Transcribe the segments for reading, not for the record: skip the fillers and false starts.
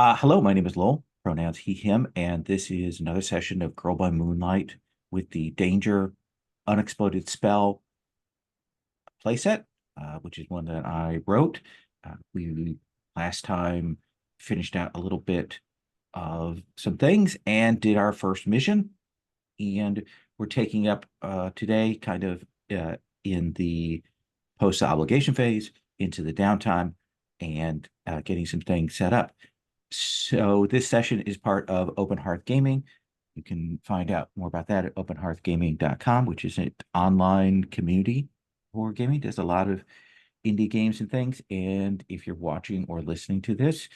Hello, my name is Lowell, pronouns he, him, and this is another session of Girl by Moonlight with the Danger Unexploded Spell playset, which is one that I wrote. We last time finished out a little bit of some things and did our first mission. And we're taking up today kind of in the post-obligation phase into the downtime and getting some things set up. So this session is part of Open Hearth Gaming. You can find out more about that at openhearthgaming.com, which is an online community for gaming. There's a lot of indie games and things. And if you're watching or listening to this,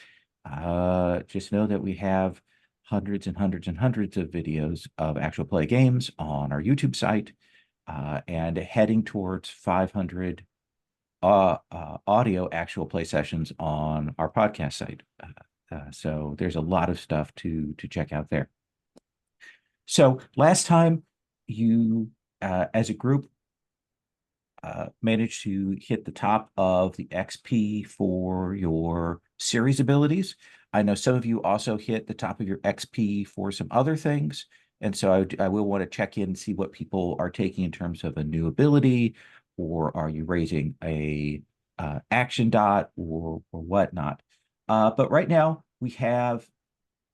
just know that we have hundreds and hundreds and hundreds of videos of actual play games on our YouTube site, and heading towards 500 audio actual play sessions on our podcast site. So there's a lot of stuff to check out there. So last time you, as a group, managed to hit the top of the XP for your series abilities. I know some of you also hit the top of your XP for some other things. And so I will want to check in and see what people are taking in terms of a new ability, or are you raising a action dot or whatnot. But right now we have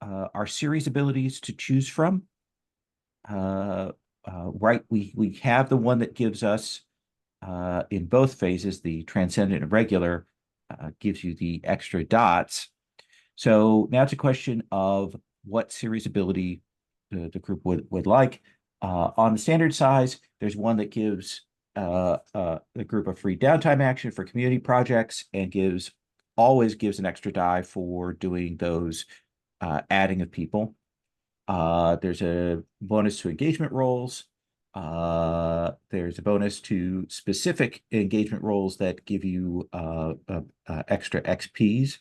our series abilities to choose from. Right, we have the one that gives us in both phases, the transcendent and regular gives you the extra dots. So now it's a question of what series ability the group would like. On the standard size, there's one that gives the group a free downtime action for community projects and always gives an extra die for doing those adding of people. There's a bonus to engagement rolls. There's a bonus to specific engagement rolls that give you extra XPs.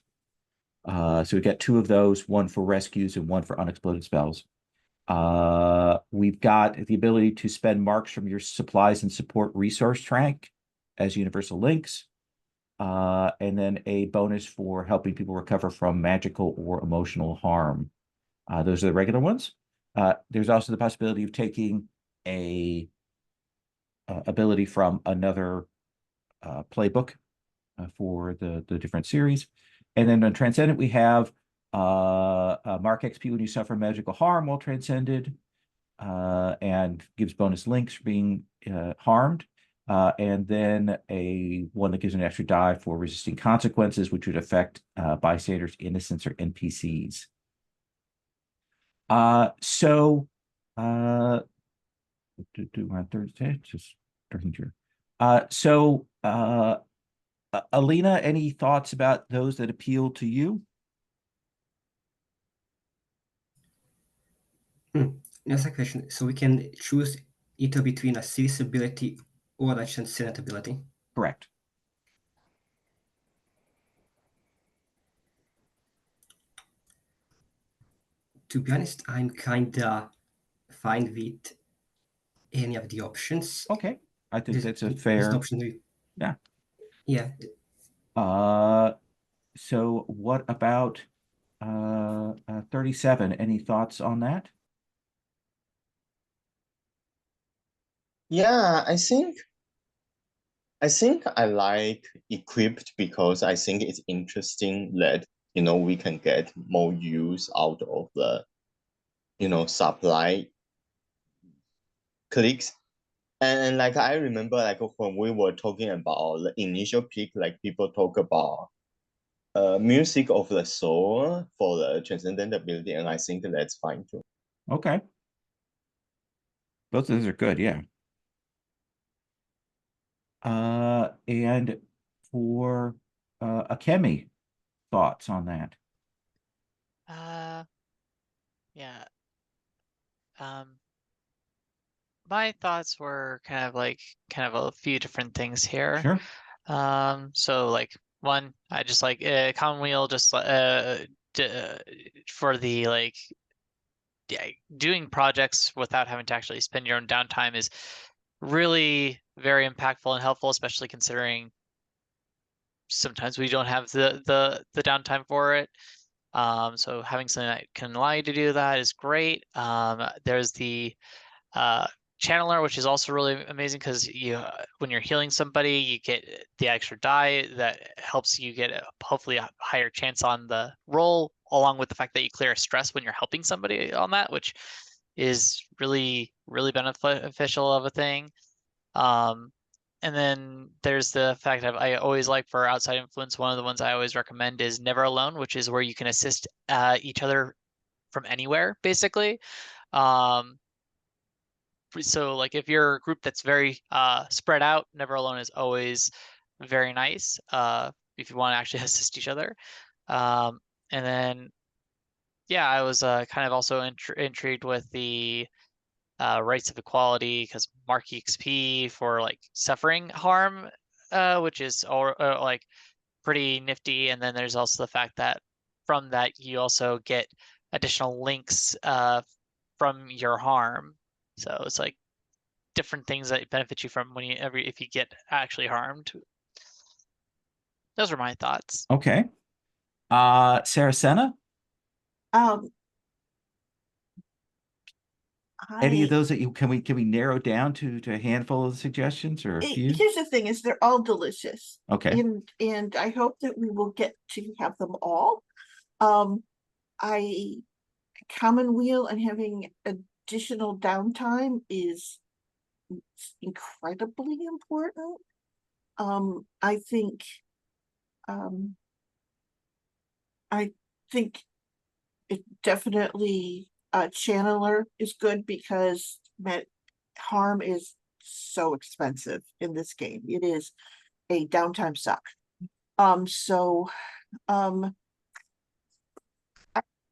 So we got two of those, one for rescues and one for unexploded spells. We've got the ability to spend marks from your supplies and support resource track as universal links. And then a bonus for helping people recover from magical or emotional harm. Those are the regular ones. There's also the possibility of taking a ability from another playbook for the different series. And then on Transcendent, we have mark XP when you suffer magical harm while transcended, and gives bonus links for being harmed. And then a one that gives an extra die for resisting consequences, which would affect bystanders, innocents, or NPCs. So do my third stage, just starting here. So Alina, any thoughts about those that appeal to you? That's a question. So we can choose either between a series ability or a transcendent ability. Correct. To be honest, I'm kinda fine with any of the options. Okay. I think that's a There's an fair, option with, yeah. yeah. So what about 37? Any thoughts on that? Yeah, I think I like equipped because I think it's interesting that we can get more use out of the supply clicks. And like I remember like when we were talking about the initial peak, like people talk about music of the soul for the transcendent ability, and I think that's fine too. Okay. Both of those are good, yeah. And for Akemi, thoughts on that? Uh, yeah. Um, my thoughts were kind of a few different things here. Sure. So like one, I just like Commonweal just for the like doing projects without having to actually spend your own downtime is really very impactful and helpful, especially considering sometimes we don't have the downtime for it. So having something that can allow you to do that is great. There's the channeler, which is also really amazing because when you're healing somebody, you get the extra die that helps you get hopefully a higher chance on the roll, along with the fact that you clear stress when you're helping somebody on that, which is really, really beneficial of a thing. And then there's the fact that I always like for outside influence, one of the ones I always recommend is Never Alone, which is where you can assist each other from anywhere, basically. So like if you're a group that's very spread out, Never Alone is always very nice if you want to actually assist each other. And then, yeah, I was kind of also intrigued with the rights of equality because mark EXP for like suffering harm, which is like pretty nifty. And then there's also the fact that from that you also get additional links from your harm. So it's like different things that benefit you from if you get actually harmed. Those are my thoughts. Okay. Saracena, Um, any of I, those that can we narrow down to a handful of suggestions or a few? here's the thing: is they're all delicious, Okay. and I hope that we will get to have them all. I Commonweal and having additional downtime is incredibly important. I think it definitely channeler is good because harm is so expensive in this game. It is a downtime suck. So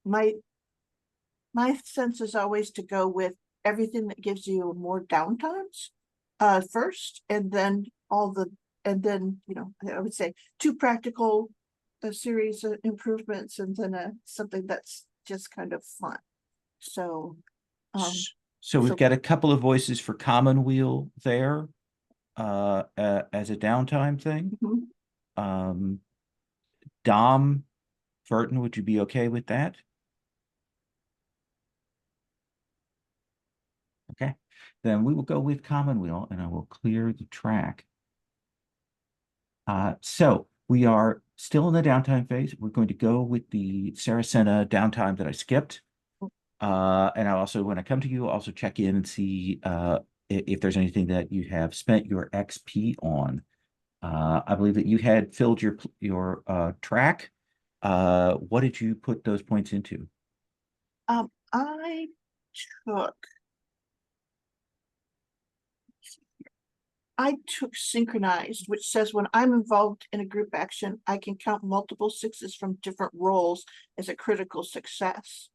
my sense is always to go with everything that gives you more downtimes first, and then I would say 2 practical a series of improvements, and then something that's just kind of fun. So So we've so- got a couple of voices for Commonweal there as a downtime thing. mhm. Dom Burton, would you be okay with that? Okay, then we will go with Commonweal and I will clear the track. So we are still in the downtime phase. We're going to go with the Saracena downtime that I skipped. And I also, when I come to you, also check in and see if there's anything that you have spent your XP on. I believe that you had filled your track. What did you put those points into? I took synchronized, which says when I'm involved in a group action, I can count multiple 6s from different roles as a critical success.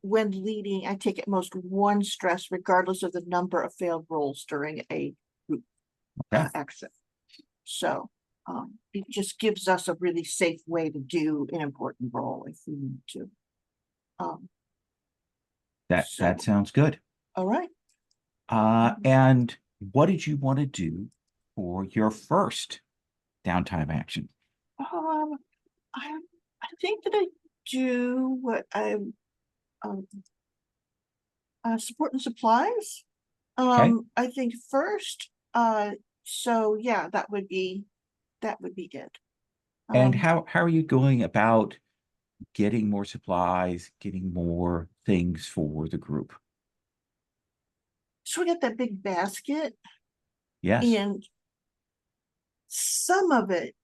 When leading, I take at most 1 stress, regardless of the number of failed rolls during a group action. So it just gives us a really safe way to do an important role if we need to. That sounds good. All right. And what did you want to do for your first downtime action? I think that I do what I'm support and supplies. Okay. I think first, so yeah, that would be it. And how are you going about getting more supplies, getting more things for the group? So we got that big basket, Yes. and some of it,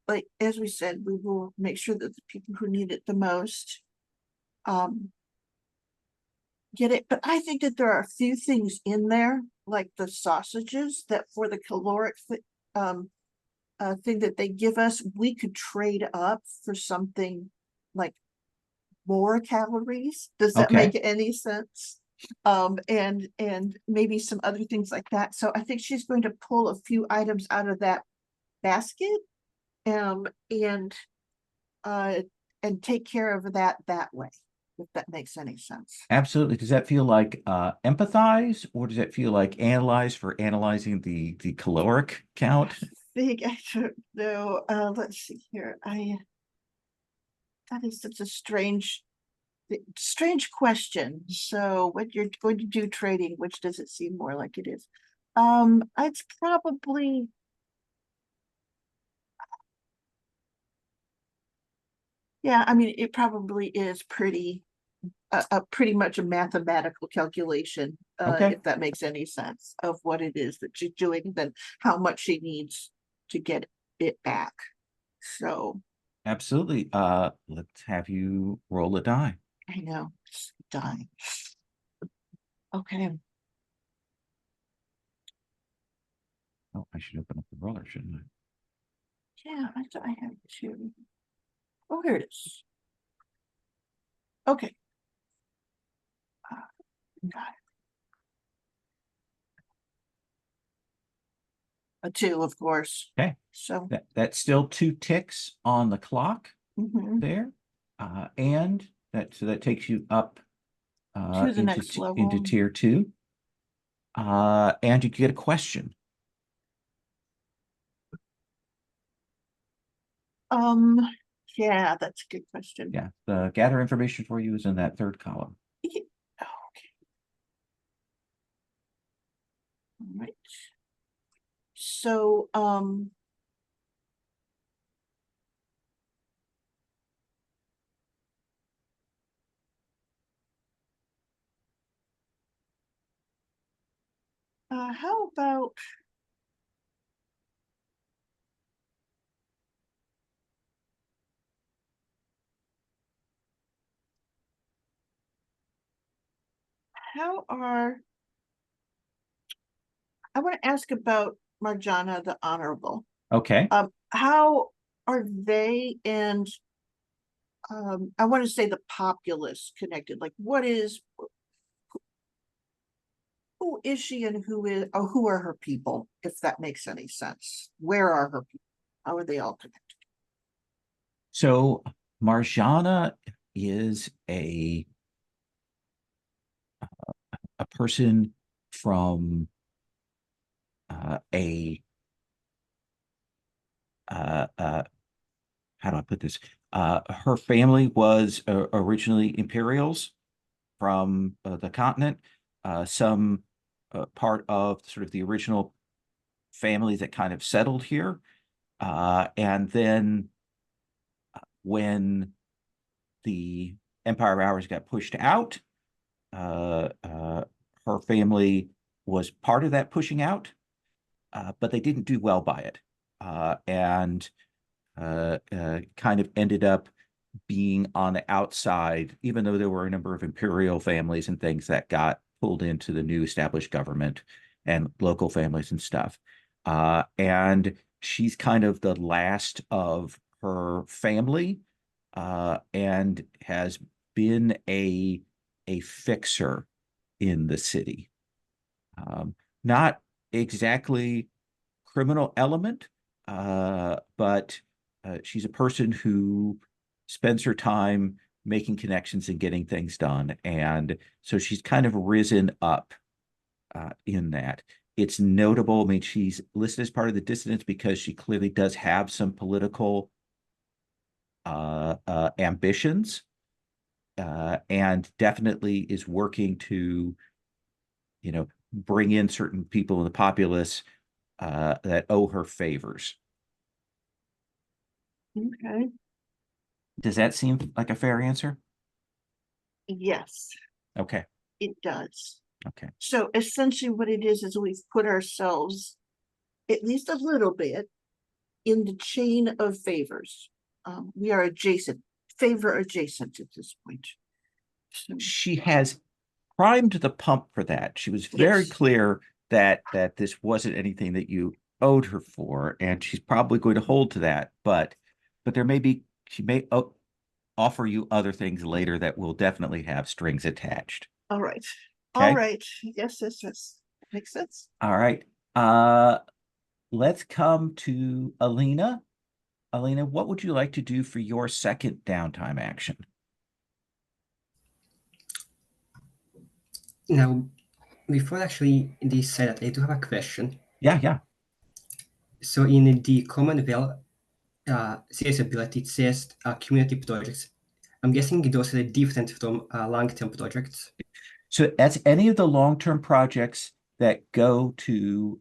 like as we said, we will make sure that the people who need it the most get it. But I think that there are a few things in there, like the sausages, that for the caloric thing that they give us, we could trade up for something like more calories. Does that make any sense? And maybe some other things like that. So I think she's going to pull a few items out of that basket, and take care of that way, if that makes any sense. Absolutely. Does that feel like empathize, or does that feel like analyze for analyzing the caloric count? think I don't know. Let's see here. That is such a strange question. So what you're going to do trading, which does it seem more like it is? It's probably yeah, I mean, it probably is pretty pretty much a mathematical calculation, Okay. if that makes any sense, of what it is that she's doing, then how much she needs to get it back. So Absolutely. Let's have you roll a die. I know, it's dying. Okay. Oh, I should open up the roller, shouldn't I? Yeah, I thought I had two. Oh, here it is. Okay. Got it. A 2, of course. Okay. So That's still 2 ticks on the clock mhm. there. And that takes you up To the next into level. tier 2. And you get a question. Yeah, that's a good question. Yeah, the gather information for you is in that 3rd column. Okay. All right. So, how about how are I want to ask about Marjana the Honorable. Okay. How are they and I want to say the populace connected? Like, who is she and who are her people, if that makes any sense? Where are her people? How are they all connected? So Marjana is a person from how do I put this? Her family was originally Imperials from the continent, some part of sort of the original family that kind of settled here. And then when the Empire of Hours got pushed out, her family was part of that pushing out, but they didn't do well by it. And kind of ended up being on the outside, even though there were a number of imperial families and things that got pulled into the new established government and local families and stuff. And she's kind of the last of her family, and has been a fixer in the city. Not exactly criminal element, but she's a person who spends her time making connections and getting things done. And so she's kind of risen up in that. It's notable. I mean, she's listed as part of the dissidents because she clearly does have some political ambitions, and definitely is working to, bring in certain people in the populace that owe her favors. Okay. Does that seem like a fair answer? Yes, Okay. it does. Okay. So essentially what it is we've put ourselves, at least a little bit, in the chain of favors. We are favor adjacent at this point. So, She has primed the pump for that. She was very yes. clear that this wasn't anything that you owed her for, and she's probably going to hold to that. But she may offer you other things later that will definitely have strings attached. All right. Okay? All right. Yes, makes sense. All right. Let's come to Alina. Alina, what would you like to do for your second downtime action? Now, before actually decide that, I do have a question. Yeah. So in the Commonwealth series ability, it says community projects. I'm guessing those are different from long-term projects. So that's any of the long-term projects that go to,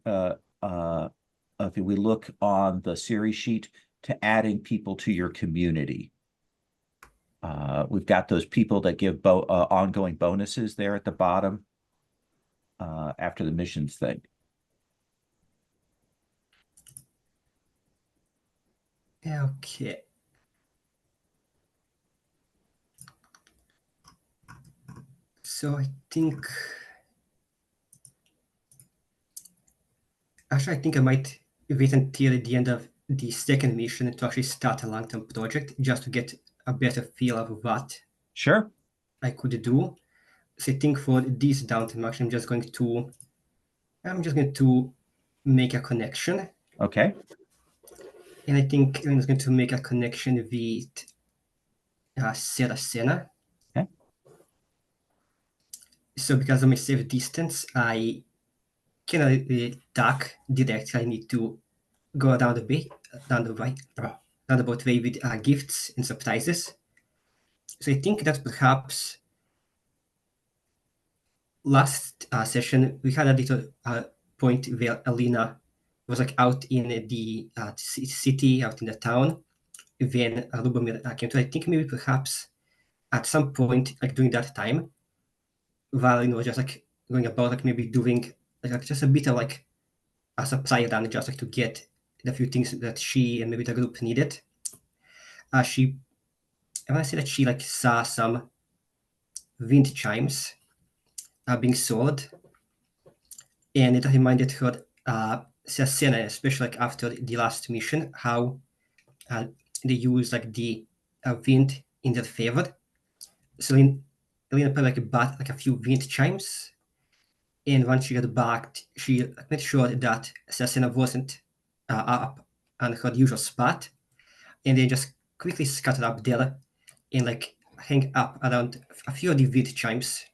if we look on the series sheet, to adding people to your community. We've got those people that give ongoing bonuses there at the bottom after the missions thing. Okay. So I think, actually, I think I might wait until the end of the second mission to actually start a long-term project, just to get a better feel of what Sure. I could do. So I think for this downtime, actually, I'm just going to make a connection. Okay. And I think I'm just going to make a connection with Seracena. Okay. So because of my safe distance, I cannot attack directly. I need to go down the boat way with gifts and surprises. So I think that perhaps last session we had a little point where Alina was like out in the city, out in the town, when Lubomir came to. I think maybe perhaps at some point, like during that time, Valin was just like going about, like maybe doing like just a bit of like a supply run, just like to get the few things that she and maybe the group needed. I want to say that she like saw some wind chimes being sold, and it reminded her Sasena, especially like after the last mission, how they use like the wind in their favor. So Elena put like bought like a few wind chimes, and once she got back, she made sure that Sasena wasn't up on her usual spot, and then just quickly scattered up there and like hang up around a few of the wind chimes,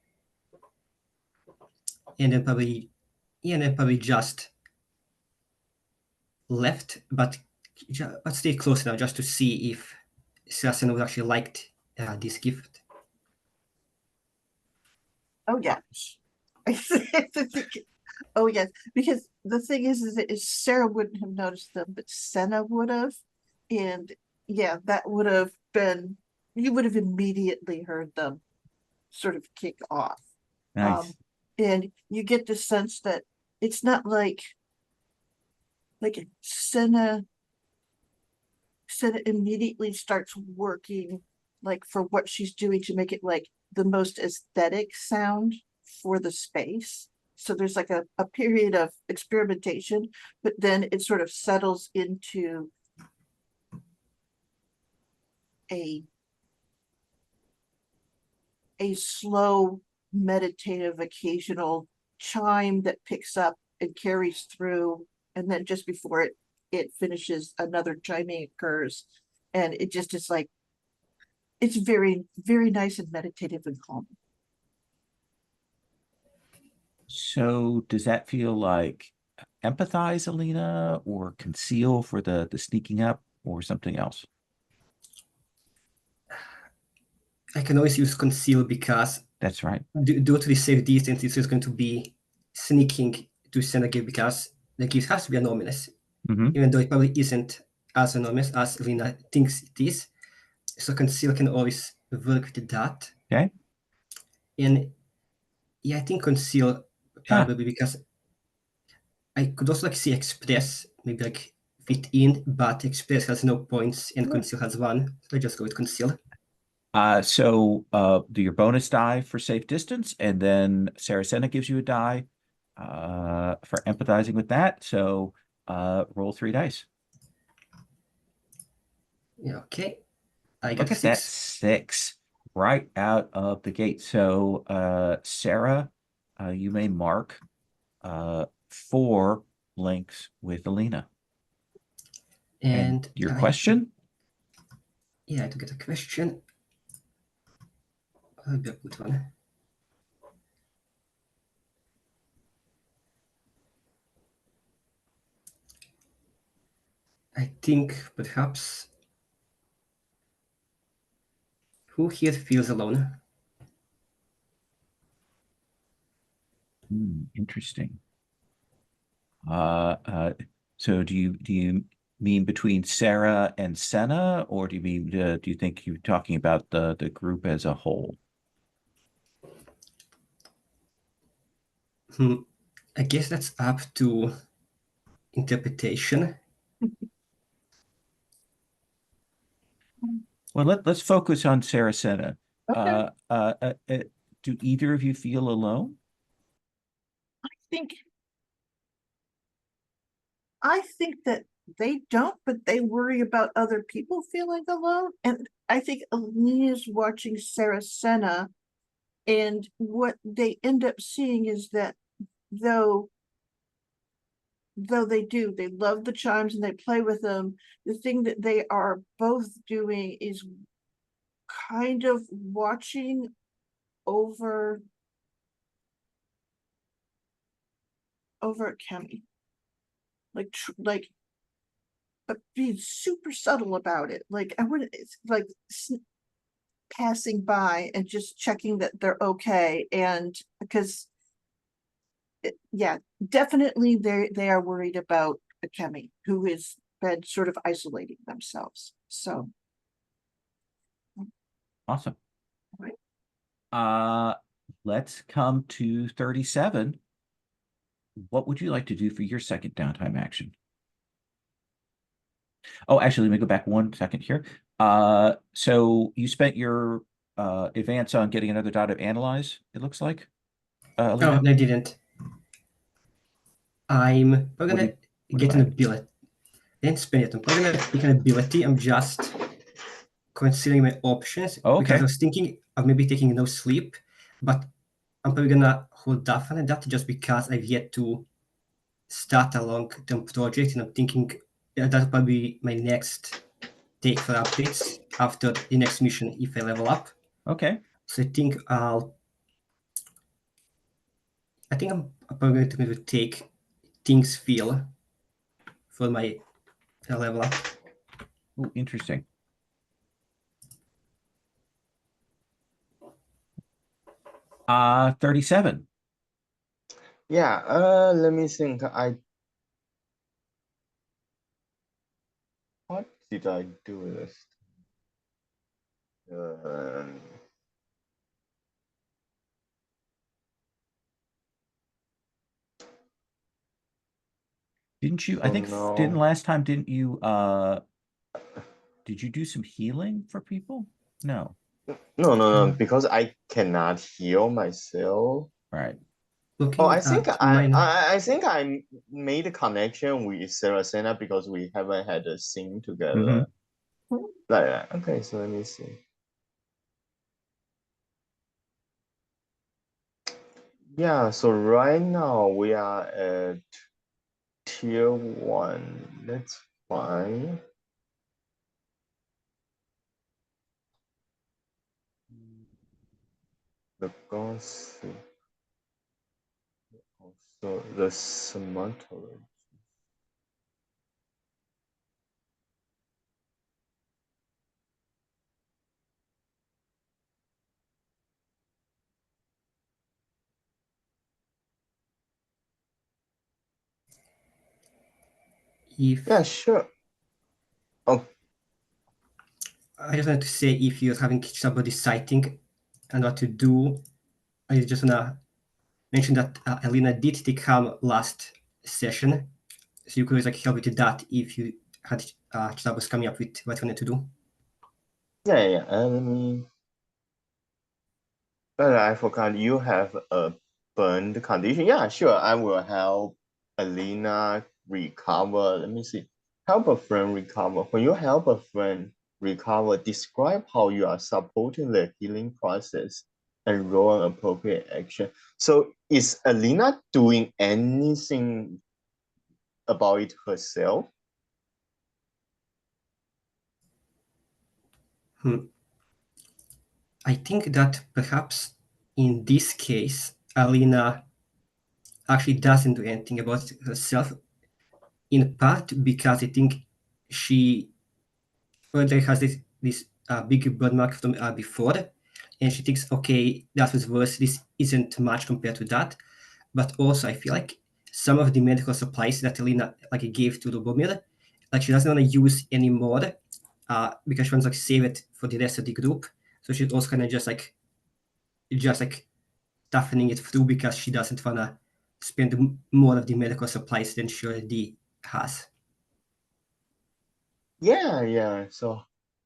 and then probably just left, but stay close now just to see if Sasena would actually liked this gift. Oh, yeah. Oh, yes, because the thing is Sarah wouldn't have noticed them, but Senna would have. And yeah, that would have been, you would have immediately heard them sort of kick off. Nice. And you get the sense that it's not like Senna immediately starts working like for what she's doing to make it like the most aesthetic sound for the space. So there's like a period of experimentation, but then it sort of settles into a slow, meditative, occasional chime that picks up and carries through, and then just before it finishes, another chiming occurs, and it just is like it's very, very nice and meditative and calm. So does that feel like empathize, Alina, or conceal for the sneaking up, or something else? I can always use conceal because That's right. due to the safe distance, it's just going to be sneaking to send a gift because the gift has to be anonymous, even though it probably isn't as anonymous as Lina thinks it is. So conceal can always work with that. Okay. And yeah, I think conceal probably because I could also like see express maybe like fit in, but express has no points and conceal has one. So I just go with conceal. So do your bonus die for safe distance, and then Saracena gives you a die for empathizing with that. So roll 3 dice. Yeah, okay. I Look got at that 6. 6 right out of the gate. So Sarah, you may mark 4 links with Alina. And your question? Yeah, I do get a question. I'll be a good one. I think perhaps who here feels alone? Interesting. So do you mean between Sarah and Senna, or do you mean do you think you're talking about the group as a whole? I guess that's up to interpretation. Well, let's focus on Sarah Senna. Okay. Do either of you feel alone? think I think that they don't, but they worry about other people feeling alone. And I think Alina's watching Sarah Senna, and what they end up seeing is that though they love the chimes and they play with them, the thing that they are both doing is kind of watching over at Kemi. Like but being super subtle about it. Like I wouldn't, it's like passing by and just checking that they're okay. And because yeah, definitely they are worried about Kemi, who has been sort of isolating themselves. So Awesome. Right. Let's come to 37. What would you like to do for your second downtime action? Oh, actually, let me go back 1 second here. So you spent your advance on getting another dot of analyze, it looks like. Oh, Alina? I didn't. I'm What gonna what get an about? ability. I didn't spend it. I'm probably gonna pick an ability. I'm just considering my options Oh, because I okay. was thinking of maybe taking no sleep, but I'm probably gonna hold off on that just because I've yet to start a long-term project, and I'm thinking that'll probably be my next take for updates after the next mission if I level up. Okay. So I think I'm probably going to take things feel for my level up. Ooh, interesting. Uh, 37. Yeah, let me think. What did I do this? Didn't you, I think didn't no. last time, didn't you did you do some healing for people? No. No, because I cannot heal myself. Right. Looking Oh, at mine. I think I made a connection with Saracena because we haven't had a scene together. Like that. Okay, so let me see. Yeah, so right now we are at tier 1. That's fine. The gossip. Also the smuttery. Yeah, sure. Oh, I just wanted to say, if you're having trouble deciding and what to do, I just wanna mention that Alina did take harm last session, so you could always help with that if you had troubles coming up with what you wanted to do. yeah. Let me. But I forgot you have a burned condition. Yeah, sure. I will help Alina recover. Let me see. Help a friend recover. When you help a friend recover, describe how you are supporting the healing process and roll an appropriate action. So is Alina doing anything about it herself? I think that perhaps in this case, Alina actually doesn't do anything about it herself, in part because I think she already has this big burn mark from before, and she thinks, okay, that was worse. This isn't much compared to that. But also, I feel like some of the medical supplies that Alina like gave to Lubomir, like she doesn't want to use anymore, because she wants to like save it for the rest of the group. So she's also kind of just like toughening it through because she doesn't want to spend more of the medical supplies than she already has. Yeah, yeah. So,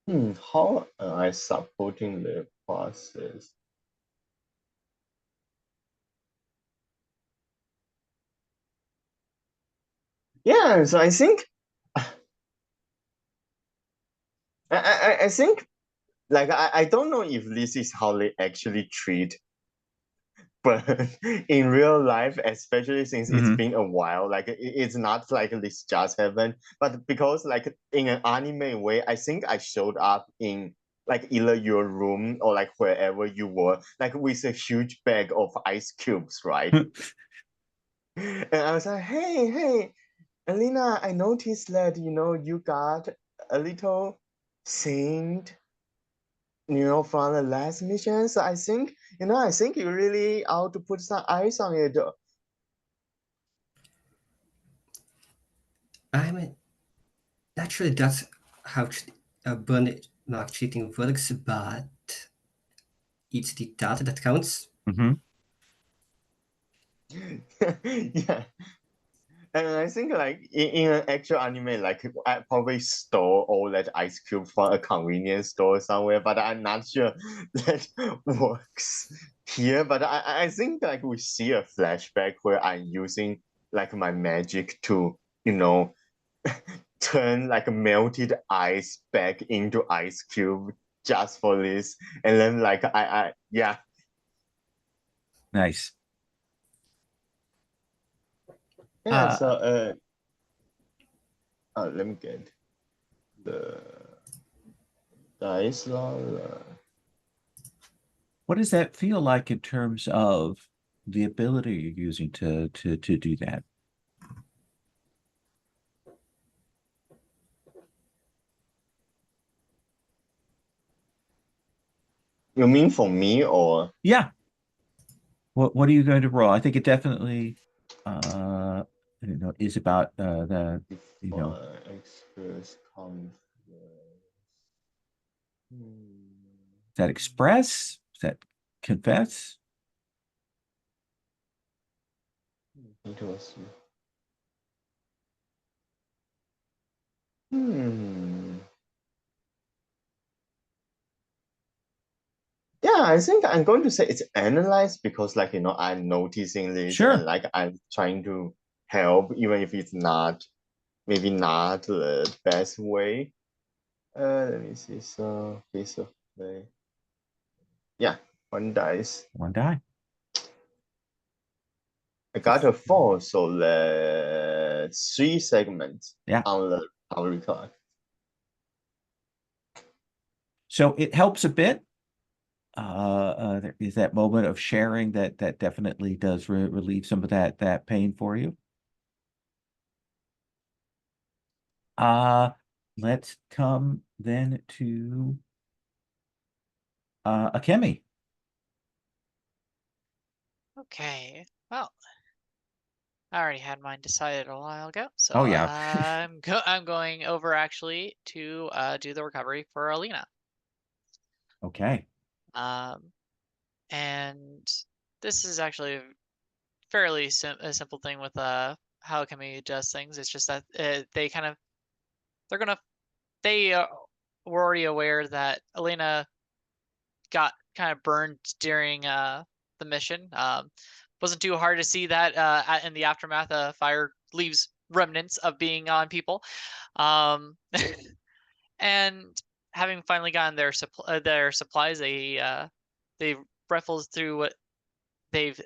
how am I supporting the process? Yeah, so I think, I think, like I don't know if this is how they actually treat, but in real life, especially since it's Mhm. been a while, like it's not like this just happened, but because like in an anime way, I think I showed up in like either your room or like wherever you were, like with a huge bag of ice cubes, right? And I was like, hey, Alina, I noticed that, you got a little saint, from the last mission. So I think, I think you really ought to put some ice on it. I mean, naturally, that's how burn mark cheating works, but it's the data that counts. Mhm. Yeah. And I think like in an actual anime, like I probably stole all that ice cube from a convenience store somewhere, but I'm not sure that works here. But I think like we see a flashback where I'm using like my magic to, turn like melted ice back into ice cube just for this. And then like yeah. Nice. Yeah, so let me get the dice roll. What does that feel like in terms of the ability you're using to do that? You mean for me or? Yeah. What are you going to roll? I think it definitely is about the Express conference. is that express? Is that confess? It was. Hmm. Yeah, I think I'm going to say it's analyze because, like, I'm noticing this and Sure. like I'm trying to help, even if it's maybe not the best way. Let me see. So, piece of play. Yeah, one dice. One die. I got a 4, so the 3 segments Yeah. on the power card. So it helps a bit. There is that moment of sharing that definitely does relieve some of that pain for you. Let's come then to Akemi. Okay. Well, I already had mine decided a while ago, so Oh yeah. I'm going over actually to do the recovery for Alina. Okay. And this is actually a fairly simple thing with how Akemi does things. It's just that they were already aware that Alina got kind of burned during the mission. Wasn't too hard to see that in the aftermath. Fire leaves remnants of being on people, and having finally gotten their supplies, they rifled through what they've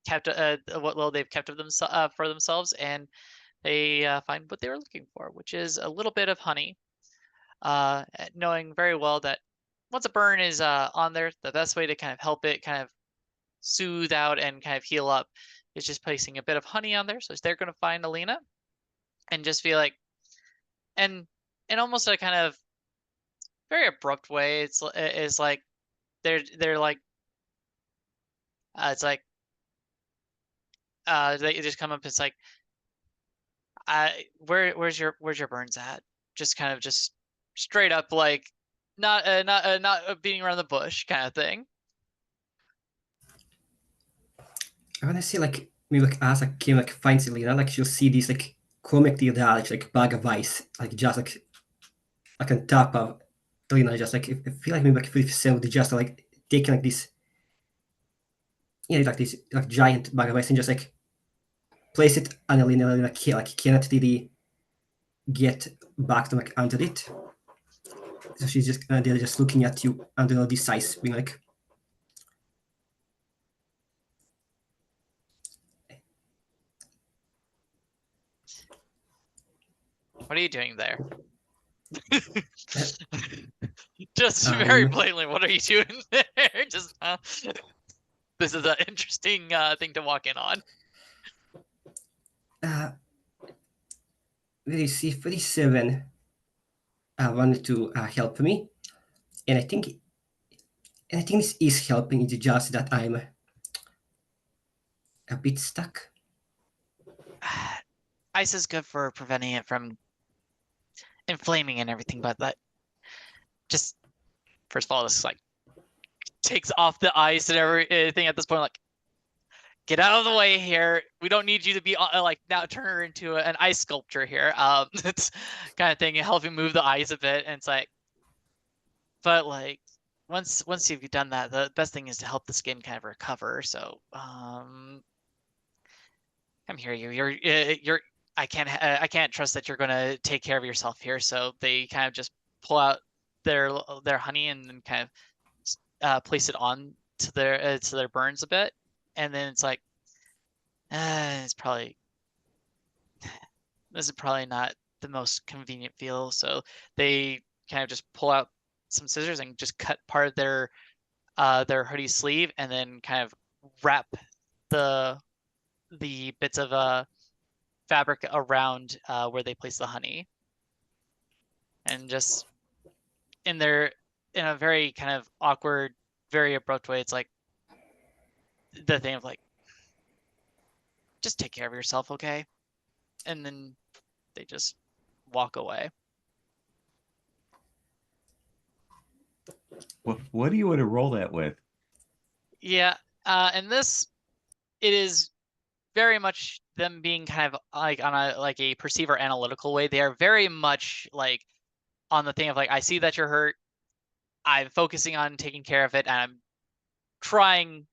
kept, what little they've kept of them for themselves, and they find what they were looking for, which is a little bit of honey. Knowing very well that once a burn is on there, the best way to kind of help it kind of soothe out and kind of heal up is just placing a bit of honey on there. So they're going to find Alina and just be like, and in almost a kind of very abrupt way. It's like they're like it's like they just come up. It's like where's your burns at? Just kind of just straight up like not beating around the bush kind of thing. I wanna say like maybe like as like Kim like finds Elena, like she'll see these like comically large like bag of ice, like just like on top of Elena, just like I feel like maybe like if somebody just like taking like this, like this like giant bag of ice and just like place it on Elena, and like cannot really get back to like under it. So she's just they're just looking at you under all this ice, being like, What are you doing there? Just very blatantly, what are you doing there? Just this is an interesting thing to walk in on. really see 37 wanted to help me, and I think this is helping. It's just that I'm a bit stuck. Ice is good for preventing it from inflaming and everything, but that just first of all, this like takes off the ice and everything at this point. Like, get out of the way here. We don't need you to be like now turn her into an ice sculpture here. It's kind of thing, helping move the ice a bit, and it's like, but like once you've done that, the best thing is to help the skin kind of recover. So I'm here. You're. I can't trust that you're gonna take care of yourself here. So they kind of just pull out their honey and then kind of place it on to their burns a bit, and then it's like, this is probably not the most convenient feel. So they kind of just pull out some scissors and just cut part of their hoodie sleeve, and then kind of wrap the bits of fabric around where they place the honey, and just in a very kind of awkward, very abrupt way, it's like the thing of like, just take care of yourself, okay? And then they just walk away. What do you want to roll that with? Yeah, and this, it is very much them being kind of like on a perceiver analytical way. They are very much like on the thing of like, I see that you're hurt. I'm focusing on taking care of it, and I'm trying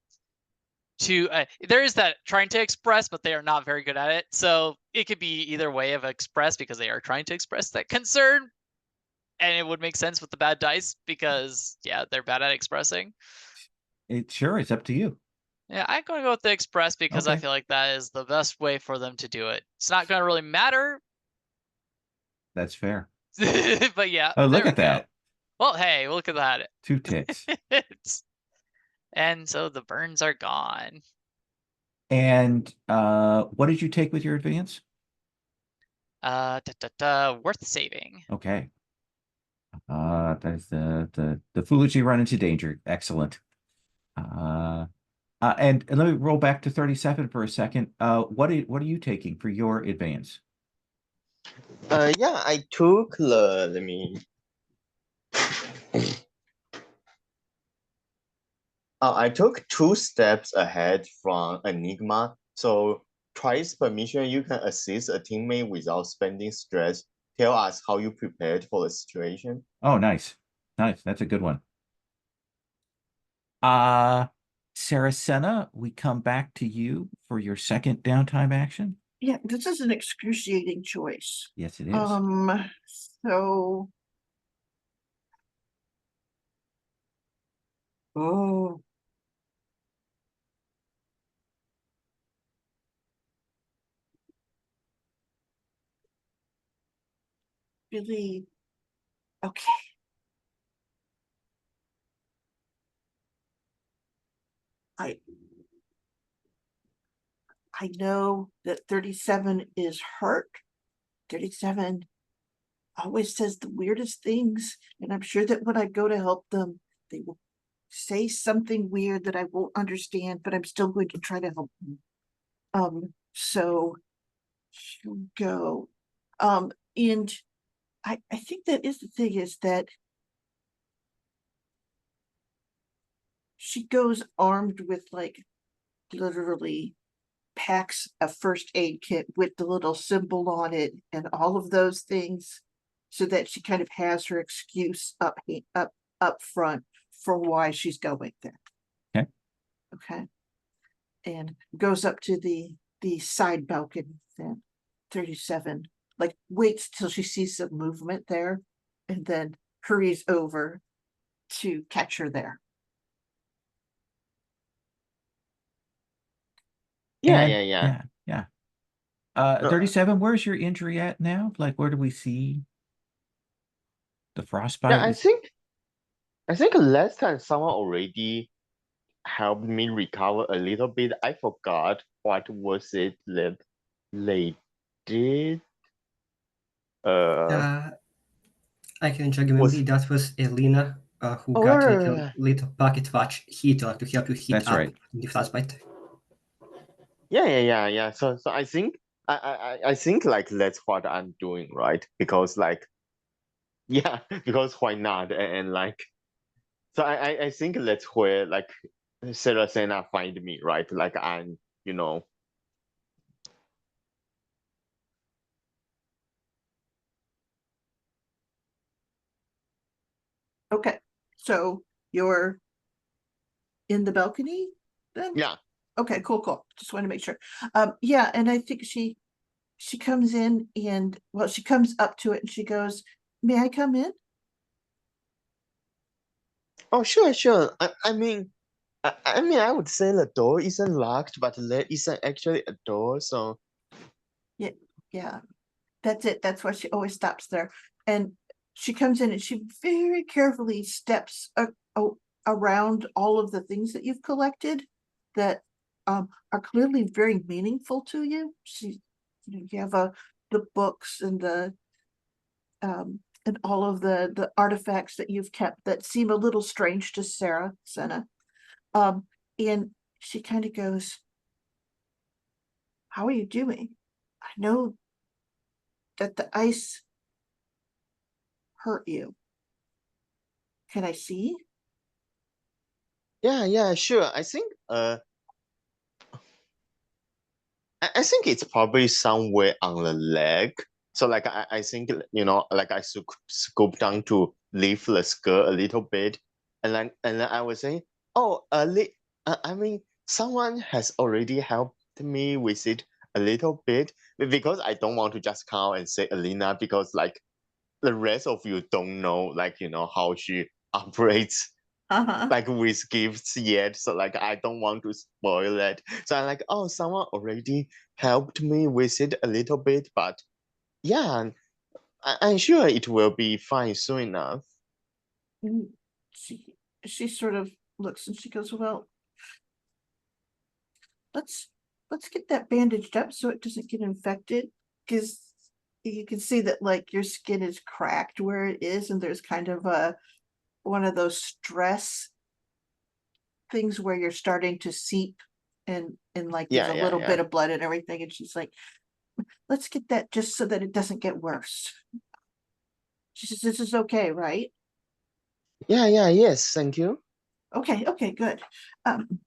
to there is that trying to express, but they are not very good at it. So it could be either way of express, because they are trying to express that concern, and it would make sense with the bad dice because yeah, they're bad at expressing. It's up to you. Yeah, I'm gonna go with the express because I Okay. feel like that is the best way for them to do it. It's not gonna really matter. That's fair. But yeah. Oh, look there at we go. that. Well, hey, look at that. 2 ticks. And so the burns are gone. And what did you take with your advance? Worth saving. Okay. That's the foolishly run into danger. Excellent. And let me roll back to 37 for a second. What are you taking for your advance? Yeah, I took the, let me. I took 2 steps ahead from Enigma. So twice per mission, you can assist a teammate without spending stress. Tell us how you prepared for the situation. Oh, nice. Nice. That's a good one. Saracena, we come back to you for your second downtime action. Yeah, this is an excruciating choice. Yes, it is. So. Oh. Really? Okay. I know that 37 is hurt. 37 always says the weirdest things, and I'm sure that when I go to help them, they will say something weird that I won't understand, but I'm still going to try to help them. So she'll go. And I think that is the thing, is that she goes armed with, like, literally packs a first aid kit with the little symbol on it and all of those things, so that she kind of has her excuse up front for why she's going there. Okay. And goes up to the side balcony then, 37, like waits till she sees some movement there and then hurries over to catch her there. Yeah, And- yeah, yeah. Yeah. No, 37, where's your injury at now? Like, where do we see the frostbite? Yeah, I think last time someone already helped me recover a little bit. I forgot what was it that they did. I can check. Maybe that was Elena, who Oh, got right, like a little pocket watch heater to help you heat That's up right. the frostbite. Yeah. So I think I think like that's what I'm doing, right? Because like yeah, because why not? And like so I think that's where like Sarah find me, right? Like I'm, you know. Okay, so you're in the balcony then? Yeah. Okay, cool. Just want to make sure. Yeah, and I think she comes in and, well, she comes up to it and she goes, "May I come in?" Oh, sure. I mean, I would say the door isn't locked, but there isn't actually a door, so Yeah, that's it. That's why she always stops there. And she comes in and she very carefully steps around all of the things that you've collected that are clearly very meaningful to you. You have the books and the and all of the artifacts that you've kept that seem a little strange to Senna. And she kind of goes, "How are you doing? I know that the ice hurt you. Can I see?" yeah, sure. I think I think it's probably somewhere on the leg. So like I think like I scoop down to lift the skirt a little bit, and then I was saying, oh, I mean someone has already helped me with it a little bit because I don't want to just come and say Alina because like the rest of you don't know like how she operates like with gifts yet, so like I don't want to spoil that. So I'm like, oh, someone already helped me with it a little bit, but yeah, I'm sure it will be fine soon enough. And she sort of looks and she goes, "Well, let's get that bandaged up so it doesn't get infected, because you can see that like your skin is cracked where it is, and there's kind of one of those stress things where you're starting to seep, and like there's a little bit of blood and everything." And she's like, "Let's get that just so that it doesn't get worse." She says, "This is okay, right?" Yes, thank you. Okay, good. And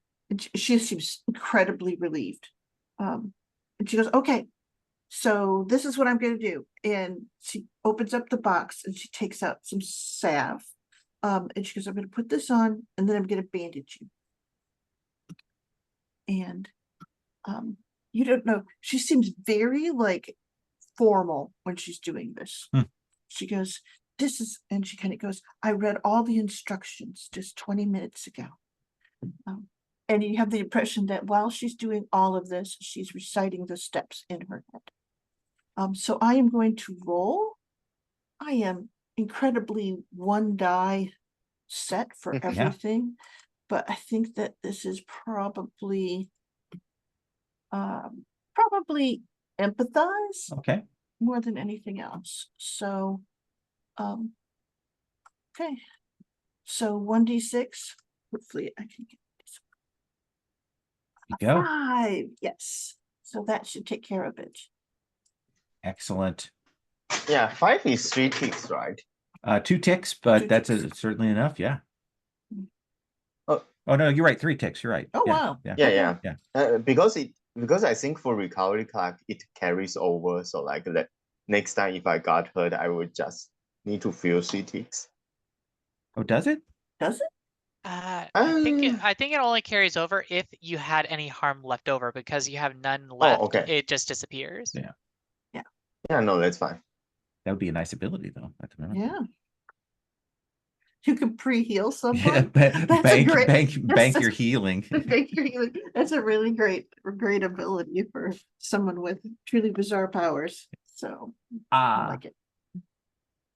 she seems incredibly relieved. And she goes, "Okay, so this is what I'm going to do." And she opens up the box and she takes out some salve. And she goes, "I'm going to put this on and then I'm going to bandage you." And you don't know, she seems very like formal when she's doing this. She goes, "This is," and she kind of goes, "I read all the instructions just 20 minutes ago." And you have the impression that while she's doing all of this, she's reciting the steps in her head. So I am going to roll. I am incredibly one die set for Yeah. everything, but I think that this is probably empathize Okay. more than anything else. So Okay, so 1d6. Hopefully I can get this. You go. 5, yes. So that should take care of it. Excellent. Yeah, 5 is 3 ticks, right? 2 ticks, but 2 that's ticks. certainly enough. Yeah. Oh. Oh no, you're right. 3 ticks. You're right. Oh, Yeah, wow. Yeah. Yeah, Okay. yeah. Because I think for recovery clock it carries over. So like the next time if I got hurt, I would just need to feel 3 ticks. Oh, does it? Does it? I think it only carries over if you had any harm left over, because you have none left. okay. It just disappears. Yeah. Yeah, no, that's fine. That would be a nice ability, though. That's Yeah. You can pre-heal someone. Yeah, That's a great bank your healing. bank your healing. That's a really great ability for someone with truly bizarre powers. So I like it.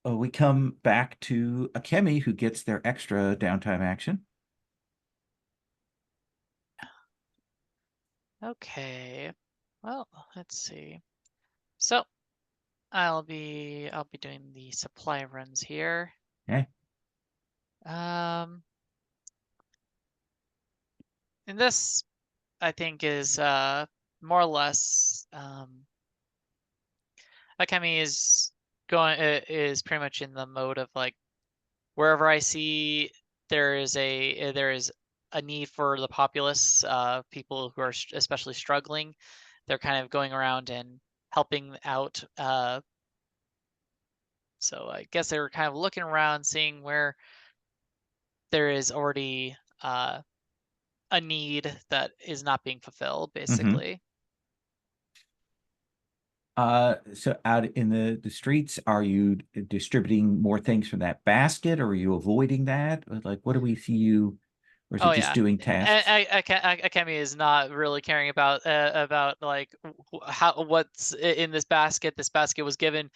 We come back to Akemi, who gets their extra downtime action. Okay. Well, let's see. So I'll be doing the supply runs here. Okay. And this I think is more or less Akemi is pretty much in the mode of like, wherever I see there is a need for the populace, people who are especially struggling, they're kind of going around and helping out. So I guess they were kind of looking around, seeing where there is already a need that is not being fulfilled, basically. So out in the streets, are you distributing more things from that basket, or are you avoiding that? Or like, what do we see you, or is it just doing tasks? Akemi is not really caring about like what's in this basket. This basket was given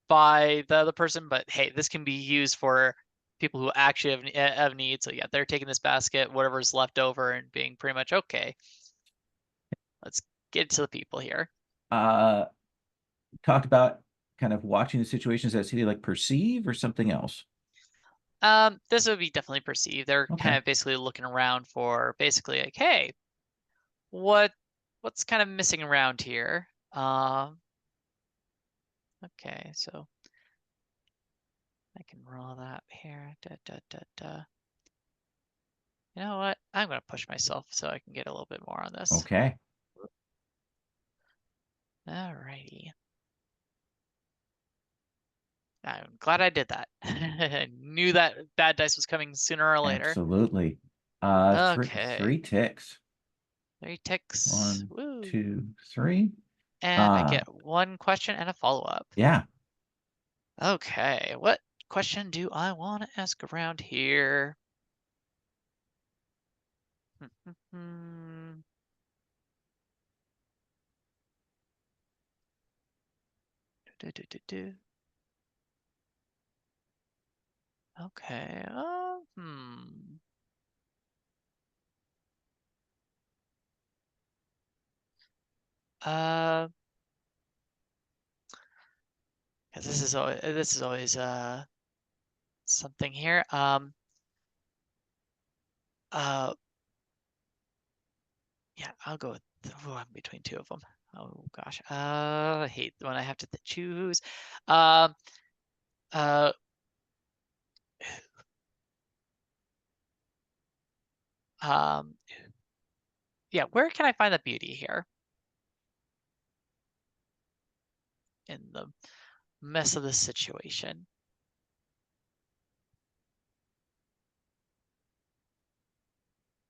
by the other person, but hey, this can be used for people who actually have need. So yeah, they're taking this basket, whatever's left over, and being pretty much okay. Let's get to the people here. Talked about kind of watching the situations that city like perceive or something else. This would be definitely perceived. They're kind of basically looking around for basically like, hey, what's kind of missing around here? Okay, so I can roll that here. You know what? I'm gonna push myself so I can get a little bit more on this. Okay. Alrighty. I'm glad I did that. I knew that bad dice was coming sooner or later. Absolutely. Okay. 3 ticks. 3 ticks. 1, Woo. 2, 3. And I get 1 question and a follow-up. Yeah. Okay, what question do I want to ask around here? Okay. Because this is always something here. Yeah, I'll go with I'm between 2 of them. Oh gosh. I hate when I have to choose. Yeah, where can I find the beauty here? In the mess of the situation.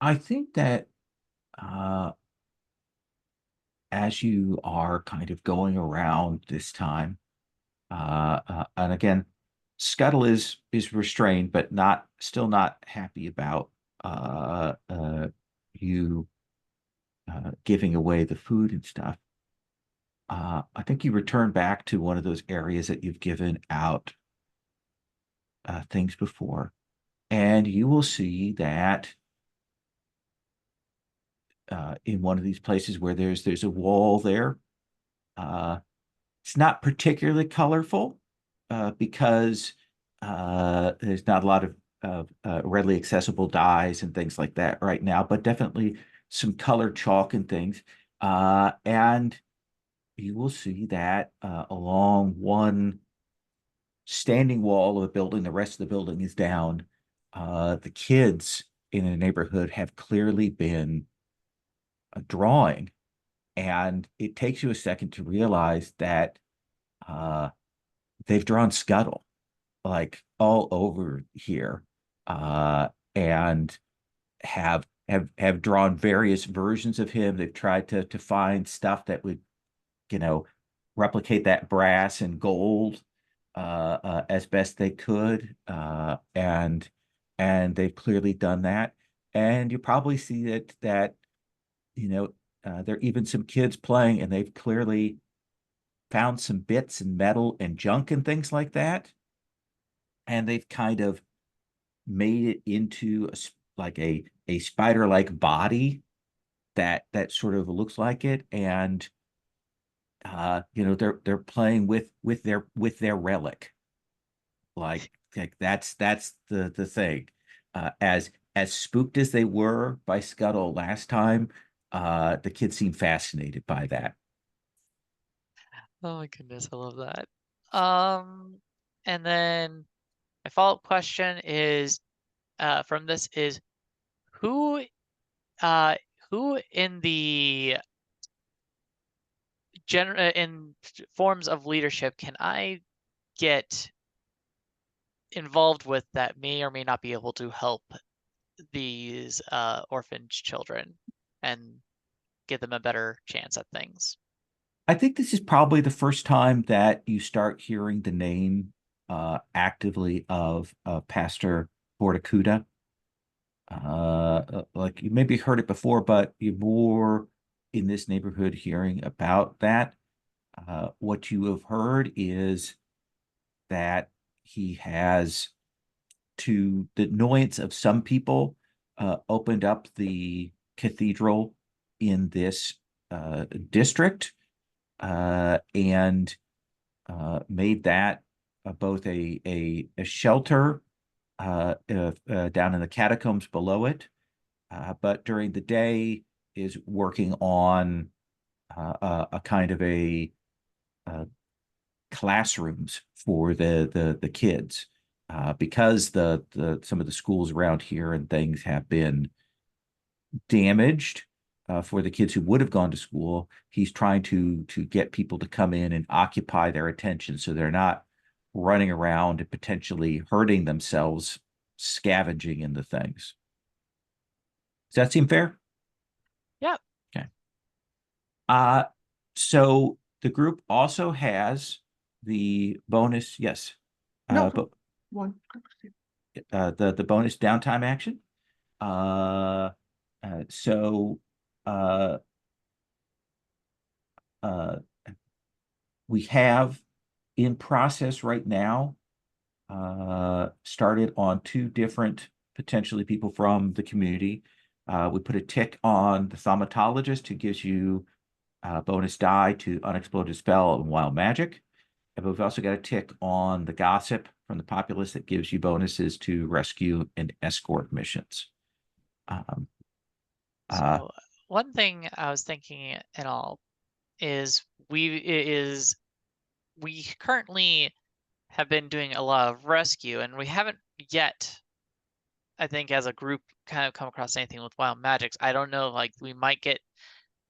I think that as you are kind of going around this time, and again, Scuttle is restrained, but still not happy about you giving away the food and stuff. I think you return back to one of those areas that you've given out things before, and you will see that in one of these places where there's a wall there. It's not particularly colorful because There's not a lot of readily accessible dyes and things like that right now, but definitely some colored chalk and things. And you will see that along one standing wall of a building, the rest of the building is down. The kids in the neighborhood have clearly been drawing, and it takes you a second to realize that they've drawn Scuttle like all over here, and have drawn various versions of him. They've tried to find stuff that would, replicate that brass and gold as best they could, and they've clearly done that. And you probably see that there are even some kids playing, and they've clearly found some bits and metal and junk and things like that, and they've kind of made it into a spider-like body that sort of looks like it. And they're playing with their relic, like that's the thing. As spooked as they were by Scuttle last time, the kids seem fascinated by that. Oh my goodness, I love that. And then my follow-up question is, from this is, who in the in forms of leadership can I get involved with that may or may not be able to help these orphaned children and give them a better chance at things? I think this is probably the first time that you start hearing the name actively of Pastor Bordacuda. Like you maybe heard it before, but you're more in this neighborhood hearing about that. What you have heard is that he has, to the annoyance of some people, opened up the cathedral in this district, and made that both a shelter down in the catacombs below it, but during the day is working on a kind of a classrooms for the kids, because some of the schools around here and things have been damaged. For the kids who would have gone to school, he's trying to get people to come in and occupy their attention, so they're not running around and potentially hurting themselves scavenging in the things. Does that seem fair? Yeah. Okay. So the group also has the bonus, yes. No, But one. the bonus downtime action. So we have in process right now, started on 2 different potentially people from the community. We put a tick on the thaumatologist, who gives you bonus die to unexploded spell and wild magic. And we've also got a tick on the gossip from the populace that gives you bonuses to rescue and escort missions. So one thing I was thinking and all is we currently have been doing a lot of rescue, and we haven't yet, I think, as a group, kind of come across anything with wild magics. I don't know, like we might get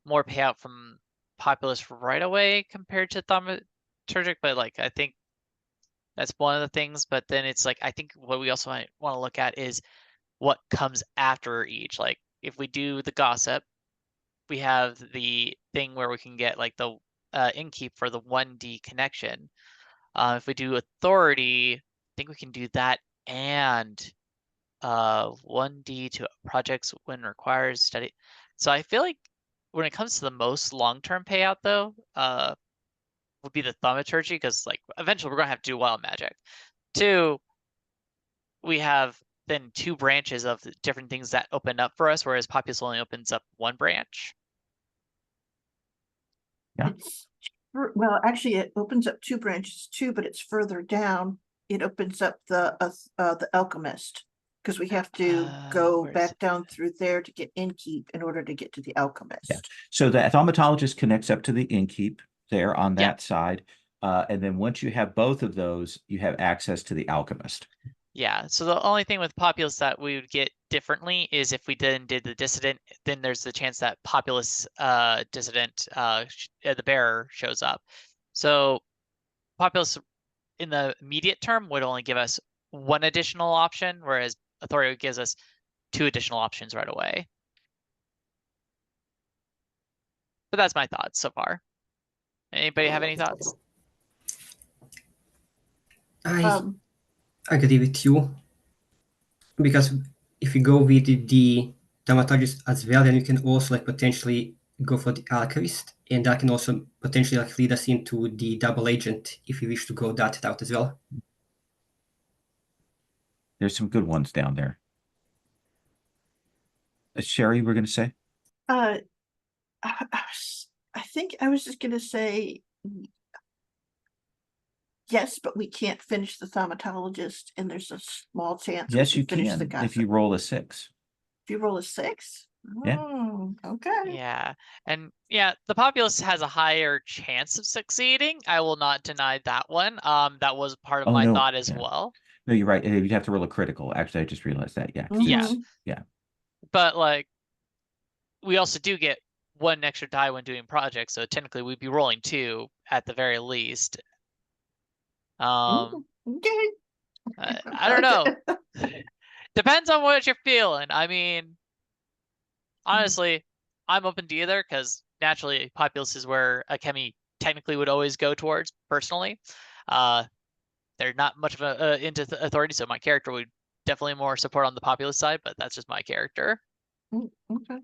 more payout from populace right away compared to thaumaturgic, but like I think that's one of the things. But then it's like I think what we also might want to look at is what comes after each. Like if we do the gossip, we have the thing where we can get like the inkeep for the 1D connection. If we do authority, I think we can do that and 1D to projects when requires study. So I feel like when it comes to the most long-term payout though, would be the thaumaturgy, because like eventually we're gonna have to do wild magic. 2, we have then 2 branches of different things that open up for us, whereas populace only opens up 1 branch. Yeah. Well, actually, it opens up 2 branches too, but it's further down it opens up the alchemist. Because we have to go Where's back it? down through there to get Inkeep in order to get to the alchemist. So the thaumatologist connects up to the Innkeep there on Yeah. that side. And then once you have both of those, you have access to the alchemist. Yeah, so the only thing with Populous that we would get differently is if we then did the Dissident, then there's the chance that Populous Dissident, the bearer shows up. So Populous in the immediate term would only give us one additional option, whereas Authority gives us 2 additional options right away. But that's my thoughts so far. Anybody have any thoughts? I Um, agree with you, because if you go with the dermatologist as well, then you can also like potentially go for the alchemist, and that can also potentially like lead us into the double agent if you wish to go that route as well. There's some good ones down there. Sherry, we're going to say? I think I was just gonna say yes, but we can't finish the thaumatologist, and there's a small chance we Yes, you finish the can guy. if you roll a 6. If you roll a 6? Yeah. Oh, okay. Yeah, and yeah, the Populous has a higher chance of succeeding. I will not deny that one. That was part of Oh, my no, thought as yeah. well. No, you're right. You'd have to roll a critical. Actually, I just realized that. Yeah. Yeah. Mhm. But like, we also do get 1 extra die when doing projects, so technically we'd be rolling 2 at the very least. Okay. I don't know. Depends on what you're feeling. I mean, honestly, I'm open to either because naturally Populous is where Akemi technically would always go towards personally. They're not much of a into Authority, so my character would definitely more support on the Populous side, but that's just my character. Okay.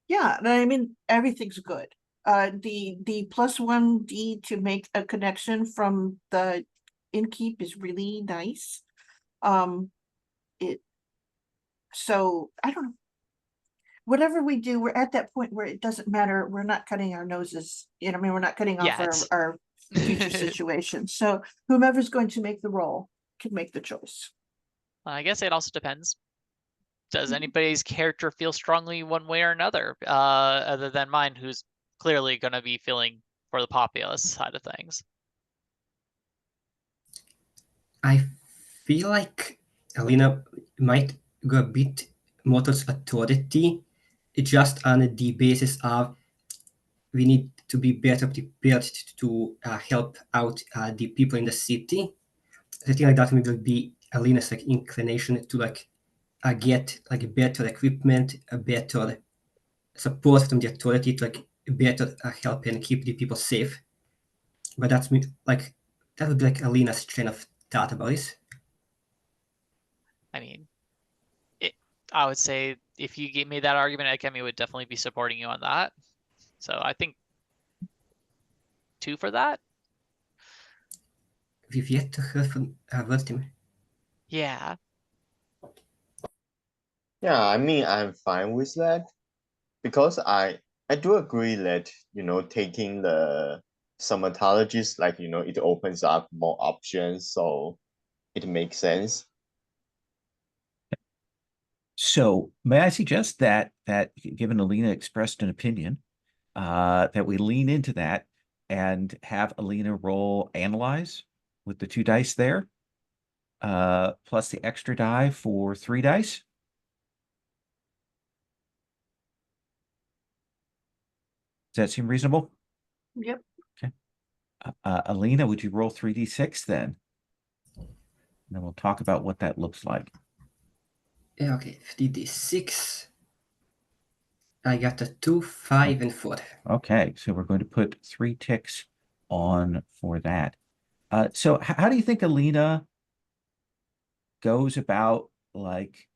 Yeah, I mean, everything's good. The +1D to make a connection from the Innkeep is really nice. So I don't know. Whatever we do, we're at that point where it doesn't matter. We're not cutting our noses. You know, I mean, we're not cutting off our future situations. So whomever's going to make the roll can make the choice. I guess it also depends. Does Mhm. anybody's character feel strongly one way or another, other than mine, who's clearly going to be feeling for the Populous side of things? I feel like Alina might go a bit more towards authority, just on the basis of we need to be better prepared to help out the people in the city. I think like that will be Alina's like inclination to like get like better equipment, a better support from the authority to like better help and keep the people safe. But that's me like that would be like Alina's train of thought about this. I mean, I would say if you gave me that argument, Akemi would definitely be supporting you on that. So I think 2 for that. We've yet to hear from Vertim. Yeah. Yeah, I mean, I'm fine with that because I do agree that, taking the somatologist, like, it opens up more options, so it makes sense. So may I suggest that given Alina expressed an opinion, that we lean into that and have Alina roll analyze with the 2 dice there, plus the extra die for 3 dice. Does that seem reasonable? Yep. Okay. Alina, would you roll 3d6 then? And then we'll talk about what that looks like. Yeah, okay, 3d6. I got a 2, 5, and 4. Okay, so we're going to put 3 ticks on for that. So how do you think Alina goes about, like,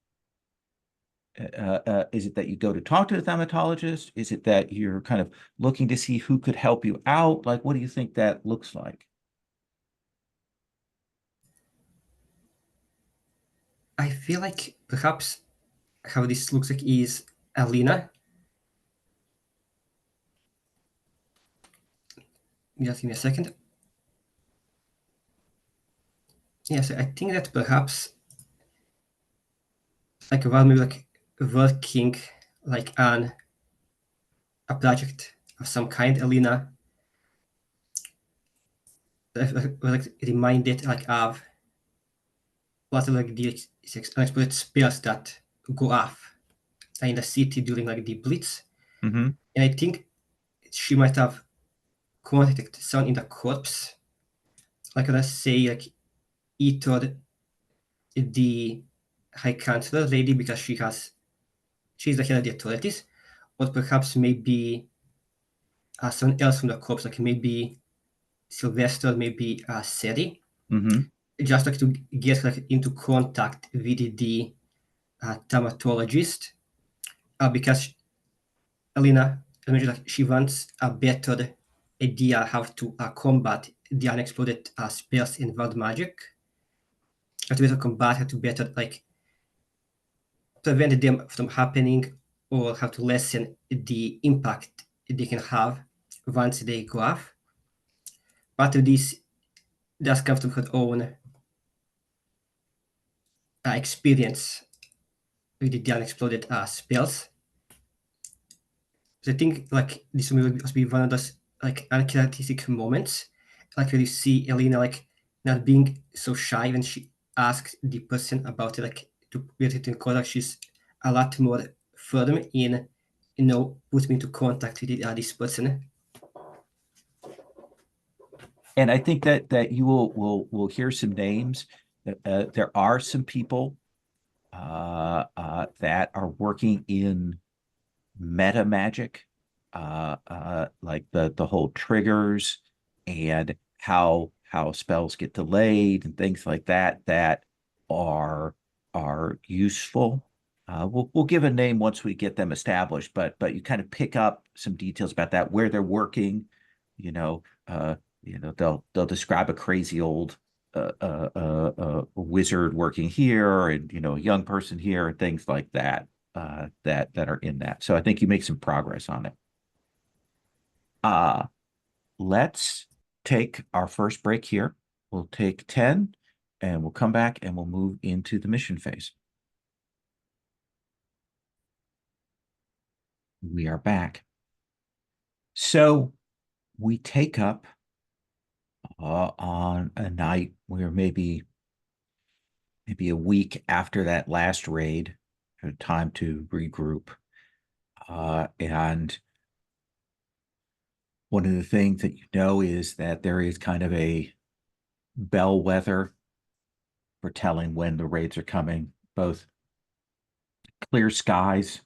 is it that you go to talk to the thaumatologist? Is it that you're kind of looking to see who could help you out? Like, what do you think that looks like? I feel like perhaps how this looks like is Alina. Just give me a second. Yes, I think that perhaps like while maybe like working like on a project of some kind, Alina like reminded like of what are like the unexploded spells that go off in the city during like the blitz. Mm-hmm. And I think she might have contacted someone in the corps, like let's say like either the High Counselor lady because she's the head of the authorities, or perhaps maybe someone else from the corps, like maybe Sylvester, maybe Seri, Mm-hmm. just like to get like into contact with the dermatologist, because Alina, like she wants a better idea how to combat the unexploded spells in world magic. How to better combat, how to better like prevent them from happening, or how to lessen the impact they can have once they go off. But this does come from her own experience with the unexploded spells. So I think like this will be one of those like uncharacteristic moments, like where you see Elena like not being so shy when she asks the person about it, like to get it in contact. She's a lot more firm in put me into contact with this person. And I think that you will hear some names. There are some people that are working in meta magic, like the whole triggers and how spells get delayed and things like that that are useful. We'll give a name once we get them established, but you kind of pick up some details about that, where they're working, you know, they'll describe a crazy old wizard working here, and a young person here, and things like that that are in that. So I think you make some progress on it. Let's take our first break here. We'll take 10 and we'll come back and we'll move into the mission phase. We are back. So we take up on a night where maybe a week after that last raid, time to regroup. And one of the things that is that there is kind of a bellwether for telling when the raids are coming, both clear skies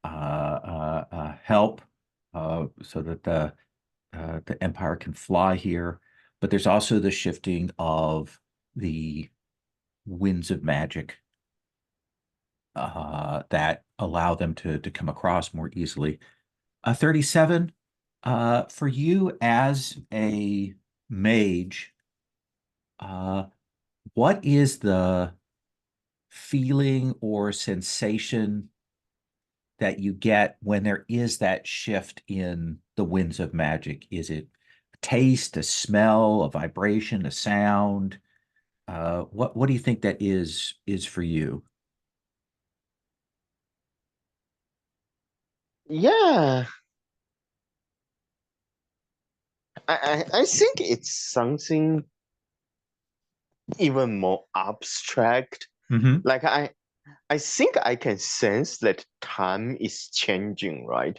help so that the Empire can fly here, but there's also the shifting of the winds of magic that allow them to come across more easily. 37, for you as a mage, what is the feeling or sensation that you get when there is that shift in the winds of magic? Is it a taste, a smell, a vibration, a sound? What do you think that is for you? Yeah, I think it's something even more abstract. Mm-hmm. Like I think I can sense that time is changing, right?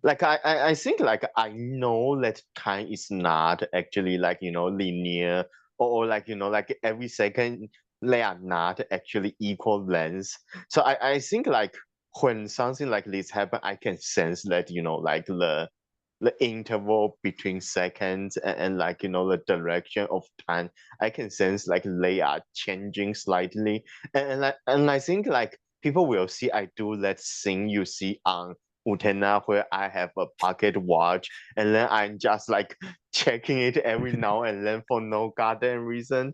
Like I think like I know that time is not actually like linear, or like like every second they are not actually equal lengths. So I think like when something like this happen, I can sense that like the interval between seconds and like the direction of time, I can sense like they are changing slightly. And I think like people will see I do that thing you see on Utena, where I have a pocket watch and then I'm just like checking it every now and then for no goddamn reason.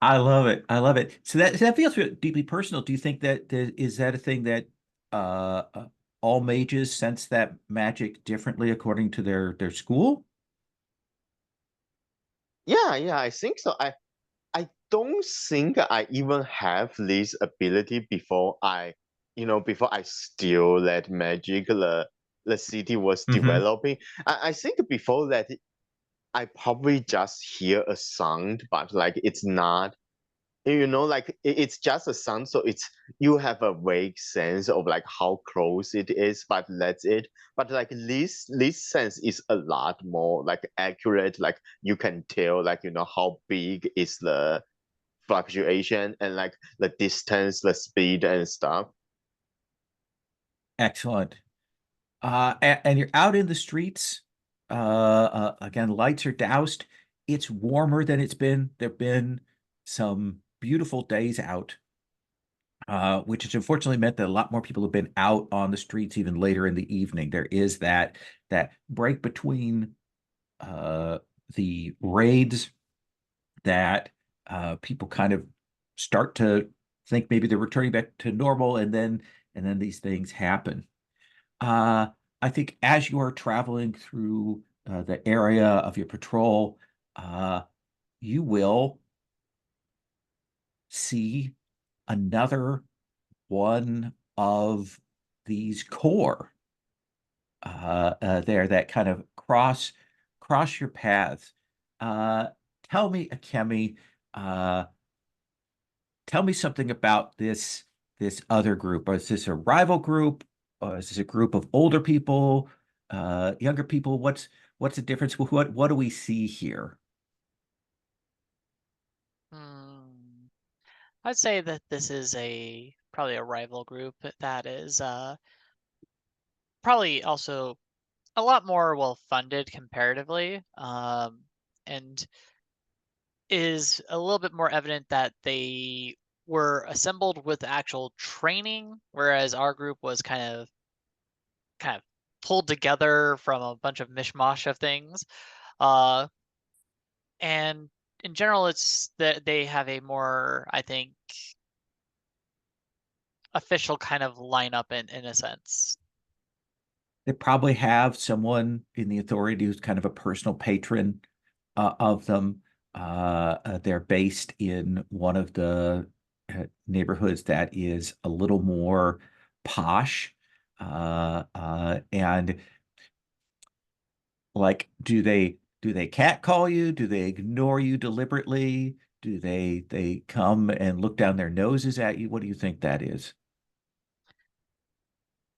I love it. I love it. So that feels deeply personal. Do you think that is that a thing that all mages sense that magic differently according to their school? Yeah, I think so. I don't think I even have this ability before I, before I steal that magic the city was developing. I think before that I probably just hear a sound, but like it's not, like it's just a sound, so it's you have a vague sense of like how close it is, but that's it. But like this sense is a lot more like accurate. Like you can tell, like how big is the fluctuation and like the distance, the speed and stuff. Excellent. And you're out in the streets. Again, lights are doused. It's warmer than it's been. There've been some beautiful days out, which has unfortunately meant that a lot more people have been out on the streets even later in the evening. There is that break between the raids that people kind of start to think maybe they're returning back to normal, and then these things happen. I think as you are traveling through the area of your patrol, you will see another one of these core there that kind of cross your paths. Tell me, Akemi, tell me something about this other group. Is this a rival group? Or is this a group of older people, younger people? What's the difference? What do we see here? I'd say that this is probably a rival group that is probably also a lot more well funded comparatively, and is a little bit more evident that they were assembled with actual training, whereas our group was kind of pulled together from a bunch of mishmash of things. And in general, it's that they have a more, I think, official kind of lineup in a sense. They probably have someone in the authority who's kind of a personal patron of them. They're based in one of the neighborhoods that is a little more posh. And like, do they catcall you? Do they ignore you deliberately? Do they come and look down their noses at you? What do you think that is?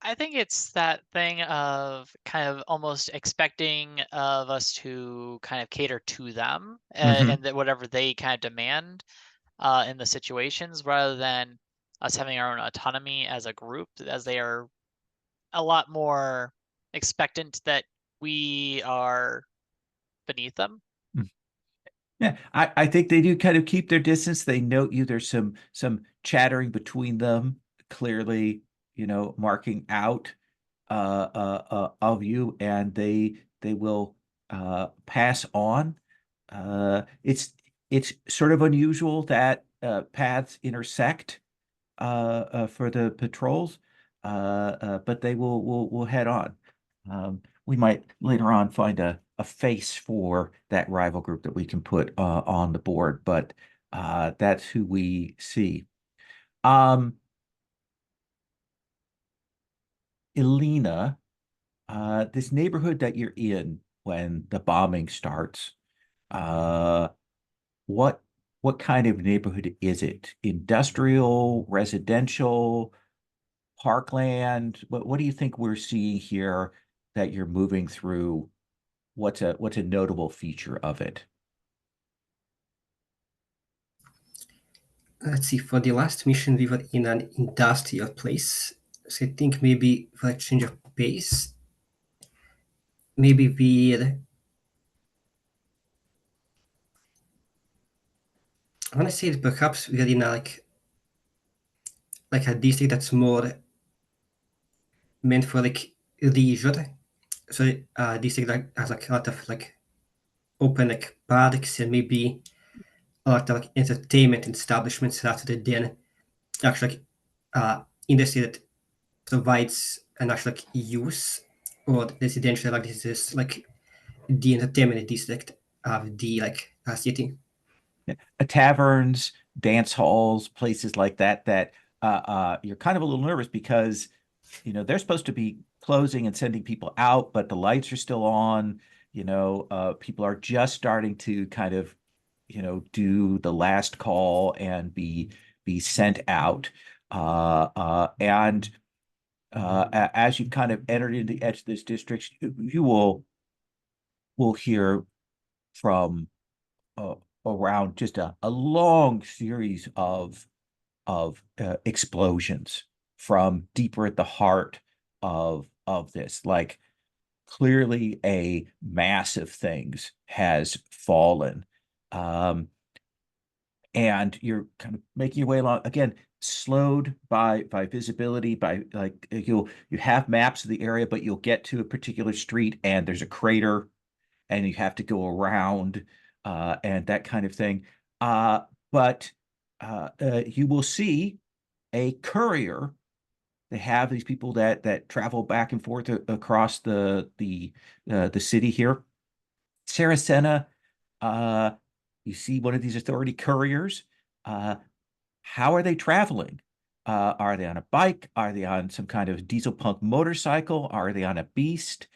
I think it's that thing of kind of almost expecting of us to kind of cater to them and that whatever they kind of demand in the situations, rather than us having our own autonomy as a group, as they are a lot more expectant that we are beneath them. Yeah, I think they do kind of keep their distance. They note you. There's some chattering between them, clearly, marking out of you, and they will pass on. It's sort of unusual that paths intersect for the patrols, but they will head on. We might later on find a face for that rival group that we can put on the board, but that's who we see. Elena, this neighborhood that you're in when the bombing starts, what kind of neighborhood is it? Industrial, residential, parkland? What do you think we're seeing here that you're moving through? What's a notable feature of it? Let's see, for the last mission, we were in an industrial place. So I think maybe for a change of pace, maybe I want to say that perhaps we're in like a district that's more meant for like leisure. So a district that has like a lot of like open like parks and maybe a lot of like entertainment establishments rather than actually industry that provides an actual like use or residential like this is like the entertainment district of the like city. taverns, dance halls, places like that, that you're kind of a little nervous because, you know, they're supposed to be closing and sending people out, but the lights are still on. You know, people are just starting to kind of, you know, do the last call and be sent out. And as you kind of entered into the edge of this district, you will hear from around just a long series of explosions from deeper at the heart of this. Like clearly a mass of things has fallen. And you're kind of making your way along again, slowed by visibility, by like you have maps of the area, but you'll get to a particular street and there's a crater and you have to go around and that kind of thing. But you will see a courier. They have these people that travel back and forth across the city here. Saracena, you see one of these authority couriers. How are they traveling? Are they on a bike? Are they on some kind of diesel punk motorcycle? Are they on a beast?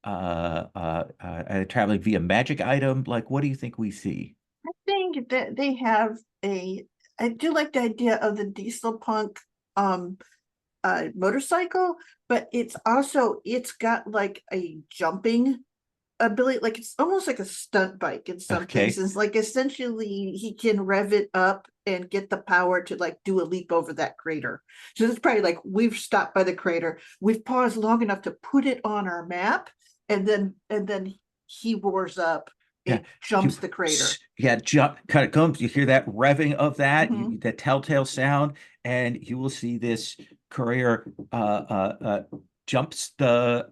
Are they traveling via magic item? Like, what do you think we see? I think that they have I do like the idea of the diesel punk motorcycle, but it's got like a jumping ability, like it's almost like a stunt bike in some cases. Like essentially he can rev it up and get the power to like do a leap over that crater. So it's probably like we've stopped by the crater, we've paused long enough to put it on our map, and then he roars up. It jumps the crater. Jump, kind of comes. You hear that revving of that, that telltale sound, and you will see this courier jumps the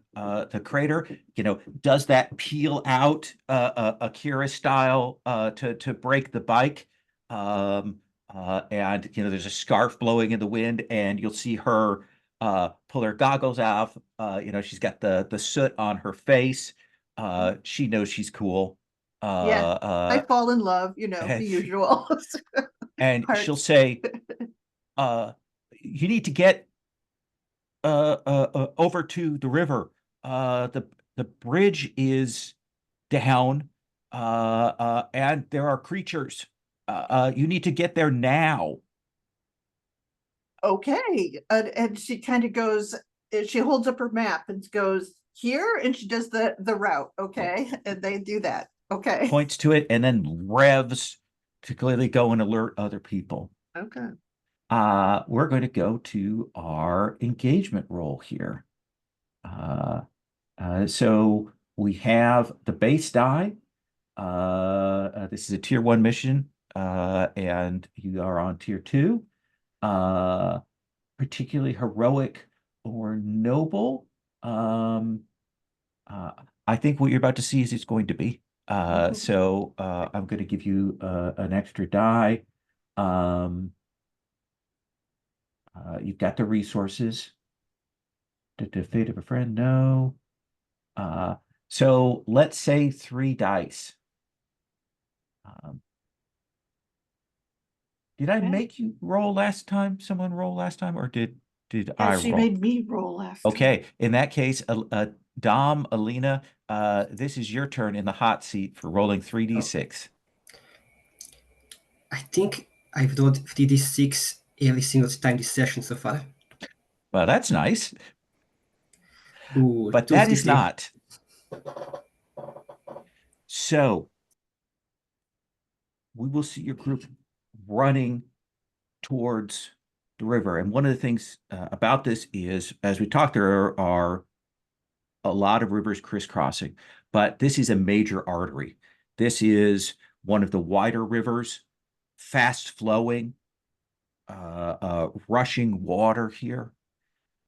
crater. You know, does that peel out Akira style to break the bike? And you know, there's a scarf blowing in the wind, and you'll see her pull her goggles off. You know, she's got the soot on her face. She knows she's cool. I fall in love, you know, the usual. And she'll say, you need to get over to the river. The bridge is down, and there are creatures. You need to get there now. Okay. And she kind of goes, she holds up her map and goes here, and she does the route. Okay. And they do that. Okay. Points to it and then revs to clearly go and alert other people. Okay. We're going to go to our engagement roll here. So we have the base die. This is a tier 1 mission, and you are on tier 2. Particularly heroic or noble. I think what you're about to see is it's going to be. So I'm going to give you an extra die. You've got the resources. The fate of a friend, no. So let's say 3 dice. Did I make you roll last time? Someone roll last time, or did I roll? She made me roll last time. Okay, in that case, Dom, Alina, this is your turn in the hot seat for rolling 3d6. I think I've rolled 3d6 every single time this session so far. Well, that's nice. Ooh, but that is not. So we will see your group running towards the river. And one of the things about this is, as we talked, there are a lot of rivers crisscrossing, but this is a major artery. This is one of the wider rivers, fast flowing, rushing water here.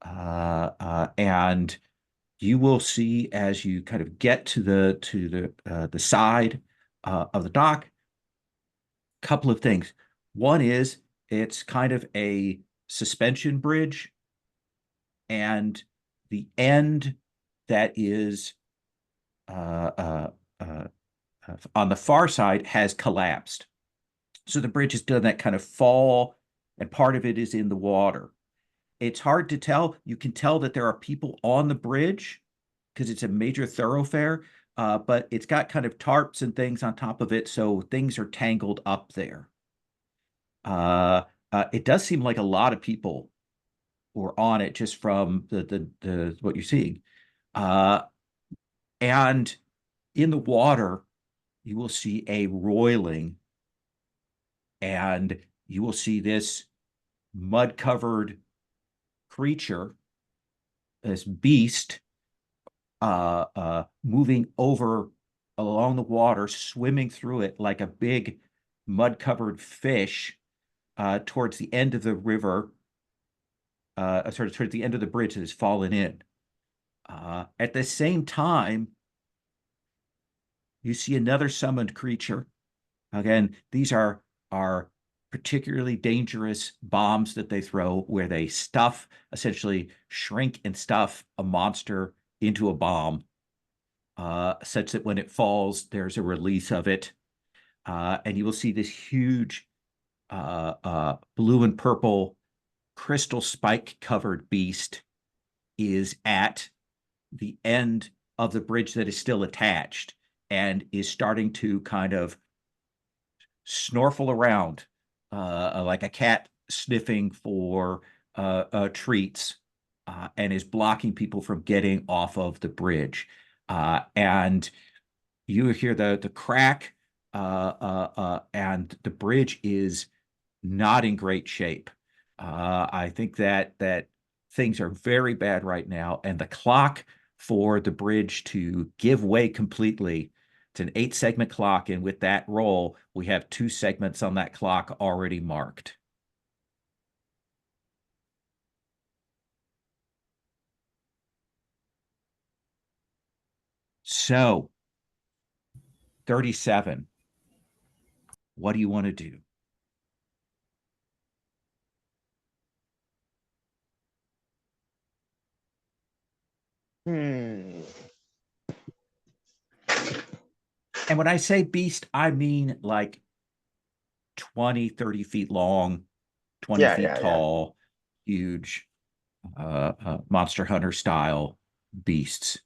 And you will see as you kind of get to the side of the dock, a couple of things. One is it's kind of a suspension bridge, and the end that is on the far side has collapsed. So the bridge has done that kind of fall, and part of it is in the water. It's hard to tell. You can tell that there are people on the bridge because it's a major thoroughfare, but it's got kind of tarps and things on top of it, so things are tangled up there. It does seem like a lot of people were on it just from the what you're seeing. And in the water, you will see a roiling, and you will see this mud-covered creature, this beast, moving over along the water, swimming through it like a big mud-covered fish, towards the end of the river, towards the end of the bridge that has fallen in. At the same time, you see another summoned creature. Again, these are particularly dangerous bombs that they throw, where they essentially shrink and stuff a monster into a bomb, such that when it falls, there's a release of it. And you will see this huge blue and purple crystal spike covered beast is at the end of the bridge that is still attached, and is starting to kind of snorkel around, like a cat sniffing for treats, and is blocking people from getting off of the bridge. And you hear the crack, and the bridge is not in great shape. I think that things are very bad right now, and the clock for the bridge to give way completely, it's an 8-segment clock, and with that roll, we have 2 segments on that clock already marked. So, 37. What do you want to do? And when I say beast, I mean like 20, 30 feet long, 20 feet tall, huge, Monster Hunter style beasts.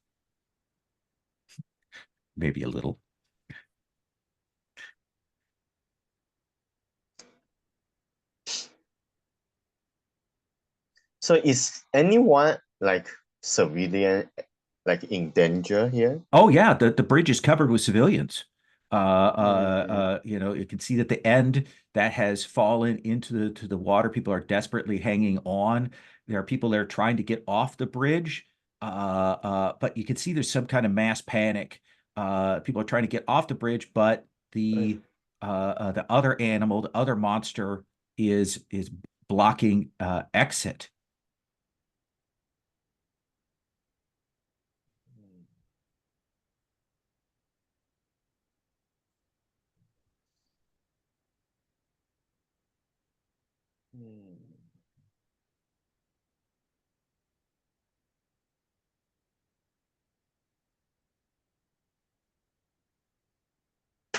Maybe a little. So is anyone like civilian in danger here? Oh yeah, the bridge is covered with civilians. You can see that the end that has fallen into the water. People are desperately hanging on. There are people there trying to get off the bridge. But you can see there's some kind of mass panic. People are trying to get off the bridge, but the other animal, the other monster is blocking exit.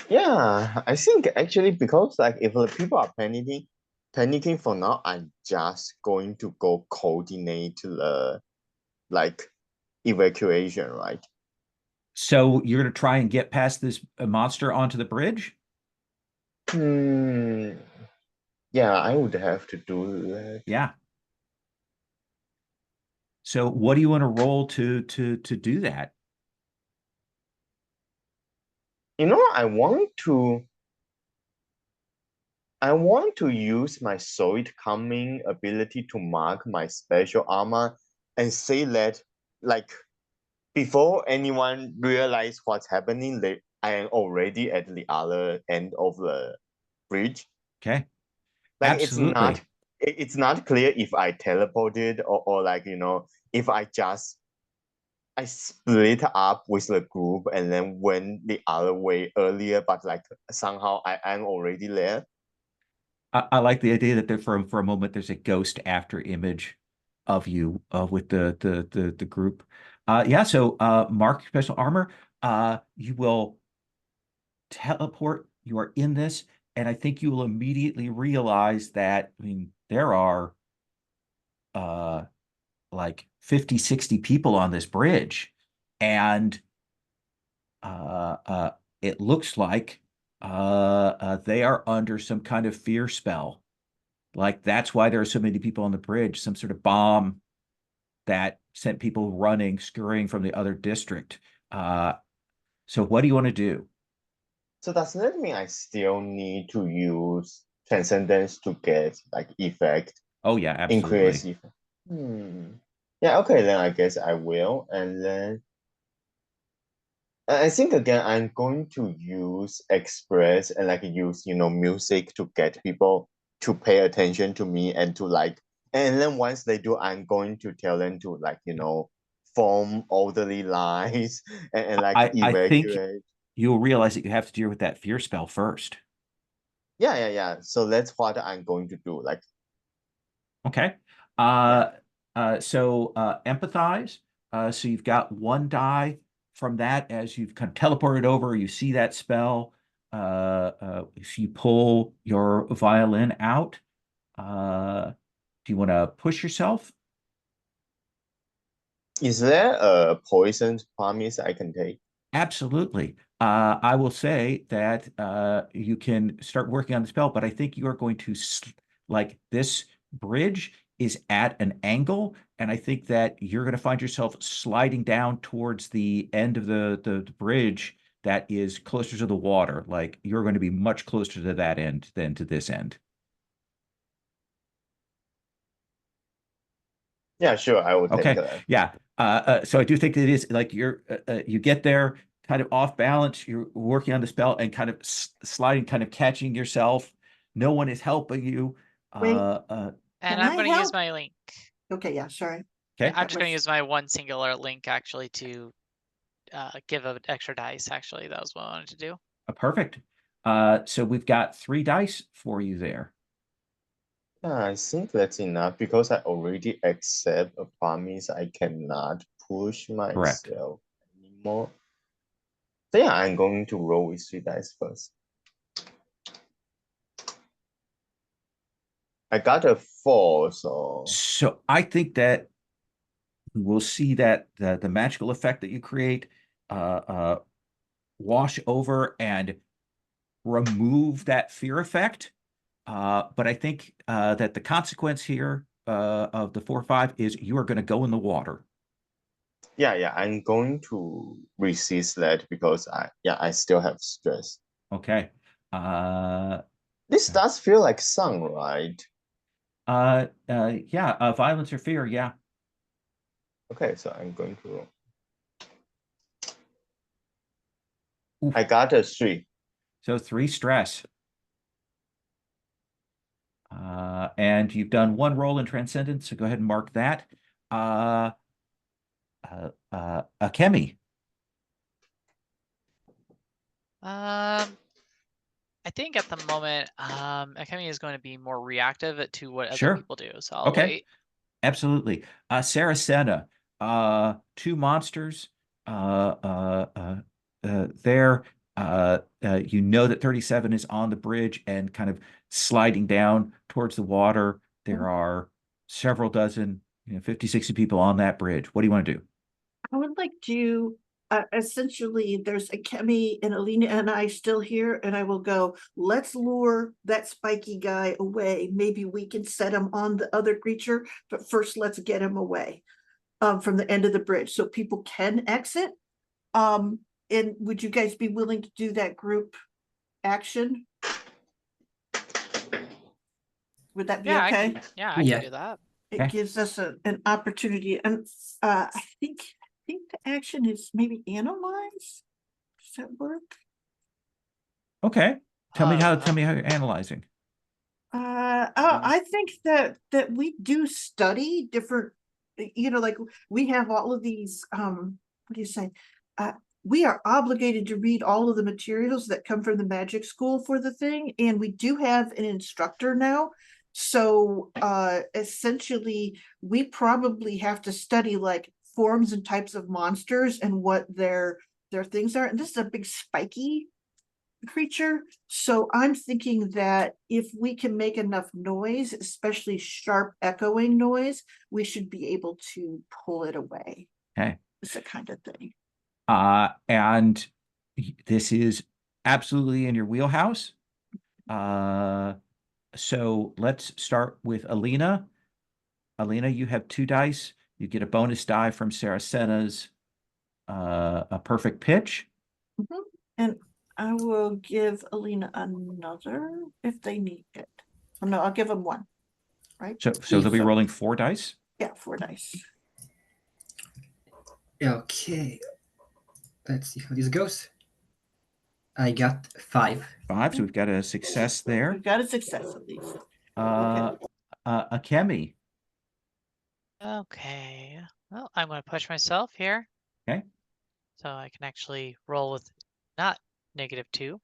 Yeah, I think actually because like if the people are panicking for now, I'm just going to go coordinate the like evacuation, right? So you're going to try and get past this monster onto the bridge? Yeah, I would have to do that. Yeah. So what do you want to roll to do that? You know, I want to use my Solid Coming ability to mark my special armor and say that, like, before anyone realize what's happening, I am already at the other end of the bridge. Okay. Like, Absolutely. it's not clear if I teleported or like, if I split up with the group and then went the other way earlier, but like somehow I'm already there. I like the idea that there for a moment there's a ghost after image of you with the group. Yeah, so mark special armor. You will teleport. You are in this, and I think you will immediately realize that, I mean, there are like 50, 60 people on this bridge. And it looks like they are under some kind of fear spell. Like that's why there are so many people on the bridge, some sort of bomb that sent people running, scurrying from the other district. So what do you want to do? So does that mean I still need to use transcendence to get like effect, Oh yeah, increase absolutely. effect? Yeah, okay, then I guess I will. And then I think again, I'm going to use express and like use, music to get people to pay attention to me and to like, and then once they do, I'm going to tell them to like, form orderly lines and like I think evacuate. you'll realize that you have to deal with that fear spell first. Yeah. So that's what I'm going to do. Like, Okay. So empathize. So you've got one die from that as you've kind of teleported over, you see that spell. If you pull your violin out, do you want to push yourself? is there a poison promise I can take? Absolutely. I will say that you can start working on the spell, but I think you are going to like this bridge is at an angle, and I think that you're going to find yourself sliding down towards the end of the bridge that is closer to the water. Like you're going to be much closer to that end than to this end. Yeah, sure, I will take Okay. that. Yeah. So I do think it is like you get there kind of off balance. You're working on the spell and kind of sliding, kind of catching yourself. No one is helping you. Wait. Uh, And Can I'm I going to use help? my link. Okay, yeah, sorry. Yeah, okay. I'm That just going to was- use my one singular link actually to give an extra dice. Actually, that was what I wanted to do. Perfect. So we've got 3 dice for you there. Yeah, I think that's enough because I already accept a promise I cannot push Correct. myself anymore. So yeah, I'm going to roll with 3 dice first. I got a 4, so So I think that we'll see that the magical effect that you create wash over and remove that fear effect. But I think that the consequence here of the 4-5 is you are going to go in the water. yeah, I'm going to resist that because I still have stress. Okay. This does feel like sun, right? Yeah, violence or fear, yeah. Okay, so I'm going to roll. Oof. I got a 3. So 3 stress. And you've done 1 roll in Transcendence, so go ahead and mark that. Akemi. I think at the moment, Akemi is going to be more reactive to what Sure. other people do. So I'll Okay. wait. Absolutely. Saracena, 2 monsters. There, you know that 37 is on the bridge and kind of sliding down towards the water. There are several dozen, 50, 60 people on that bridge. What do you want to do? I would like to, essentially, there's Akemi and Alina and I still here, and I will go, let's lure that spiky guy away. Maybe we can set him on the other creature, but first let's get him away from the end of the bridge so people can exit. And would you guys be willing to do that group action? Would that be Yeah, okay? I Yeah. can do that. It Okay. gives us an opportunity, and I think the action is maybe analyze. Does that work? Okay. Tell me how Uh, you're analyzing. I think that we do study different, like we have all of these, what do you say? We are obligated to read all of the materials that come from the magic school for the thing, and we do have an instructor now. So essentially we probably have to study like forms and types of monsters and what their things are. And this is a big spiky creature. So I'm thinking that if we can make enough noise, especially sharp echoing noise, we should be able to pull it away. Okay. It's the kind of thing. And this is absolutely in your wheelhouse. So let's start with Alina. Alina, you have 2 dice. You get a bonus die from Saracena's a perfect pitch. And I will give Alina another if they need it. Oh, no, I'll give them 1. Right? So they'll be rolling 4 dice. Yeah, 4 dice. Okay. Let's see how this goes. I got 5. 5, so we've got a success there. We've got a success at least. Akemi. Okay. Well, I'm going to push myself here. Okay. So I can actually roll with not -2.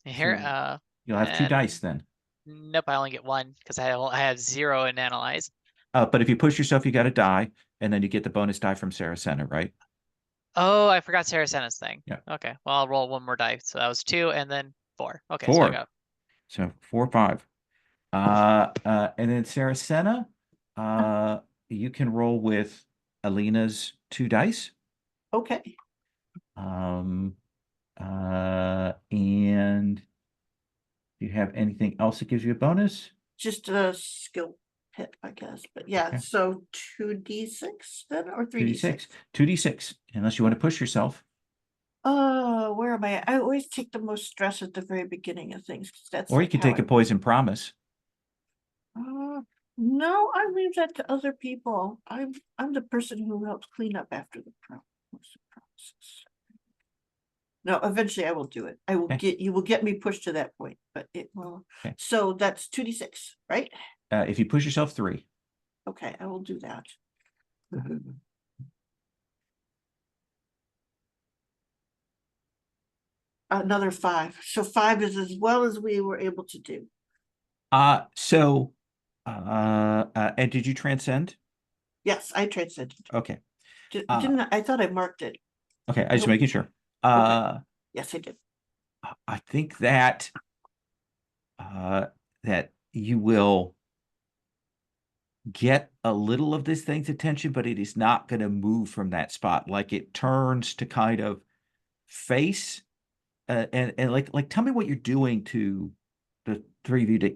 Here, So you'll have 2 dice then. Nope, I only get 1 because I have 0 in analyze. But if you push yourself, you got to die, and then you get the bonus die from Saracena, right? Oh, I forgot Saracena's thing. Yeah. Okay. Well, I'll roll 1 more die. So that was 2 and then 4. Okay. 4. So I got. So 4, 5. And then Saracena, you can roll with Alina's 2 dice. Okay. And do you have anything else that gives you a bonus? Just a skill hit, I guess. But yeah, Okay. so 2d6 then, or 3d6? 2d6, unless you want to push yourself. Oh, where am I? I always take the most stress at the very beginning of things. 'Cause that's Or you like can how take a poison promise. No, I leave that to other people. I'm the person who helps clean up after the process. No, eventually I will do it. I will Okay. you will get me pushed to that point, but it will. Okay. So that's 2d6, right? If you push yourself 3. Okay, I will do that. Another 5. So 5 is as well as we were able to do. And did you transcend? Yes, I transcended. Okay. Didn't I thought I marked it. Okay, I just making sure. Yes, I did. I think that that you will get a little of this thing's attention, but it is not going to move from that spot. Like it turns to kind of face, and like tell me what you're doing to the 3 of you to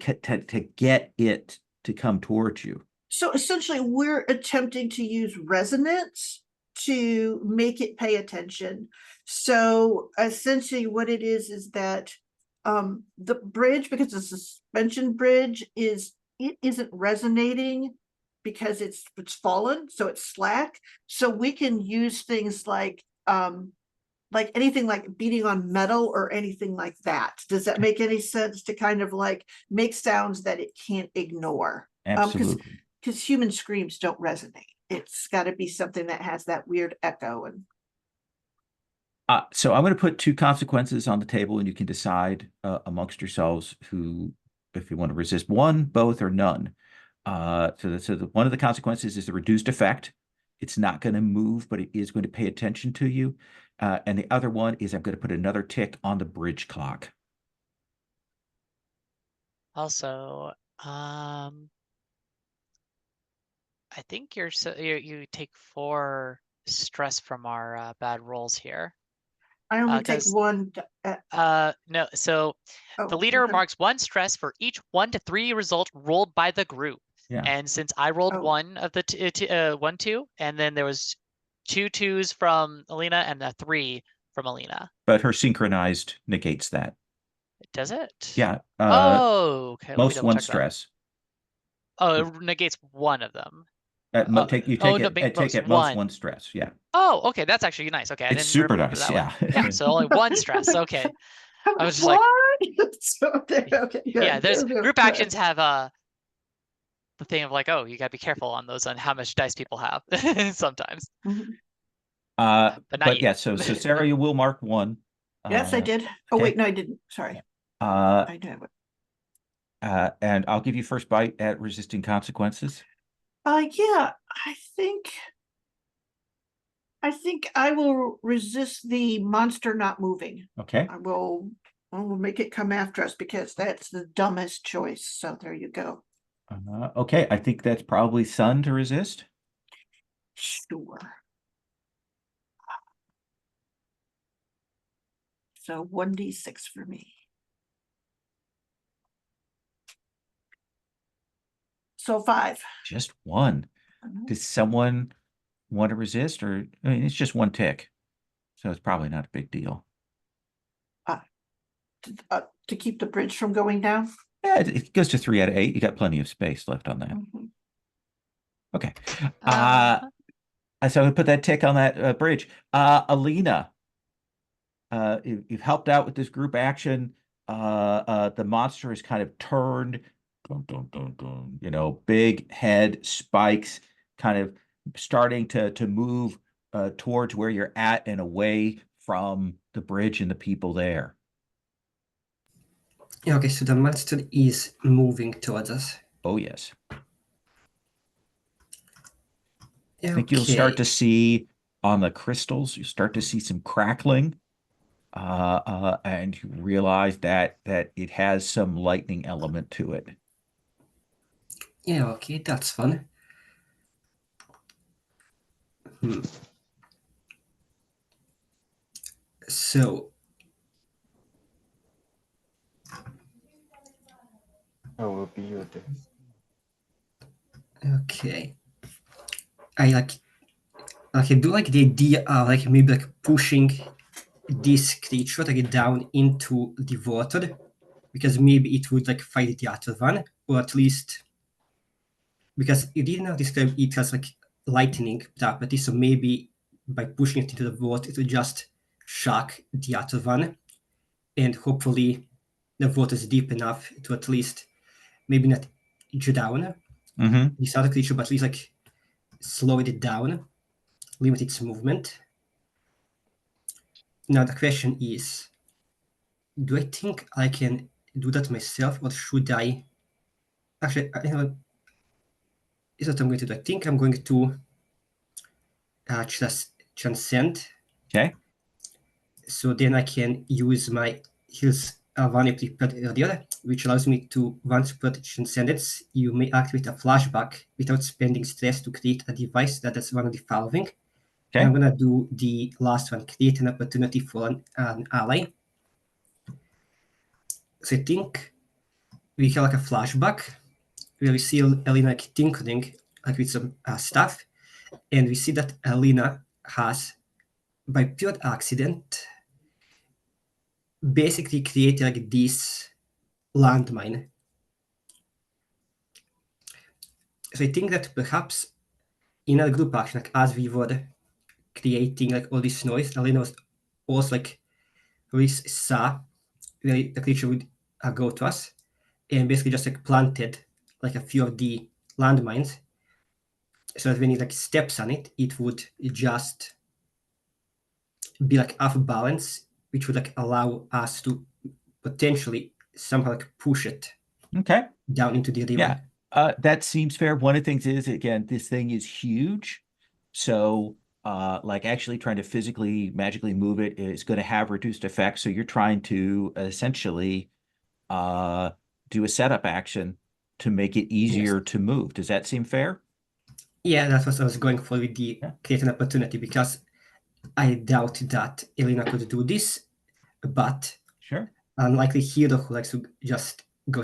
get it to come towards you. So essentially, we're attempting to use resonance to make it pay attention. So essentially what it is that the bridge, because the suspension bridge it isn't resonating because it's fallen, so it's slack. So we can use things like anything like beating on metal or anything like that. Does that make any sense to kind of like make sounds that it can't ignore? Absolutely. Because human screams don't resonate. It's got to be something that has that weird echo. And so I'm going to put 2 consequences on the table, and you can decide amongst yourselves if you want to resist 1, both, or none. So one of the consequences is the reduced effect. It's not going to move, but it is going to pay attention to you. And the other one is I'm going to put another tick on the bridge clock. Also, I think you take 4 stress from our bad rolls here. I only take 1. No, so the leader marks 1 stress for each 1 to 3 result rolled by the group. Yeah. And since I rolled 1 of the 1, 2, and then there was 2 2s from Alina and a 3 from Alina. But her synchronized negates that. Does it? Yeah. Oh, okay. Most 1 stress. Oh, it negates 1 of them. Take at most 1 stress. Yeah. Oh, okay. That's actually nice. Okay. It's super nice. Yeah. Yeah. So only 1 stress. Okay. I was just like, okay. Yeah, there's group actions have the thing of like, oh, you gotta be careful on those on how much dice people have sometimes. But yeah, so Sarah, you will mark 1. Yes, I did. Oh wait, no, I didn't. Sorry. I did. And I'll give you first bite at resisting consequences. Yeah, I think I will resist the monster not moving. Okay. I will Oh, we'll make it come after us because that's the dumbest choice. So there you go. Okay, I think that's probably Sun to resist. Sure. So 1d6 for me. So 5. Just one. Does someone want to resist, or I mean, it's just one tick, so it's probably not a big deal. To keep the bridge from going down. Yeah, it goes to 3 out of 8. You got plenty of space left on that. Mhm. Okay. Uh, So we put that tick on that bridge. Alina, you've helped out with this group action. The monster is kind of turned, dun, dun, dun, dun, you know, big head, spikes, kind of starting to move towards where you're at and away from the bridge and the people there. Yeah, okay, so the monster is moving towards us. Oh, yes. Yeah, I think you'll start to okay. see on the crystals, you start to see some crackling. And you realize that it has some lightning element to it. Yeah, okay, that's fun. So, I will be your death. okay. I do like the idea of like maybe like pushing this creature like down into the water, because maybe it would like fight the other one, or at least because you did not describe it as like lightning property, so maybe by pushing it into the water it will just shock the other one, and hopefully the water is deep enough to at least maybe not drown Mm-hmm. this other creature, but at least like slow it down, limit its movement. Now the question is, do I think I can do that myself, or should I? Actually, I know is what I'm going to do. I think I'm going to transcend, Okay. so then I can use my heals one I prepared earlier, which allows me to, once per transcendence, you may activate a flashback without spending stress to create a device that is one of the following. Okay. I'm gonna do the last one, create an opportunity for an ally. So I think we have like a flashback where we see Elena like tinkering like with some stuff, and we see that Elena has, by pure accident, basically created like this landmine. So I think that perhaps in a group action, like as we were creating like all this noise, Elena was also like we saw where the creature would go to us, and basically just like planted like a few of the landmines, so that when he like steps on it, it would just be like off balance, which would like allow us to potentially somehow like push it Okay. down into the river. Yeah. That seems fair. One of the things is, again, this thing is huge. So, like actually trying to physically, magically move it is going to have reduced effects. So you're trying to essentially do a setup action to make it easier to move. Does that seem fair? Yeah, that's what I was going for with the create an opportunity, because I doubt that Elena could do this, but Sure. unlikely hero who likes to just go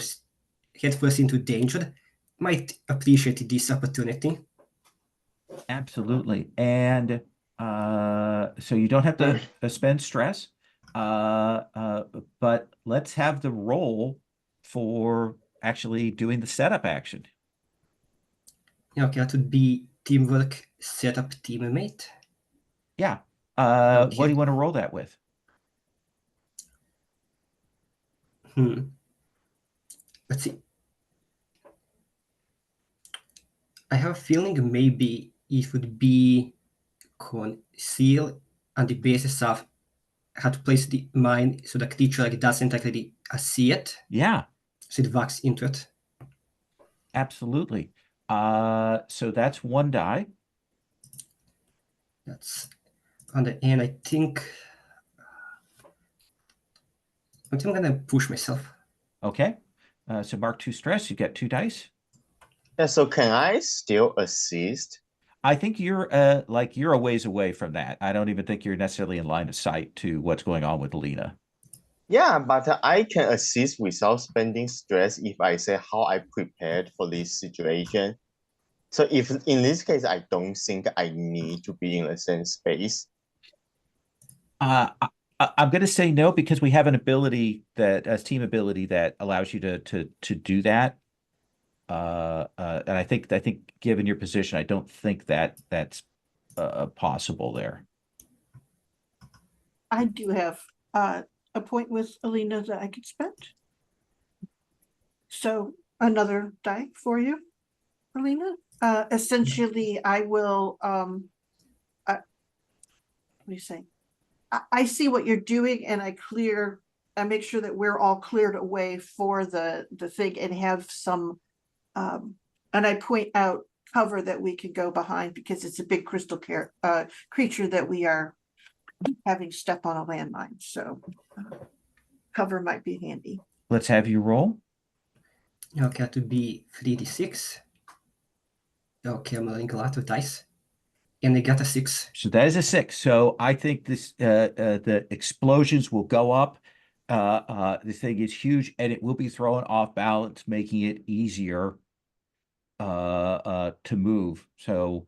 headfirst into danger might appreciate this opportunity. Absolutely. And so you don't have to spend stress, but let's have the roll for actually doing the setup action. Okay, that would be teamwork, setup, teammate. Yeah. What do Okay. you want to roll that with? Let's see. I have a feeling maybe it would be conceal on the basis of how to place the mine so the creature like doesn't actually see it, Yeah, so it walks into it. absolutely. So that's one die. That's on the end. I think I think I'm gonna push myself. Okay. So mark 2 stress. You get 2 dice. Yeah, so can I still assist? I think you're you're a ways away from that. I don't even think you're necessarily in line of sight to what's going on with Lena. Yeah, but I can assist without spending stress if I say how I prepared for this situation. So if in this case, I don't think I need to be in the same space. I'm going to say no because we have an ability that as team ability that allows you to do that. And I think given your position, I don't think that that's possible there. I do have a point with Alina that I could spend. So another die for you, Alina. Essentially, I will what do you say? I see what you're doing, and I make sure that we're all cleared away for the thing, and have some and I point out cover that we could go behind because it's a big crystal creature that we are having step on a landmine. So cover might be handy. Let's have you roll. Okay, to be 3d6. Okay, I'm rolling a lot of dice. And I got a 6. So that is a 6. So I think this the explosions will go up. This thing is huge and it will be thrown off balance, making it easier to move. So,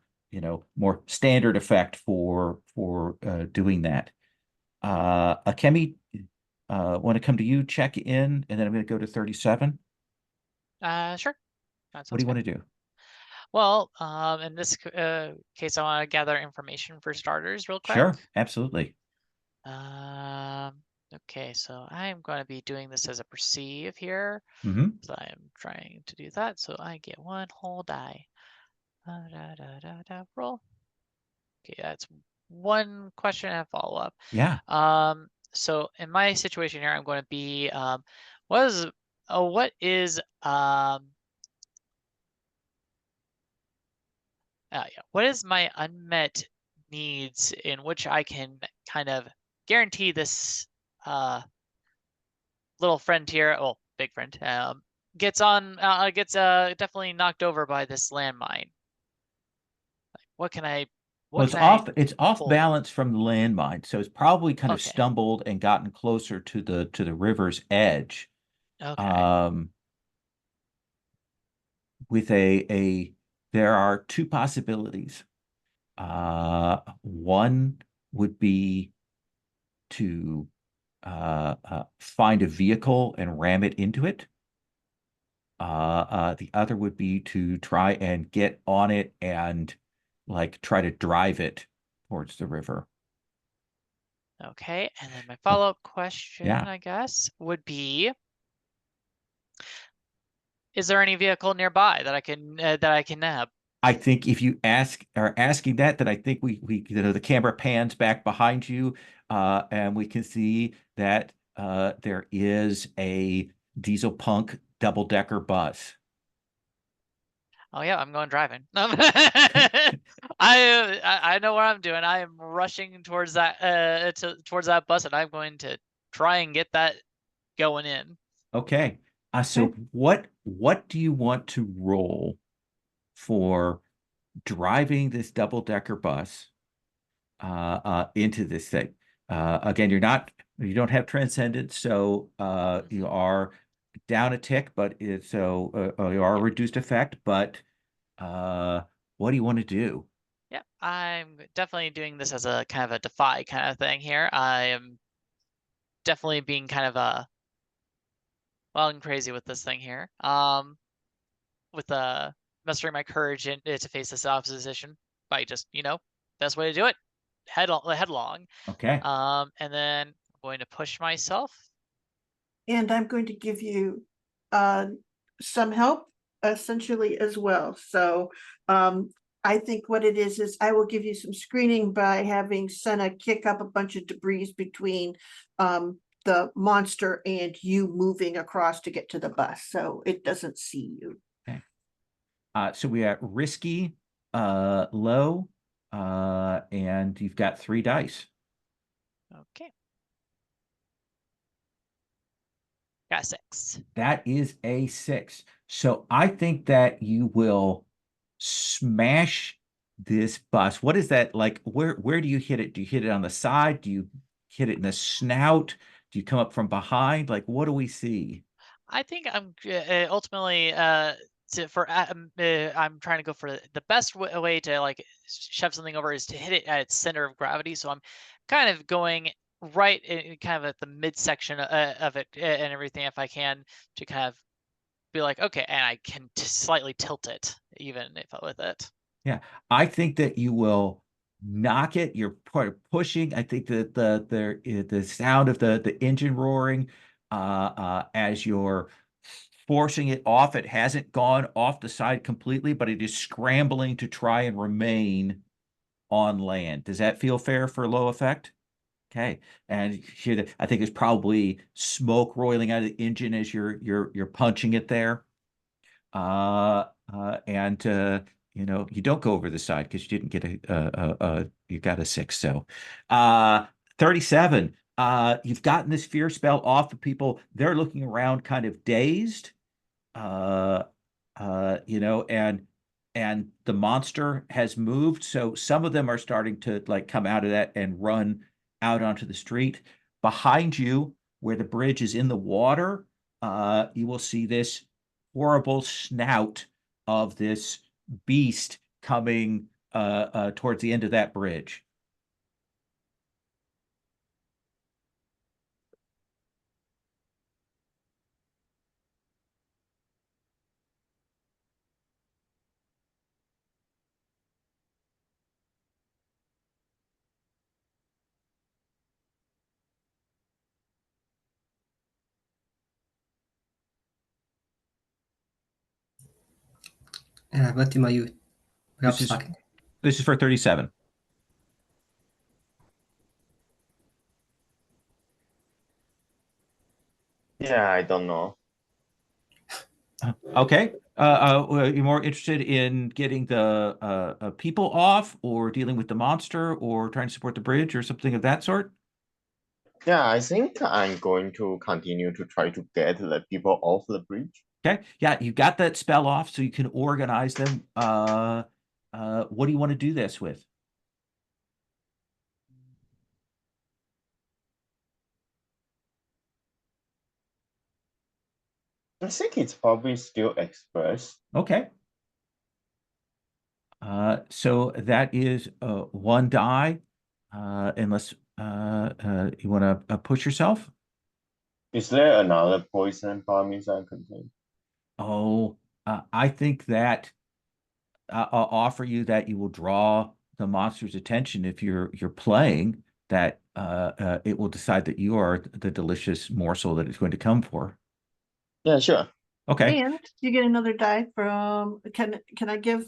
more standard effect for doing that. Akemi, want to come to you, check in, and then I'm going to go to 37. Sure. What do you want to do? Well, in this case, I want to gather information for starters real quick. Sure, absolutely. Okay, so I'm going to be doing this as a perceive here. Mm-hmm. So I'm trying to do that. So I get 1 whole die. Roll. Okay, that's 1 question and a follow-up. Yeah. So in my situation here, I'm going to be what is what is my unmet needs in which I can kind of guarantee this little friend here, well, big friend, gets definitely knocked over by this landmine. What can I? Well, it's off balance from the landmine, so it's probably kind of stumbled and gotten closer to the river's edge. Okay. With there are 2 possibilities. One would be to find a vehicle and ram it into it. The other would be to try and get on it and try to drive it towards the river. Okay, and then my follow-up question, Yeah. I guess, would be, is there any vehicle nearby that I can nab? I think if you are asking that, then I think we the camera pans back behind you, and we can see that there is a diesel punk double-decker bus. Oh yeah, I'm going driving. I know what I'm doing. I am rushing towards that towards that bus, and I'm going to try and get that going in. Okay. So what do you want to roll for driving this double-decker bus into this thing? Again, you don't have transcendence, so you are down a tick, but you are a reduced effect. But what do you want to do? Yeah, I'm definitely doing this as a kind of a defy kind of thing here. I am definitely being kind of well and crazy with this thing here. With mustering my courage to face this opposition by just best way to do it, headlong. Okay. And then I'm going to push myself. And I'm going to give you some help essentially as well. So I think what it is I will give you some screening by having Senna kick up a bunch of debris between the monster and you moving across to get to the bus, so it doesn't see you. Okay. So we are risky, low, and you've got 3 dice. Okay. Got 6. That is a 6. So I think that you will smash this bus. What is that like? Where do you hit it? Do you hit it on the side? Do you hit it in the snout? Do you come up from behind? Like, what do we see? I think I'm ultimately I'm trying to go for the best way to like shove something over is to hit it at its center of gravity. So I'm kind of going right kind of at the midsection of it and everything if I can to kind of be like, okay, and I can slightly tilt it even if with it. Yeah, I think that you will knock it. You're pushing. I think that the sound of the engine roaring as you're forcing it off. It hasn't gone off the side completely, but it is scrambling to try and remain on land. Does that feel fair for low effect? Okay, and here I think there's probably smoke roiling out of the engine as you're punching it there. And you know, you don't go over the side because you didn't get you got a 6. So 37. You've gotten this fear spell off of people. They're looking around kind of dazed. Uh you know, and the monster has moved. So some of them are starting to like come out of that and run out onto the street. Behind you, where the bridge is in the water, you will see this horrible snout of this beast coming towards the end of that bridge. What team are you? Perhaps This is second. this is for 37. Yeah, I don't know. Okay. You're more interested in getting the people off, or dealing with the monster, or trying to support the bridge, or something of that sort? Yeah, I think I'm going to continue to try to get the people off the bridge. Okay. Yeah, you got that spell off, so you can organize them. What do you want to do this with? I think it's probably still express. Okay. So that is 1 die. Unless you want to push yourself. Is there another poison promise I can take? Oh, I think that I'll offer you that you will draw the monster's attention if you're playing, that it will decide that you are the delicious morsel that it's going to come for. Yeah, sure. Okay. And you get another die from, can I give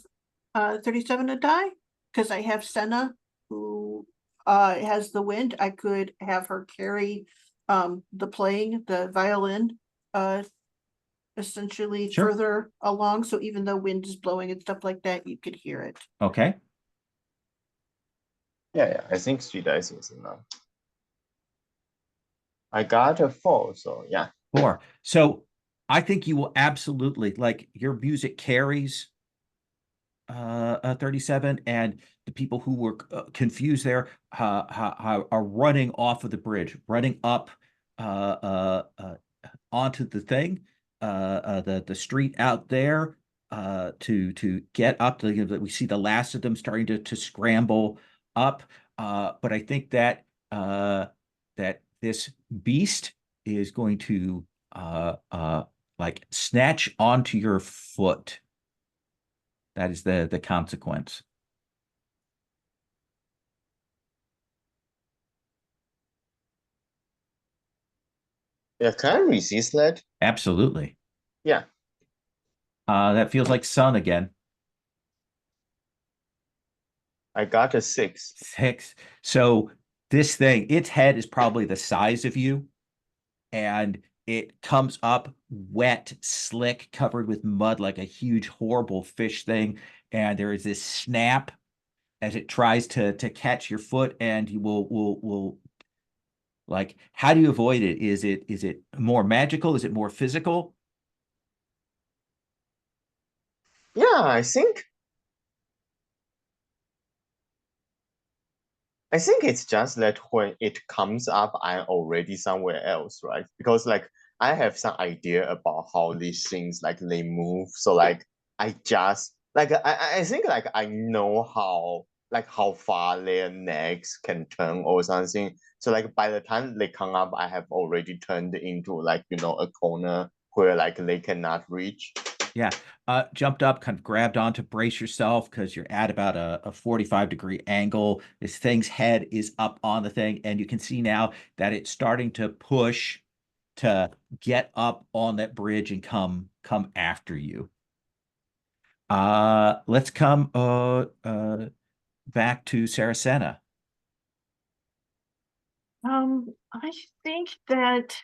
37 a die? Because I have Senna who has the wind. I could have her carry the playing, the violin, essentially Sure. further along. So even though wind is blowing and stuff like that, you could hear it. Okay. Yeah, I think 3 dice is enough. I got a 4, so yeah. 4. So I think you will absolutely, like, your music carries 37, and the people who were confused there are running off of the bridge, running up onto the thing, the street out there, to get up to, you know, we see the last of them starting to scramble up. But I think that that this beast is going to like snatch onto your foot. That is the consequence. Yeah, can I resist that? Absolutely. Yeah. That feels like sun again. I got a 6. 6. So this thing, its head is probably the size of you, and it comes up wet, slick, covered with mud, like a huge, horrible fish thing. And there is this snap as it tries to catch your foot, and you will Like, how do you avoid it? Is it more magical? Is it more physical? Yeah, I think it's just that when it comes up, I'm already somewhere else, right? Because like I have some idea about how these things like they move. So like I just like I think like I know how far their necks can turn or something. So like by the time they come up, I have already turned into like a corner where like they cannot reach. Yeah. Jumped up, kind of grabbed onto, brace yourself because you're at about a 45-degree angle. This thing's head is up on the thing, and you can see now that it's starting to push to get up on that bridge and come after you. Let's come back to Saracena. I think that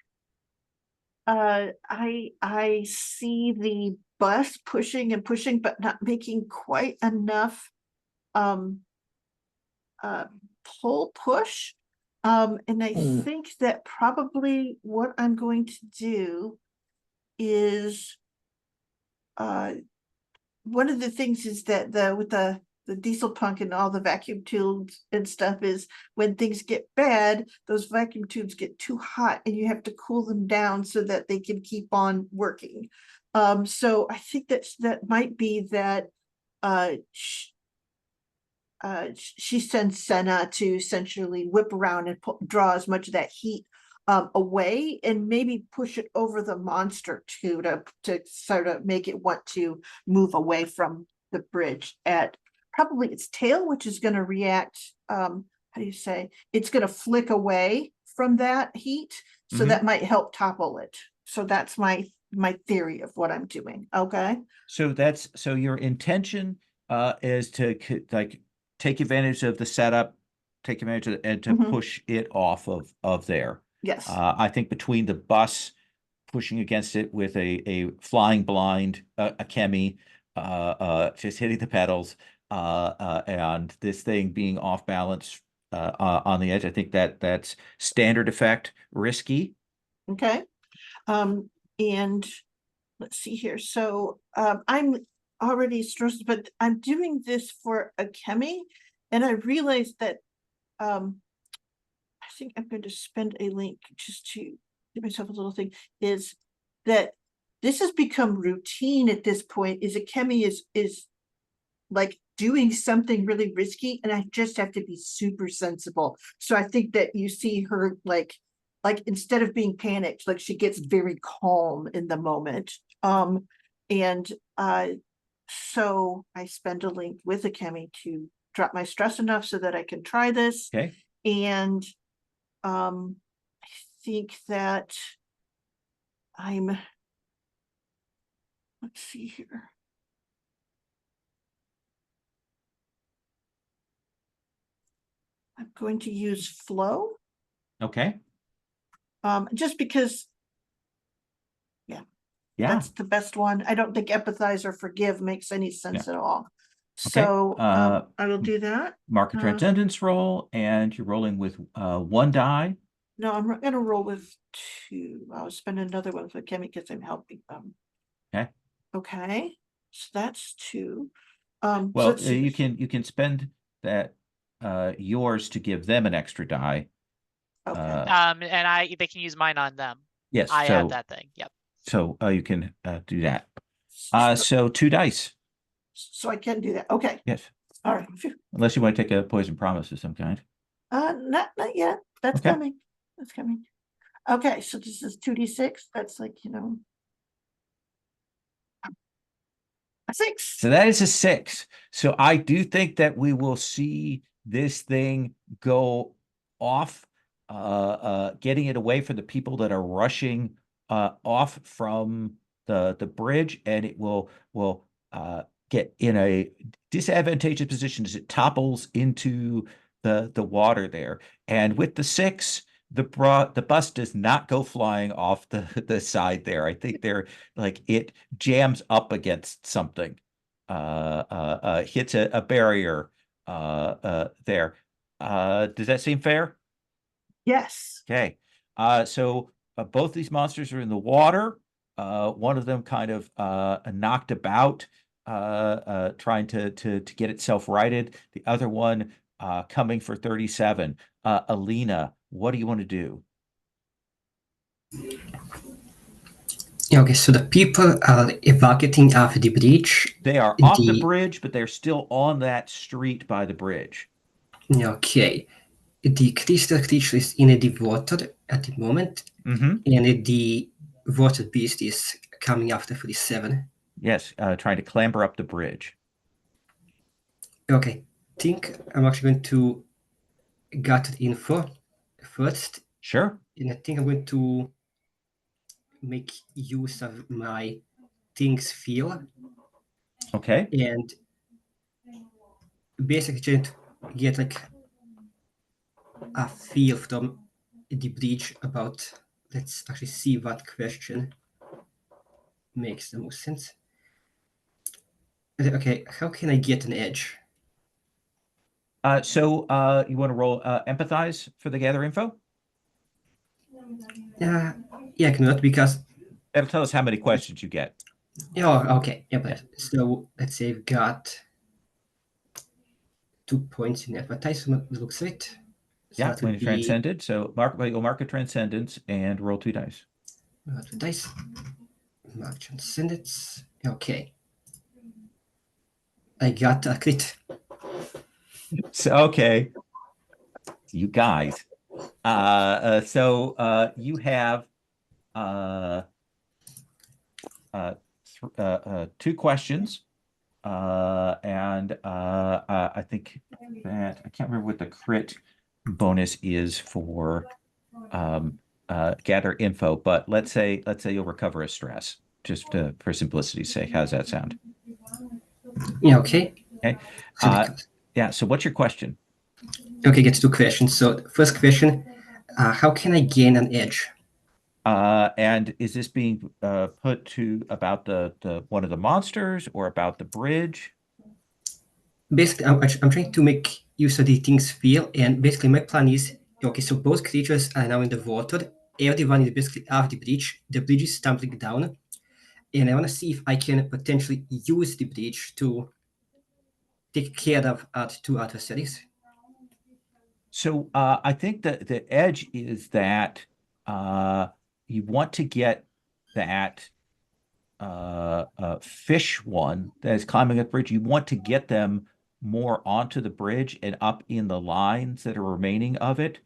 I see the bus pushing and pushing, but not making quite enough um pull push. And I think that probably what I'm going to do is one of the things is that with the diesel punk and all the vacuum tubes and stuff is when things get bad, those vacuum tubes get too hot and you have to cool them down so that they can keep on working. So I think that might be that she sends Senna to essentially whip around and draw as much of that heat away and maybe push it over the monster too to sort of make it want to move away from the bridge at probably its tail, which is going to react. How do you say? It's going to flick away from that heat, so that might help topple it. So that's my theory of what I'm doing. Okay. So your intention is to like take advantage of the setup, take advantage of and to push it off of there. Yes. I think between the bus pushing against it with a flying blind, a Chemi, just hitting the pedals, and this thing being off balance on the edge, I think that's standard effect, risky. Okay. And let's see here. So I'm already stressed, but I'm doing this for a Chemi, and I realized that I think I'm going to spend a link just to give myself a little thing, is that this has become routine at this point, is a Chemi is like doing something really risky, and I just have to be super sensible. So I think that you see her like instead of being panicked, like she gets very calm in the moment. And so I spend a link with a Chemi to drop my stress enough so that I can try this. Okay. And I think that let's see here. I'm going to use flow. Okay. Just because, that's the best one. I don't think empathize or forgive makes any sense at all. Okay. So I will do that. Mark a transcendence roll, and you're rolling with one die. No, I'm going to roll with two. I'll spend another one for Chemi because I'm helping them. Okay. Okay. So that's two. Well, you can spend that yours to give them an extra die. Okay. And they can use mine on them. Yes. I have that thing. Yep. So you can do that. So 2 dice. So I can do that. Okay. Yes. All right. Unless you want to take a poison promise of some kind. Not yet. That's Okay. coming. That's coming. Okay, so this is 2d6. That's like, a 6. So that is a 6. So I do think that we will see this thing go off, getting it away from the people that are rushing off from the bridge, and it will get in a disadvantageous position as it topples into the water there. And with the 6, the bus does not go flying off the side there. I think they're like it jams up against something, hits a barrier there. Does that seem fair? Yes. Okay. So both these monsters are in the water. One of them kind of knocked about, trying to get itself righted. The other one coming for 37. Alina, what do you want to do? Okay, so the people are evacuating off the bridge. They are off the bridge, but they're still on that street by the bridge. Okay. The crystal creature is in the water at the moment, Mm-hmm. and the water beast is coming after 37. Yes, trying to clamber up the bridge. Okay, think I'm actually going to gather info first, Sure. and I think I'm going to make use of my things feel Okay. and basically trying to get like a feel from the bridge about. Let's actually see what question makes the most sense. Okay, how can I get an edge? So you want to roll empathize for the gather info? Yeah, I can do that because. That'll tell us how many questions you get. Oh, okay. Yeah, but so let's say I've got 2 points in empathize from the looks of it. So Yeah, that when would you be transcended. So you'll mark a transcendence and roll 2 dice. the dice. Mark transcendence. Okay. I got a crit. So okay, you guys. So you have 2 questions, and I think that I can't remember what the crit bonus is for gather info, but let's say you'll recover a stress just for simplicity's sake. How does that sound? Yeah, okay. Okay. Yeah. So what's your question? Okay, get 2 questions. So the first question, how can I gain an edge? And is this being put to about the one of the monsters or about the bridge? Basically, I'm trying to make use of the things feel, and basically my plan is, okay, so both creatures are now in the water. Everyone is basically off the bridge. The bridge is tumbling down, and I want to see if I can potentially use the bridge to take care of 2 adversaries. So I think that the edge is that you want to get that fish one that is climbing up the bridge. You want to get them more onto the bridge and up in the lines that are remaining of it,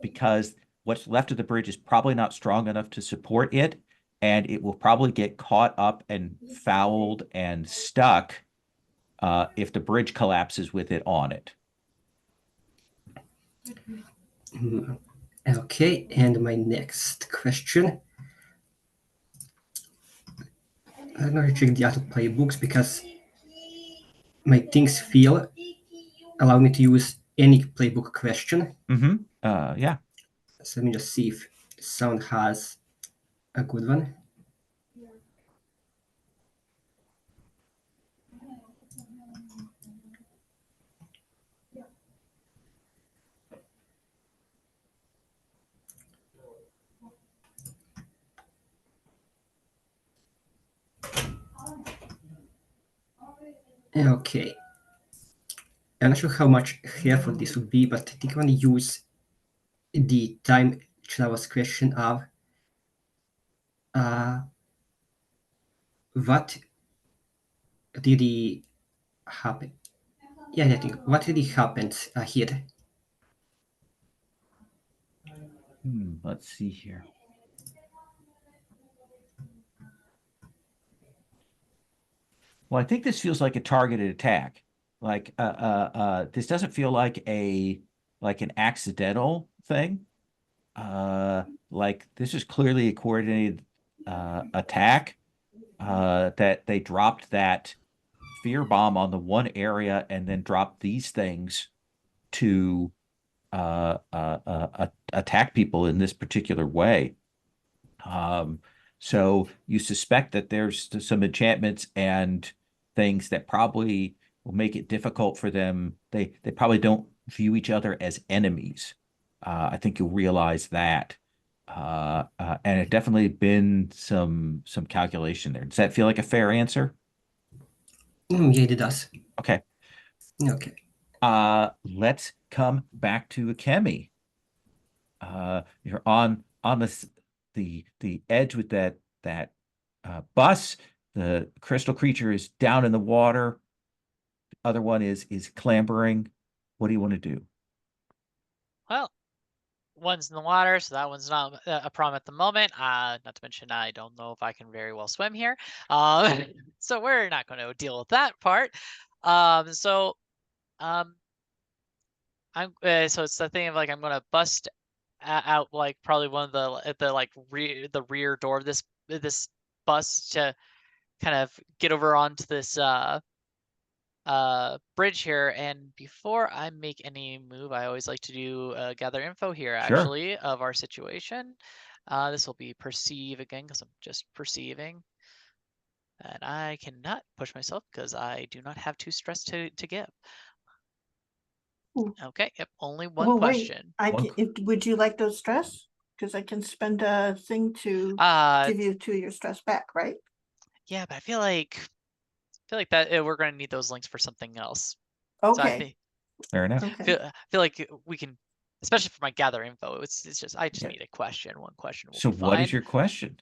because what's left of the bridge is probably not strong enough to support it, and it will probably get caught up and fouled and stuck if the bridge collapses with it on it. Okay, and my next question. I'm going to check the other playbooks because my things feel allow me to use any playbook question. Mm-hmm. Yeah. So let me just see if sound has a good one. Okay. I'm not sure how much helpful this would be, but I think I want to use the time travel's question of what really happen? Yeah, I think what really happened here? Let's see here. Well, I think this feels like a targeted attack. Like this doesn't feel like an accidental thing. Like this is clearly a coordinated attack. That they dropped that fear bomb on the one area and then dropped these things to attack people in this particular way. So you suspect that there's some enchantments and things that probably will make it difficult for them. They probably don't view each other as enemies. I think you'll realize that. And it definitely been some calculation there. Does that feel like a fair answer? Yeah, it does. Okay. Okay. Let's come back to Akemi. You're on the edge with that bus. The crystal creature is down in the water. The other one is clambering. What do you want to do? Well, one's in the water, so that one's not a problem at the moment. Not to mention, I don't know if I can very well swim here. So we're not going to deal with that part. So it's the thing of like I'm going to bust out like probably one of the rear door of this bus to kind of get over onto this bridge here. And before I make any move, I always like to do gather info here Sure. actually of our situation. This will be perceive again because I'm just perceiving, and I cannot push myself because I do not have 2 stress to give. Ooh. Okay, yep, only one Well, wait, question. would you like those stress? Because I can spend a thing to give you 2 of your stress back, right? Yeah, but I feel like that we're going to need those links for something else. Okay. So I think Fair enough. Okay. feel like we can, especially for my gather info. It's just I just Yeah. need a question. One question will So be what is fine. your question?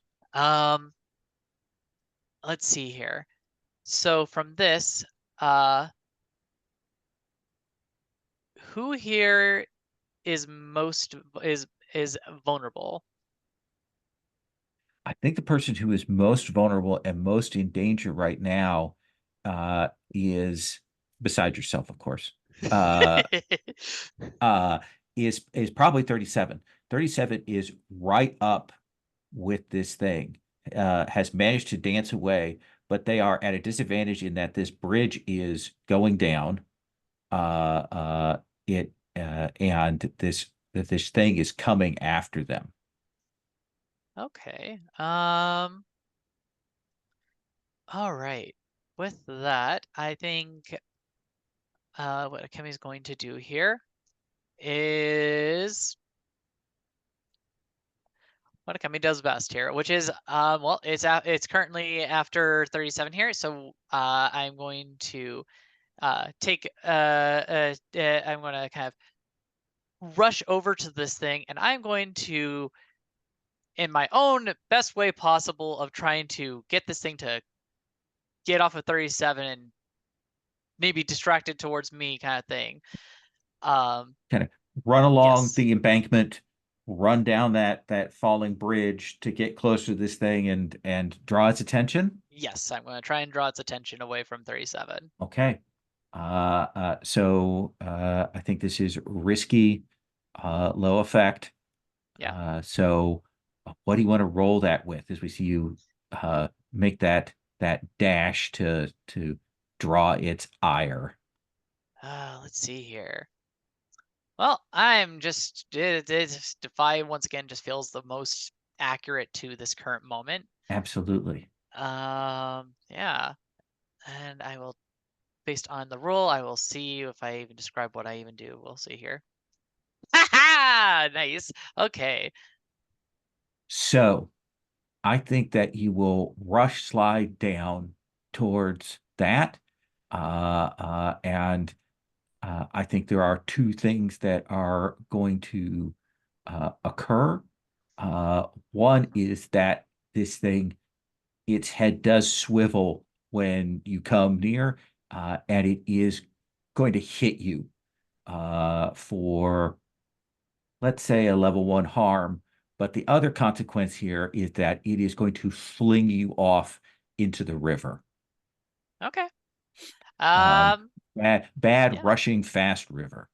Let's see here. So from this, who here is most is vulnerable? I think the person who is most vulnerable and most in danger right now is, beside yourself, of course, is probably 37. 37 is right up with this thing, has managed to dance away, but they are at a disadvantage in that this bridge is going down. And this thing is coming after them. Okay. All right. With that, I think what Akemi's going to do here is what Akemi does best here, which is well, it's currently after 37 here, so I'm going to take I'm going to kind of rush over to this thing, and I'm going to, in my own best way possible of trying to get this thing to get off of 37 and maybe distracted towards me kind of thing. Kind of run along Yes. the embankment, run down that falling bridge to get closer to this thing and draw its attention. Yes, I'm going to try and draw its attention away from 37. Okay. So I think this is risky, low effect. Yeah. So what do you want to roll that with as we see you make that dash to draw its ire? Let's see here. Well, I'm just Defy once again just feels the most accurate to this current moment. Absolutely. Yeah. And I will, based on the roll, I will see if I even describe what I even do. We'll see here. Ha! Nice. Okay. So I think that you will rush slide down towards that. And I think there are 2 things that are going to occur. One is that this thing, its head does swivel when you come near, and it is going to hit you for, let's say, a level 1 harm. But the other consequence here is that it is going to fling you off into the river. Okay. Bad yeah. rushing fast river.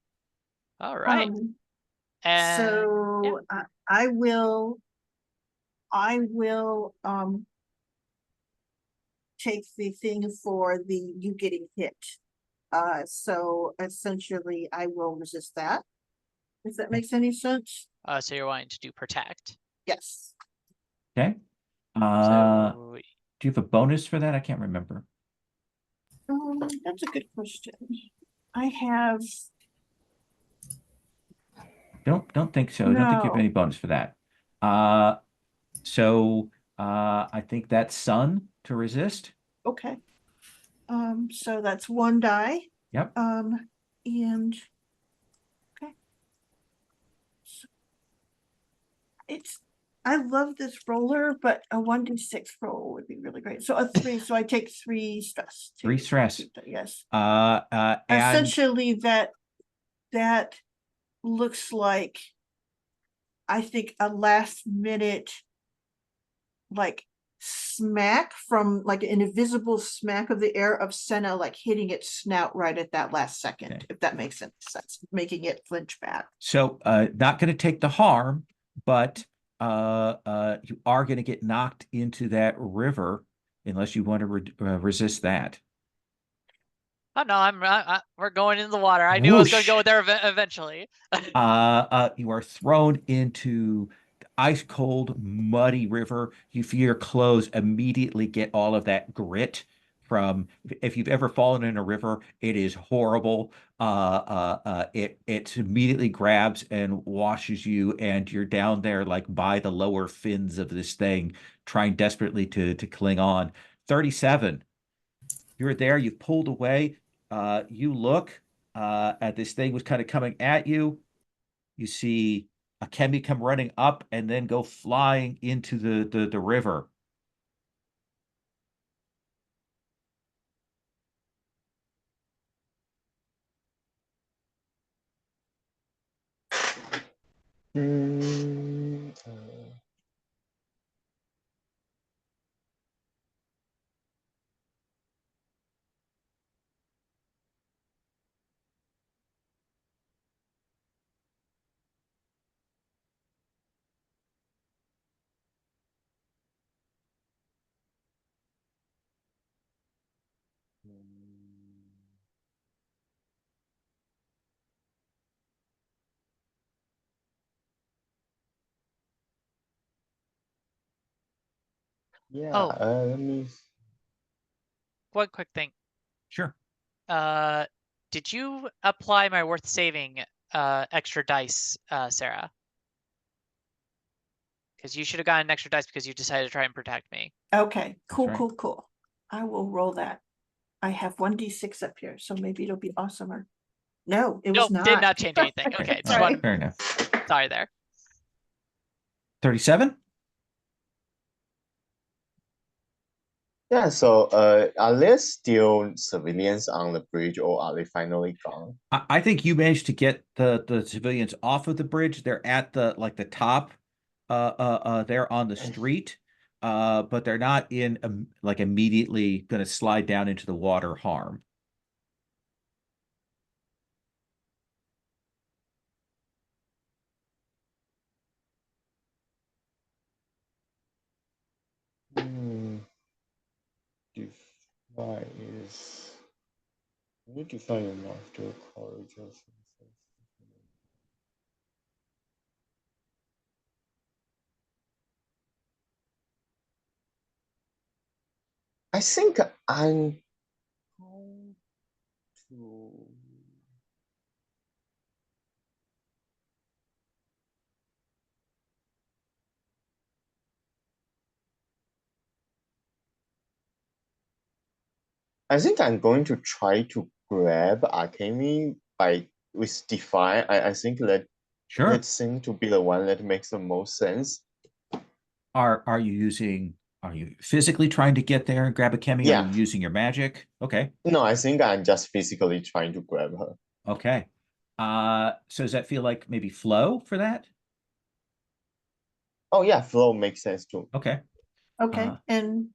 All right. And So yeah. I will take the thing for the you getting hit. So essentially I will resist that. If that makes any sense. So you're wanting to do protect. Yes. Okay. So Do you have a bonus for that? I can't remember. That's a good question. I have don't think so. I don't think you have No. any bonus for that. So I think that's Sun to resist. Okay. So that's one die. Yep. And okay. So I love this roller, but a 1d6 roll would be really great. So a 3, so I take 3 stress. 3 stress. Yes. And Essentially that looks like, I think, a last minute like smack from like an invisible smack of the air of Senna like hitting its snout right at that last second, Okay. if that makes any sense, making it flinch back. so not going to take the harm, but you are going to get knocked into that river unless you want to resist that. Oh no, we're going in the water. I knew I was going to Whoosh. go there eventually. You are thrown into ice cold, muddy river. You feel your clothes immediately get all of that grit from, if you've ever fallen in a river, it is horrible. It immediately grabs and washes you, and you're down there like by the lower fins of this thing, trying desperately to cling on. 37. You're there, you've pulled away. You look at this thing was kind of coming at you. You see a Kemi come running up and then go flying into the river. Mm, yeah, Oh. let me. One quick thing. Sure. Did you apply my worth saving extra dice, Sarah? Because you should have gotten an extra dice because you decided to try and protect me. Okay, cool, right. cool. I will roll that. I have 1d6 up here, so maybe it'll be awesomer. No, it was Nope, not. did not change anything. Okay, just All right, one. fair enough. Sorry there. 37? Yeah, so are there still civilians on the bridge, or are they finally gone? I think you managed to get the civilians off of the bridge. They're at the top they're on the street. But they're not in like immediately going to slide down into the water harm. Hmm. Defy is. Would you find enough to courageous? I think I'm going to. I think I'm going to try to grab Akemi by with Defy. I think Sure. that seems to be the one that makes the most sense. Are you physically trying to get there and grab a Kemi? Are Yeah. you using your magic? Okay. No, I think I'm just physically trying to grab her. Okay. So does that feel like maybe flow for that? Oh yeah, flow makes sense too. Okay. Okay, and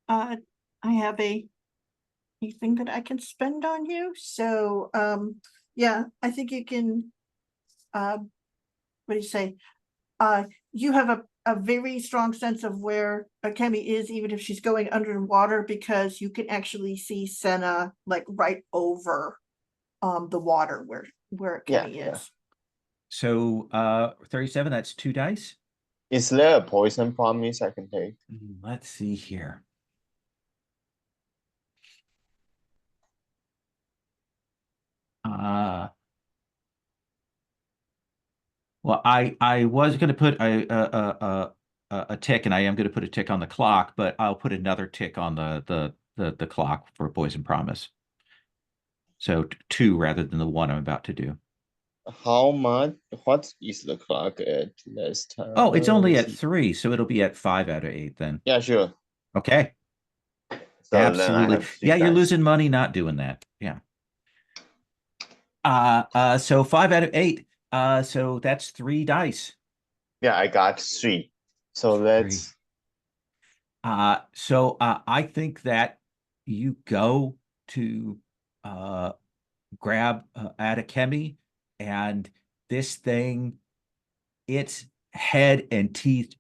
I have anything that I can spend on you. So yeah, I think you can what do you say? You have a very strong sense of where Akemi is, even if she's going underwater, because you can actually see Senna like right over the water where Akemi Yeah. is. So 37, that's 2 dice. Is there a poison promise I can take? Let's see here. Well, Well, I was going to put a tick, and I am going to put a tick on the clock, but I'll put another tick on the clock for Poison Promise. So two rather than the one I'm about to do. How much? What is the clock at this time? Oh, it's only Let's at see. 3, so it'll be at 5 out of 8 then. Yeah, sure. Okay. So then I Absolutely. have three Yeah, you're dice. losing money not doing that. Yeah. So 5 out of 8. So that's 3 dice. Yeah, I got 3. So let's. So I think that you go to grab Adekemi, and this thing, its head and teeth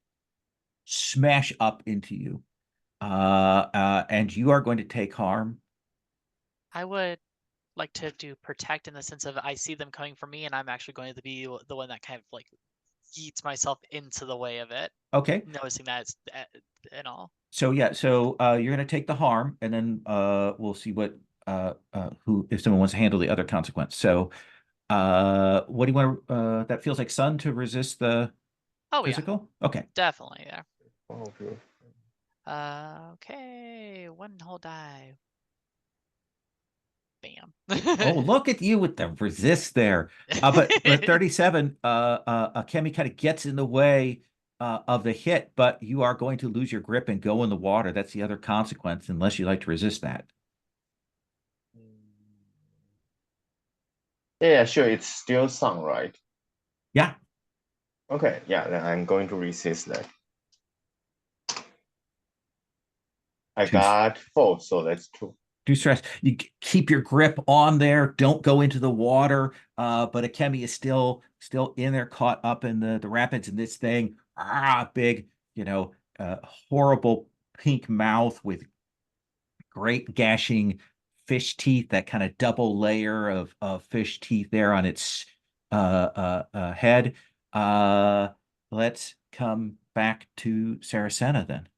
smash up into you. And you are going to take harm. I would like to do protect in the sense of I see them coming for me, and I'm actually going to be the one that kind of like yeets myself into the way of it, Okay. noticing that it's and all. So yeah, so you're going to take the harm, and then we'll see what who if someone wants to handle the other consequence. So what do you want to that feels like Sun to resist the Oh yeah, physical? Okay. definitely, yeah. Oh, good. Okay, one whole die. Bam. Oh, look at you with the resist there. But 37, Kemi kind of gets in the way of the hit, but you are going to lose your grip and go in the water. That's the other consequence, unless you like to resist that. Yeah, sure. It's still Sun, right? Yeah. Okay, yeah, then I'm going to resist that. I got 4, so that's 2. Do stress. You keep your grip on there. Don't go into the water. But Akemi is still in there, caught up in the rapids, and this thing, big, horrible pink mouth with great gashing fish teeth, that kind of double layer of fish teeth there on its head. Let's come back to Saracena then.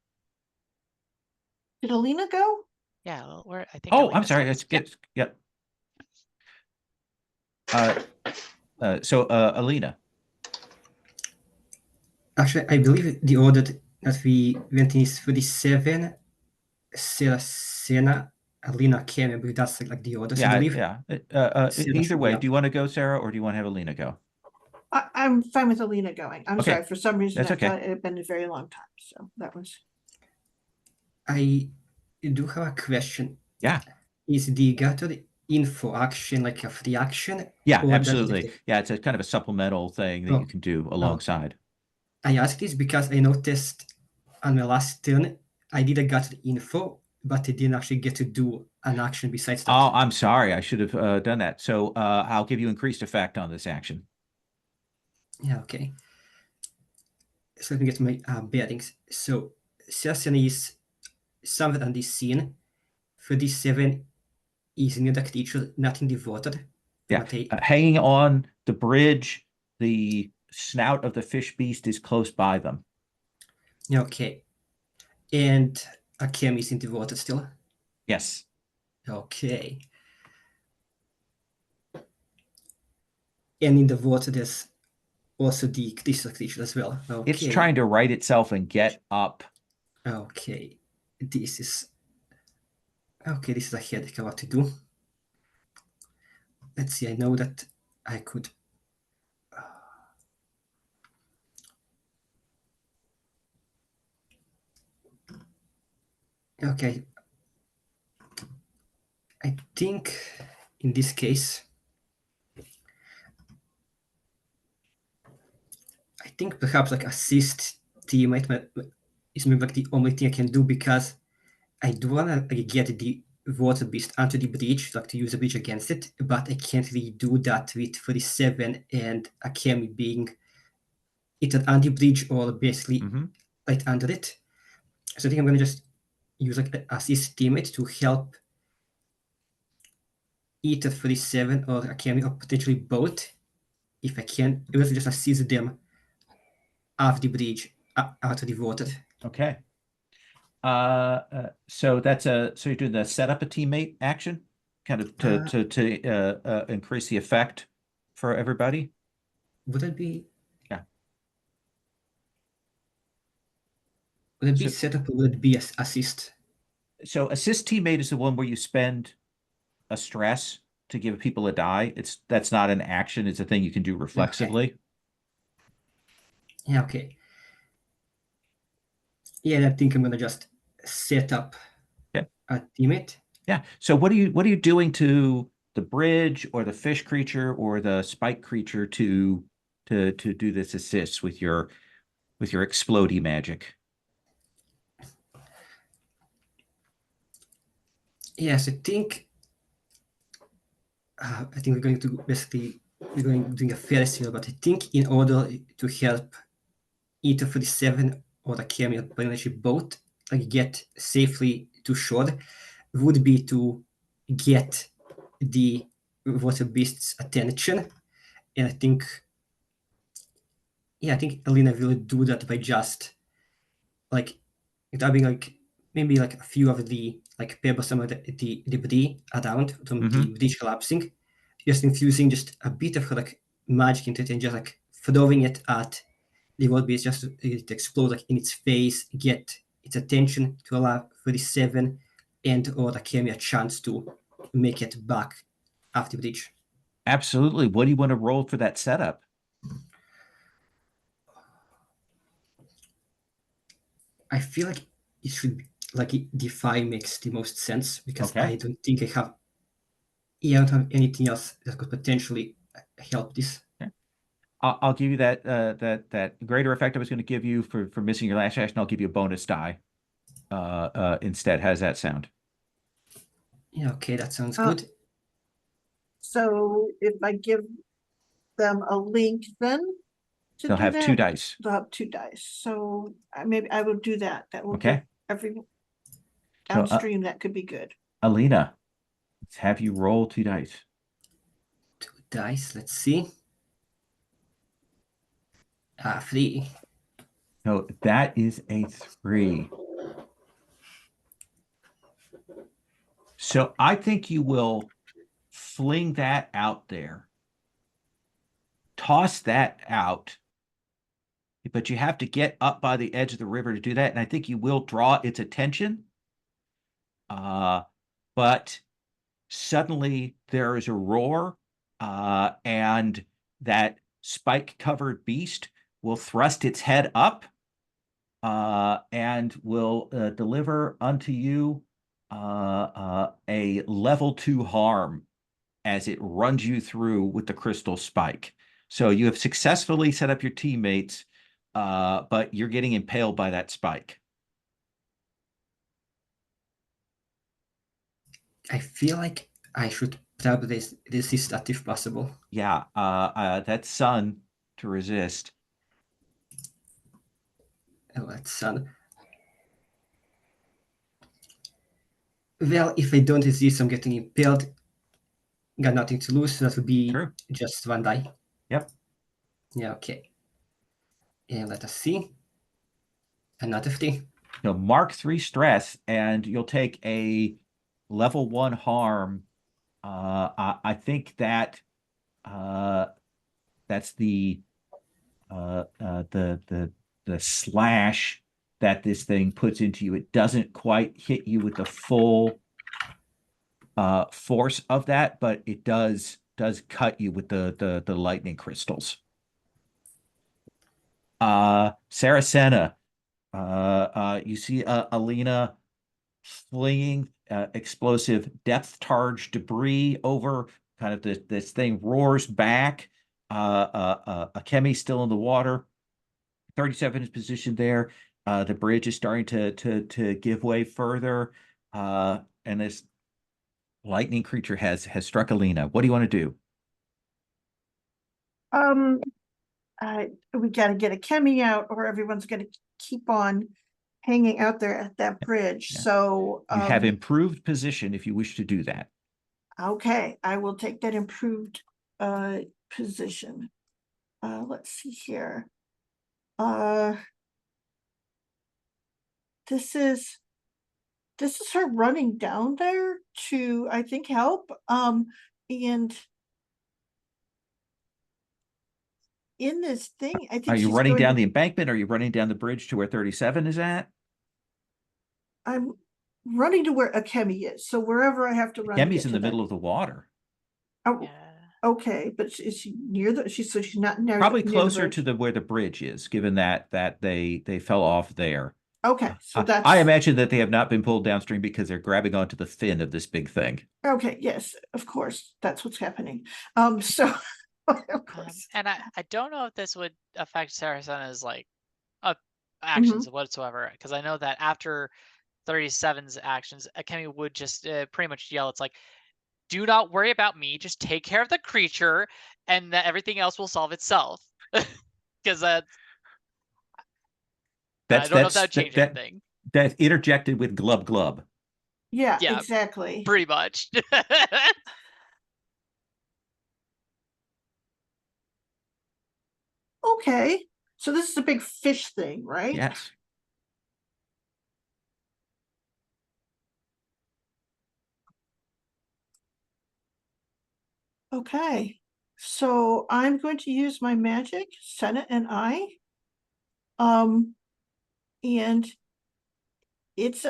Did Alina go? Yeah, well, where I think. Oh, I'm Alina's sorry. next. It's good. Yep. So Alina. Actually, I believe the order that we went in is 37, Saracena, Alina, Kemi. I believe that's like the orders, I believe. Yeah. Sarah Either should be way, up. do you want to go, Sarah, or do you want to have Alina go? I'm fine with Alina going. I'm Okay, sorry, for some reason that's I okay. thought it had been a very long time, so that was. I do have a question. Yeah. Is the gathered info action like a free action? Yeah, or does it absolutely. take- Yeah, it's a kind of a supplemental thing that you can do alongside. I asked this because I noticed on my last turn I did a gathered info, but I didn't actually get to do an action besides that. Oh, I'm sorry. I should have done that. So I'll give you increased effect on this action. Yeah, okay. So let me get my bearings. So Saracen is somewhere on this scene. 37 is near the creature, not in the water. Yeah, But hanging on the bridge, the snout of the fish beast is close by them. okay. And Akem is in the water still? Yes. Okay. And in the water, there's also the creature as well. Okay. It's trying to right itself and get up. Okay. This is a headache what to do. Let's see, I know that I could. Okay. I think in this case, I think perhaps like assist teammate is maybe like the only thing I can do, because I do want to get the water beast onto the bridge, like to use the bridge against it, but I can't really do that with 47 and Akemi being either on the bridge or basically right under it. So I think I'm going to just use like assist teammate to help either 47 or Akemi, or potentially both, if I can. I will just assist them off the bridge, out of the water. Okay. So you're doing the set up a teammate action, kind of to increase the effect for everybody. Would that be? Would it be So- setup or would it be assist? So assist teammate is the one where you spend a stress to give people a die. That's not an action. It's a thing you can do reflexively. Yeah, okay. Yeah, I think I'm gonna just set up Yeah. a teammate. Yeah. So what are you doing to the bridge or the fish creature or the spike creature to do this assist with your explodey magic? Yes, I think we're going to basically doing a fair sale, but I think in order to help either 47 or the cameo partnership both like get safely to shore would be to get the water beast's attention. And I think Alina will do that by just like grabbing like maybe like a few of the like pebbles, some of the debris around from the bridge collapsing, just infusing just a bit of like magic into it and just like throwing it at the world beast just to it explode like in its face, get its attention to allow 37 and or the Akemi a chance to make it back after the bridge. Absolutely. What do you want to roll for that setup? I feel like it should be like Defy makes the most sense because Okay. I don't think I don't have anything else that could potentially help this. I'll give you that greater effect I was going to give you for missing your last action. I'll give you a bonus die instead. How does that sound? Yeah, okay, that sounds Uh, good. So if I give them a link then to They'll do have that, 2 dice. they'll have 2 dice. So maybe I will do that. That will Okay. give every So, downstream, that could be good. Alina, let's have you roll 2 dice. 2 dice, let's see. 3. So that is a 3. So I think you will fling that out there, toss that out, but you have to get up by the edge of the river to do that. And I think you will draw its attention. But suddenly there is a roar, and that spike-covered beast will thrust its head up and will deliver unto you a level 2 harm as it runs you through with the crystal spike. So you have successfully set up your teammates, but you're getting impaled by that spike. I feel like I should probably resist that if possible. Yeah, that's Sun to resist. Let's well, if I don't resist, I'm getting impaled. Got nothing to lose, so that would be True. just 1 die. Yep. Yeah, okay. And let us see. Another 3. You'll mark 3 stress, and you'll take a level 1 harm. I think that that's the slash that this thing puts into you. It doesn't quite hit you with the full force of that, but it does cut you with the lightning crystals. Saracena, you see Alina flinging explosive depth charge debris over kind of this thing roars back. Akemi's still in the water. 37 is positioned there. The bridge is starting to give way further. And this lightning creature has struck Alina. What do you want to do? We got to get a Chemi out, or everyone's going to keep on hanging out there at that bridge. Yeah. So You have improved position if you wish to do that. okay, I will take that improved position. Let's see here. This is her running down there to, I think, help. And in this thing, I think Are you she's running going down to, the embankment? Are you running down the bridge to where 37 is at? I'm running to where Akemi is. So wherever I have to run. Kemi's in the middle of the water. Oh, Yeah. okay, but is she near the? So she's not near. Probably near closer the to where the bridge is, given that they fell off there. Okay, so that's. I imagine that they have not been pulled downstream because they're grabbing onto the fin of this big thing. Okay, yes, of course, that's what's happening. So, of course. And I don't know if this would affect Sarasena's like actions whatsoever, because I know that after 37's actions, Akemi would just pretty much yell, it's like, do not worry about me, just take care of the creature, and that everything else will solve itself. Because I don't know if that would change anything. That interjected with glub glub. Yeah, Yeah, exactly. Pretty much. Okay, so this is a big fish thing, right? Yes. Okay, so I'm going to use my magic, Senna and I. And it's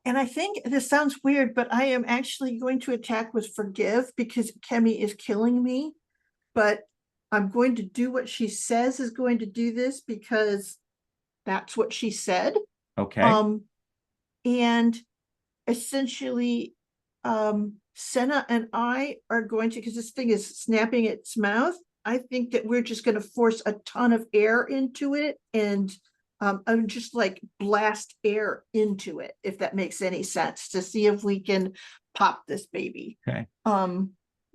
and I think this sounds weird, but I am actually going to attack with forgive because Kemi is killing me. But I'm going to do what she says is going to do this because that's what she said. Okay. And essentially, Senna and I are going to, because this thing is snapping its mouth, I think that we're just going to force a ton of air into it and just like blast air into it, if that makes any sense, to see if we can pop this baby. Okay.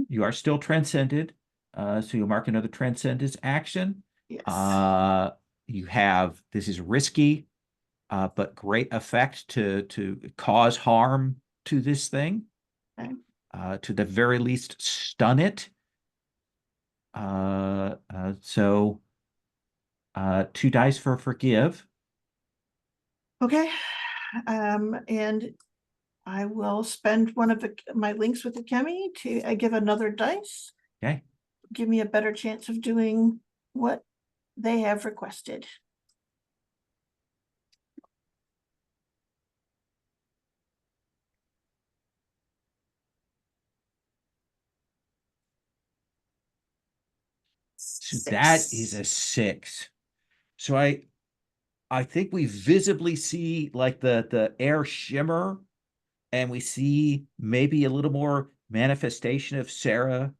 You are still transcended. So you'll mark another transcendence action. Yes. You have, this is risky, but great effect to cause harm to this thing. Okay. To the very least, stun it. So 2 dice for forgive. Okay. And I will spend one of my links with the Kemi to give another dice. Okay. Give me a better chance of doing what they have requested. So that is a 6. So I think we visibly see like the air shimmer, and we see maybe a little more manifestation of Senna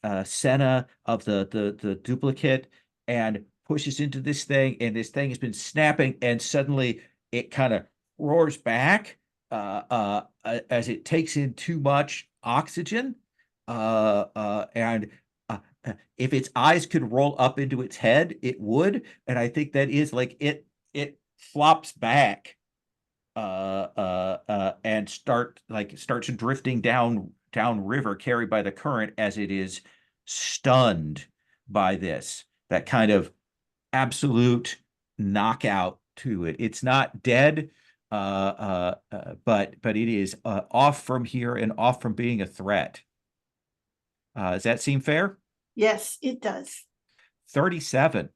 of the duplicate, and pushes into this thing, and this thing has been snapping, and suddenly it kind of roars back as it takes in too much oxygen, and if its eyes could roll up into its head, it would, and I think that is like it flops back and starts drifting down river, carried by the current, as it is stunned by this, that kind of absolute knockout to it. It's not dead, but it is off from here and off from being a threat. Does that seem fair? Yes, it does. 37.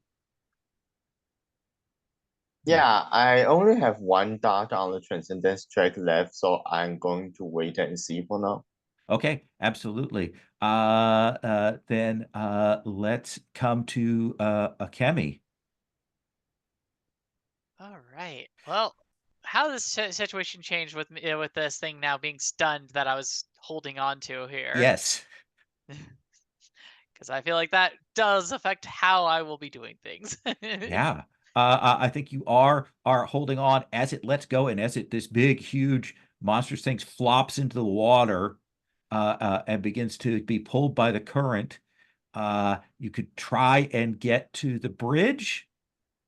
Yeah, I only have 1 dot on the transcendence track left, so I'm going to wait and see for now. Okay, absolutely. Then let's come to Akemi. All right. Well, how this situation changed with me with this thing now being stunned that I was holding on to here. Yes. Because I feel like that does affect how I will be doing things. Yeah. I think you are holding on as it lets go, and as this big, huge, monstrous thing flops into the water and begins to be pulled by the current. You could try and get to the bridge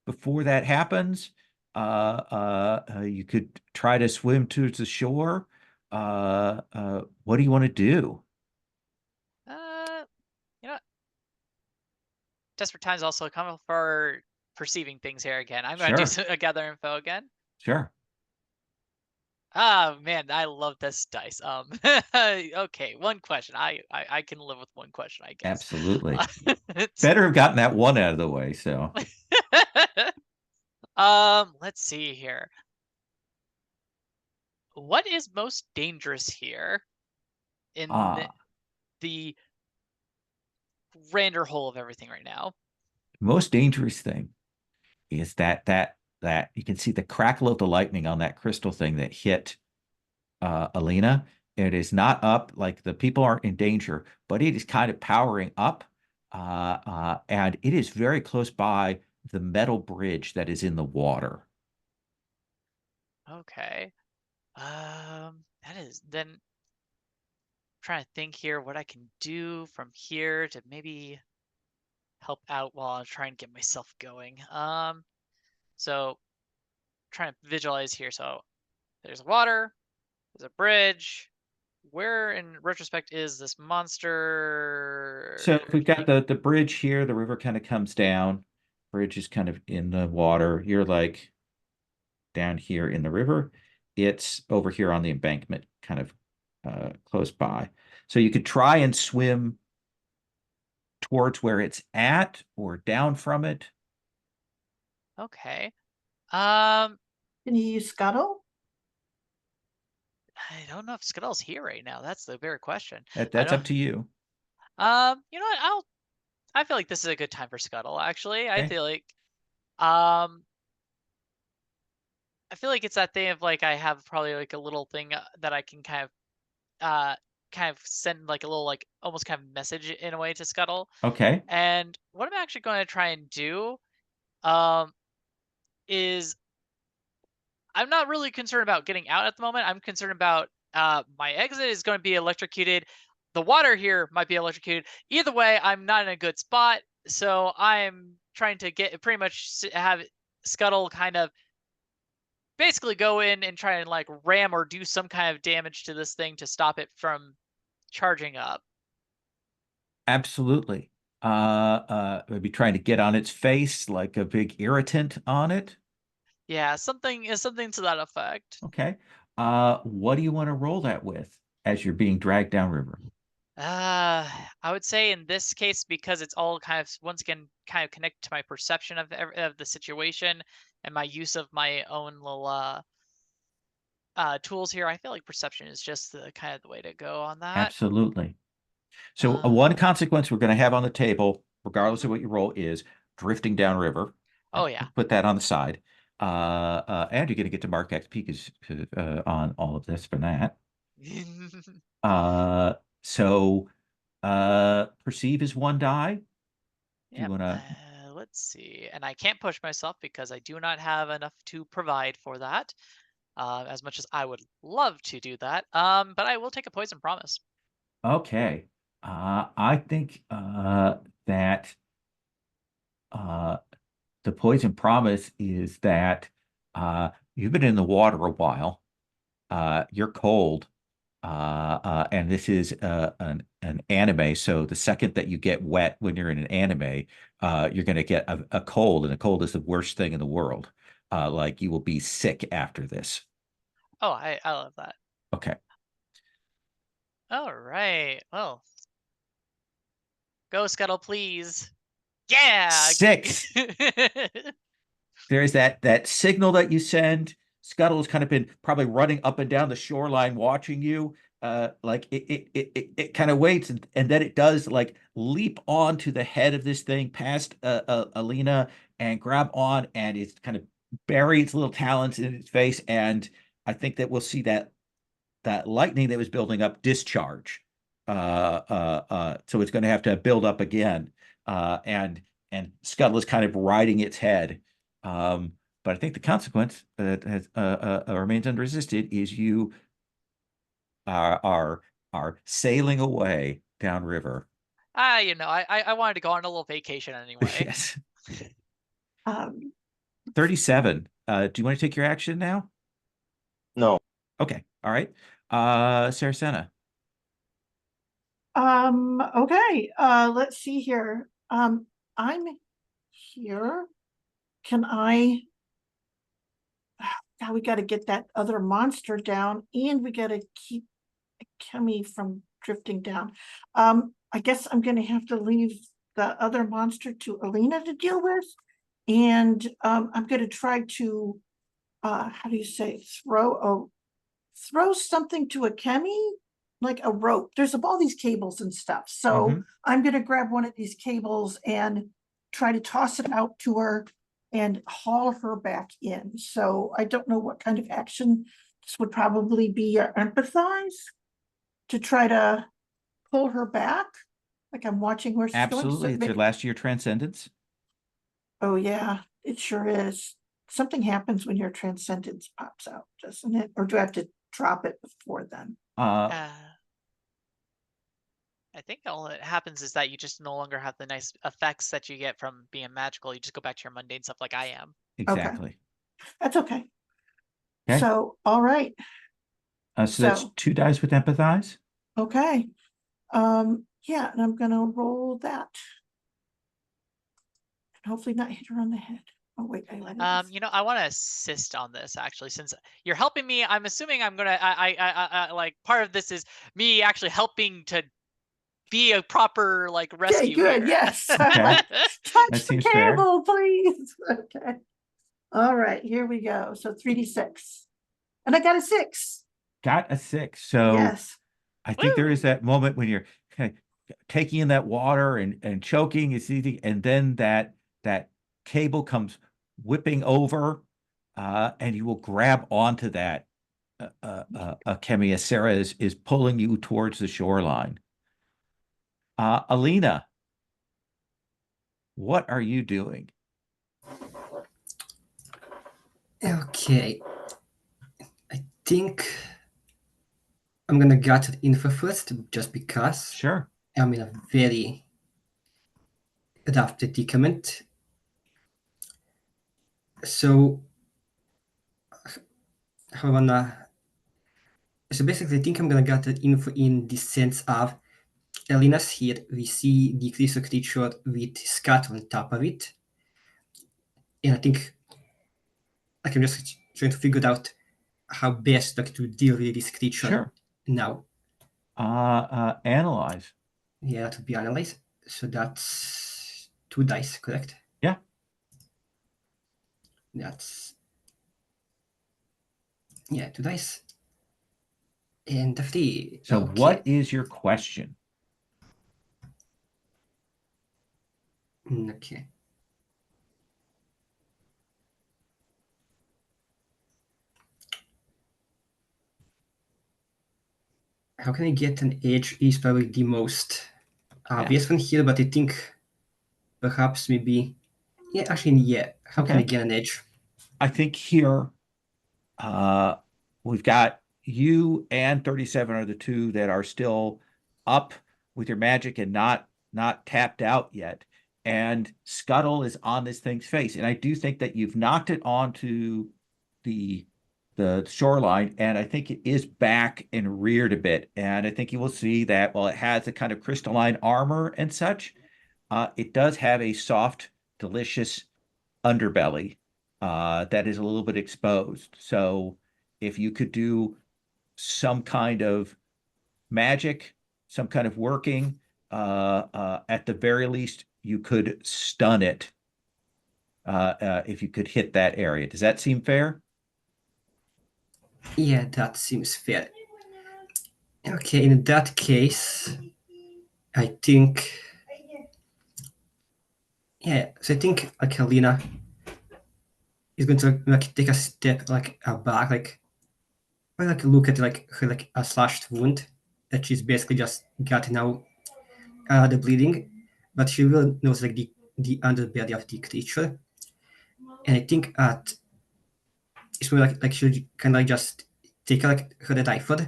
before that happens. You could try to swim to the shore. What do you want to do? You know, desperate times also come for perceiving things here again. I'm going to do Sure. a gather info again. Sure. Ah, man, I love this dice. Okay, one question. I can live with one question, I guess. Absolutely. It's- Better have gotten that one out of the way. So Let's see here. What is most dangerous here in the grander whole of everything right now? most dangerous thing is that you can see the crackle of the lightning on that crystal thing that hit Alina. It is not up, like the people aren't in danger, but it is kind of powering up. And it is very close by the metal bridge that is in the water. Okay. That is then trying to think here what I can do from here to maybe help out while I'm trying to get myself going. So trying to visualize here. So there's water, there's a bridge. Where in retrospect is this monster? So we've got the bridge here, the river kind of comes down, bridge is kind of in the water. You're like down here in the river. It's over here on the embankment, kind of close by. So you could try and swim towards where it's at or down from it. Okay. Can you use scuttle? I don't know if Scuttle's here right now. That's the very question. That's up to you. You know what? I feel like this is a good time for Scuttle, actually. I Okay. feel like I feel like it's that thing of like I have probably like a little thing that I can kind of send like a little like almost kind of message in a way to Scuttle. Okay. And what I'm actually going to try and do is I'm not really concerned about getting out at the moment. I'm concerned about my exit is going to be electrocuted. The water here might be electrocuted. Either way, I'm not in a good spot. So I'm trying to get pretty much have Scuttle kind of basically go in and try and like ram or do some kind of damage to this thing to stop it from charging up. Absolutely. Maybe trying to get on its face like a big irritant on it. Yeah, something to that effect. Okay. What do you want to roll that with as you're being dragged downriver? I would say in this case, because it's all kind of once again kind of connected to my perception of the situation and my use of my own little tools here, I feel like perception is just the kind of the way to go on that. Absolutely. So one consequence we're going to have on the table, regardless of Mhm. what your roll is, drifting downriver. Oh yeah. Put that on the side. And you're going to get to mark XP on all of this for that. So perceive is one die. Do you Yep. want to? Let's see. And I can't push myself because I do not have enough to provide for that. As much as I would love to do that. But I will take a poison promise. Okay. I think that the poison promise is that you've been in the water a while. You're cold. And this is an anime. So the second that you get wet when you're in an anime, you're going to get a cold, and a cold is the worst thing in the world. Like you will be sick after this. Oh, I love that. Okay. All right. Well, go Scuttle, please. Yeah. 6. There's that signal that you send. Scuttle has kind of been probably running up and down the shoreline watching you. Like it kind of waits, and then it does like leap onto the head of this thing past Alina and grab on, and it's kind of bury its little talons in its face. And I think that we'll see that lightning that was building up discharge. So it's going to have to build up again. And Scuttle is kind of riding its head. But I think the consequence that remains unresisted is you are sailing away downriver. You know, I wanted to go on a little vacation anyway. Yes. Um, 37. Do you want to take your action now? No. Okay. All right. Saracena. okay. Let's see here. I'm here. Can I God, we got to get that other monster down, and we got to keep Kemi from drifting down. I guess I'm going to have to leave the other monster to Alina to deal with, and I'm going to try to, how do you say, throw something to a Kemi, like a rope. There's all these cables and stuff. So I'm going to grab one of these cables and try to toss it out to her and haul her back in. So I don't know what kind of action. This would probably be empathize to try to pull her back. Like I'm watching where she's Absolutely. going. It's your last year transcendence. Oh yeah, it sure is. Something happens when your transcendence pops out, doesn't it? Or do I have to drop it before then? I think all that happens is that you just no longer have the nice effects that you get from being magical. You just go back to your mundane stuff like I am. Exactly. That's okay. Okay. So, all right. So that's 2 dice with empathize. Okay. Yeah, and I'm gonna roll that. And hopefully not hit her on the head. Oh wait, I let it. You know, I want to assist on this actually, since you're helping me. I'm assuming I'm gonna. I like part of this is me actually helping to be a proper like rescue. Okay, good. Here. Yes. Okay. Touch the cable, please. Okay. All right, here we go. So 3d6, and I got a 6. Got a 6. So yes, I think there is that moment when you're kind of taking in that water and choking, you see, and then that cable comes whipping over, and you will grab onto that. Kemi, as Sarah is pulling you towards the shoreline. Alina, what are you doing? Okay. I think I'm gonna gather info first, just because. Sure. I'm in a very rough predicament. So, so basically, I think I'm gonna gather info in the sense of Alina's here. We see the creature with scat on top of it, and I think I'm just trying to figure out how best to deal with this creature now. Analyze. Yeah, to be analyzed. So that's 2 dice, correct? Yeah. That's 2 dice. And the 3. So what is your question? Okay. How can I get an edge is probably the most obvious one here, but I think perhaps maybe, how can I get an edge? I think here, we've got you and 37 are the 2 that are still up with your magic and not tapped out yet. And Scuttle is on this thing's face. And I do think that you've knocked it onto the shoreline, and I think it is back and reared a bit. And I think you will see that while it has a kind of crystalline armor and such, it does have a soft, delicious underbelly that is a little bit exposed. So if you could do some kind of magic, some kind of working, at the very least, you could stun it if you could hit that area. Does that seem fair? Yeah, that seems fair. Okay, in that case, I think... Yeah, so I think Alina is going to take a step back, look at her a slashed wound that she's basically just got now, the bleeding, but she will knows the underbelly of the creature, and I think it's more she'll kind of just take her rifle,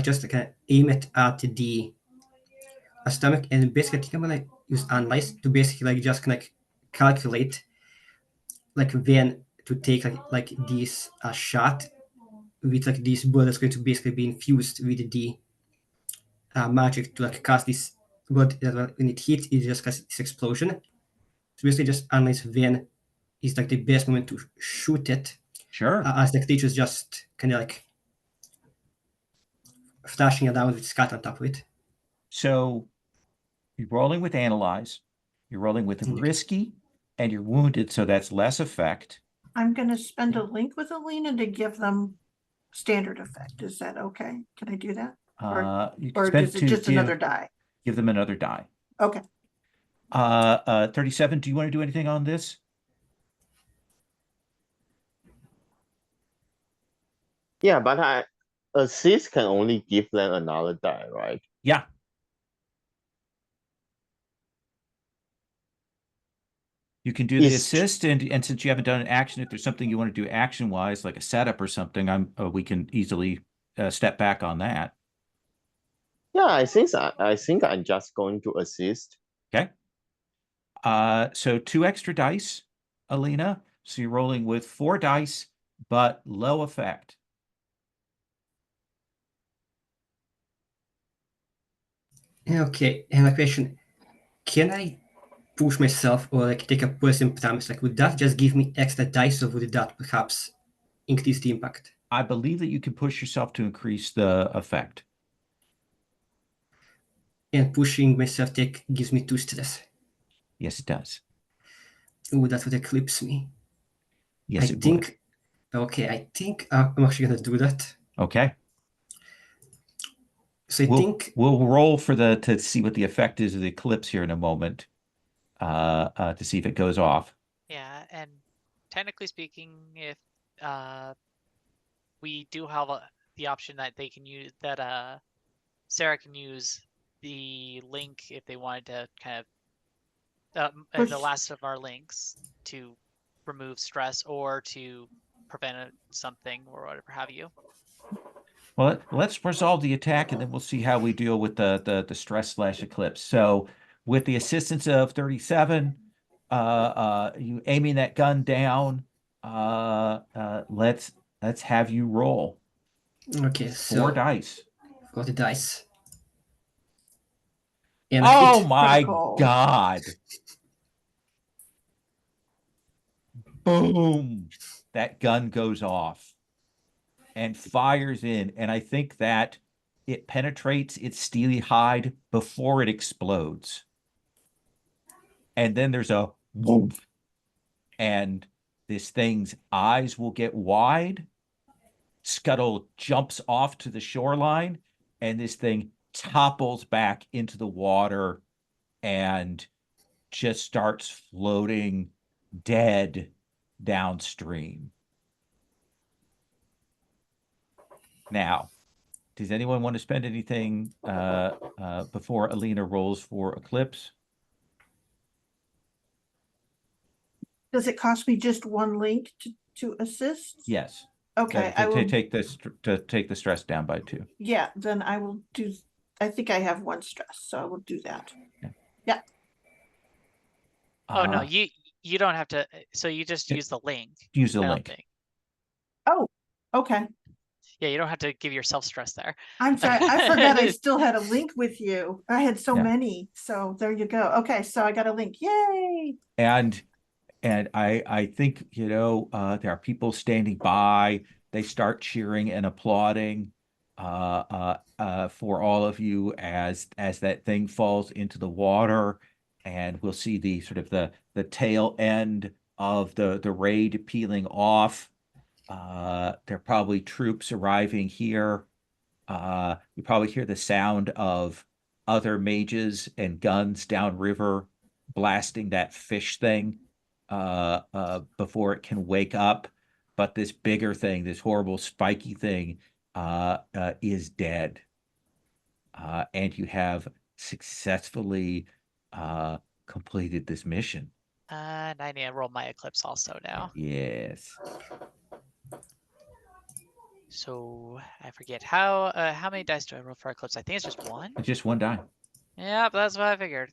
just aim it at the stomach, and basically I think I'm gonna use analyze to basically just calculate when to take this shot with this blood that's going to basically be infused with the magic to cast this blood. When it hits, it just casts this explosion. So basically, just analyze when is the best moment to shoot it. Sure. as the creature's just kind of like flashing around with scat on top of it. So you're rolling with analyze, you're rolling with Okay. risky, and you're wounded, so that's less effect. I'm gonna spend a link with Alina to give them standard effect. Is that okay? Can I do that? You can Or spend is it to just another die? give them another die. Okay. 37, do you want to do anything on this? Yeah, but assist can only give them another die, right? Yeah. You can do the Is- assist, and since you haven't done an action, if there's something you want to do action-wise, like a setup or something, we can easily step back on that. Yeah, I think I'm just going to assist. Okay. So 2 extra dice, Alina. So you're rolling with 4 dice, but low effect. Okay, and a question: can I push myself or like take a poison promise? Like, would that just give me extra dice, or would that perhaps increase the impact? I believe that you can push yourself to increase the effect. And pushing myself gives me 2 stress. Yes, it does. Ooh, that would eclipse me. Yes, I it think. Okay, I think I'm actually gonna do that. would. Okay. So I think. We'll roll for to see what the effect is of the eclipse here in a moment. To see if it goes off. Yeah, and technically speaking, if we do have the option that they can use that Sarah can use the link if they wanted to kind of the Push- last of our links to remove stress or to prevent something or whatever have you. Well, let's resolve the attack, and then we'll see how we deal with the stress / eclipse. So, with the assistance of 37, you aiming that gun down. Let's have you roll Okay, 4 so dice. for the dice. And Oh it, my Critical. God! Boom! That gun goes off and fires in, and I think that it penetrates its steely hide before it explodes. And then there's a whoop, and this thing's eyes will get wide. Scuttle jumps off to the shoreline, and this thing topples back into the water and just starts floating dead downstream. Now, does anyone want to spend anything before Alina rolls for Eclipse? Does it cost me just 1 link to assist? Yes. Okay, I will. take the stress down by 2. Yeah, then I will do. I think I have 1 stress, so I will do that. Oh no, you don't have to. So you just use the link. Use the I don't link. think. Oh, okay. Yeah, you don't have to give yourself stress there. I'm sorry. I forgot I still had a link with you. I had so Yeah. many. So there you go. Okay, so I got a link. Yay! And I think, there are people standing by. They start cheering and applauding for all of you as that thing falls into the water, and we'll see the sort of the tail end of the raid peeling off. There are probably troops arriving here. You probably hear the sound of other mages and guns downriver blasting that fish thing before it can wake up. But this bigger thing, this horrible spiky thing, is dead. And you have successfully completed this mission. And I need to roll my eclipse also now. Yes. So I forget how many dice do I roll for eclipse? I think it's just 1. Just 1 die. Yeah, but that's what I figured.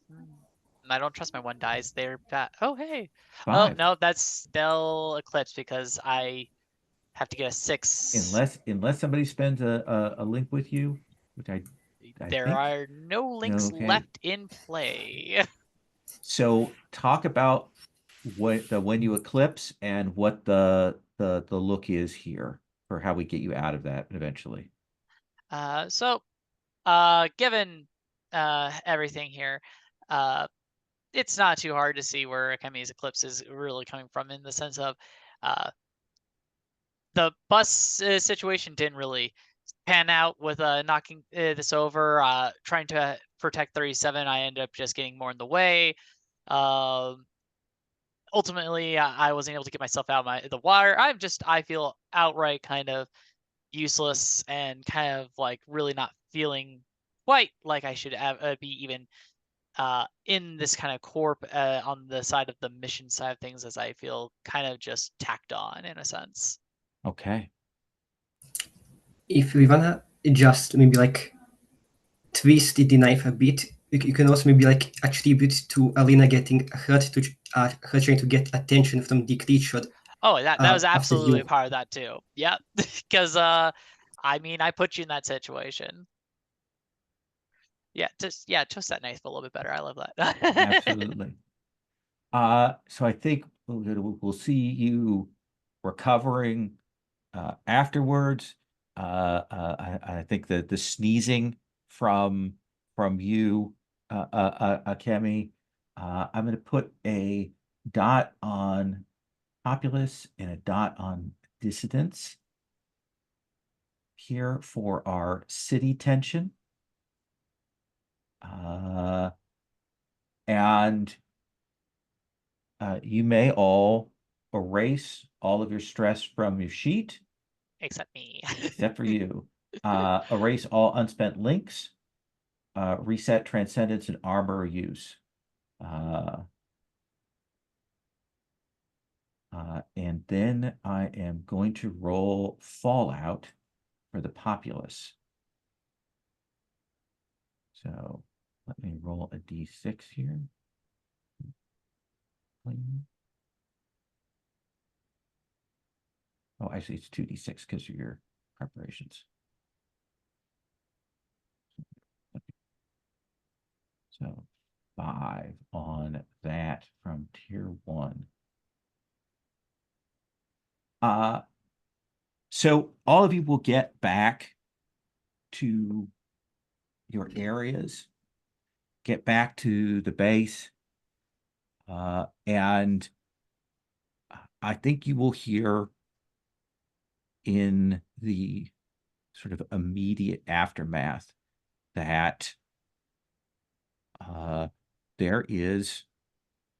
I don't trust my 1 dice. They're bad. Oh hey. 5. Oh no, that's still eclipse because I have to get a 6. Unless somebody spends a link with you, which I there think. are no links Okay. left in play. So talk about when you eclipse and what the the look is here for how we get you out of that eventually. Given everything here, it's not too hard to see where Akemi's eclipse is really coming from, in the sense of the bus situation didn't really pan out with knocking this over. Trying to protect 37, I ended up just getting more in the way. Ultimately, I wasn't able to get myself out of the water. I feel outright kind of useless and kind of like really not feeling quite like I should be even in this kind of corp on the side of the mission side of things, as I feel kind of just tacked on in a sense. Okay. If we wanna just maybe like twist the knife a bit, you can also maybe like attribute to Alina getting hurt to her trying to get attention from the creature. Oh, that was after absolutely you. part of that too. Yeah, because I mean, I put you in that situation. Yeah, twist that knife a little bit better. I love that. Absolutely. So I think we'll see you recovering afterwards. I think that the sneezing from you, Akemi, I'm going to put a dot on populace and a dot on dissidents here for our city tension. And you may all erase all of your stress from your sheet, Except me. except for you. Erase all unspent links, reset transcendence and armor use. And then I am going to roll Fallout for the populace. So let me roll a d6 here. Oh, actually, it's 2d6 because of your preparations. So 5 on that from tier 1. So all of you will get back to your areas, get back to the base, and I think you will hear in the sort of immediate aftermath that there is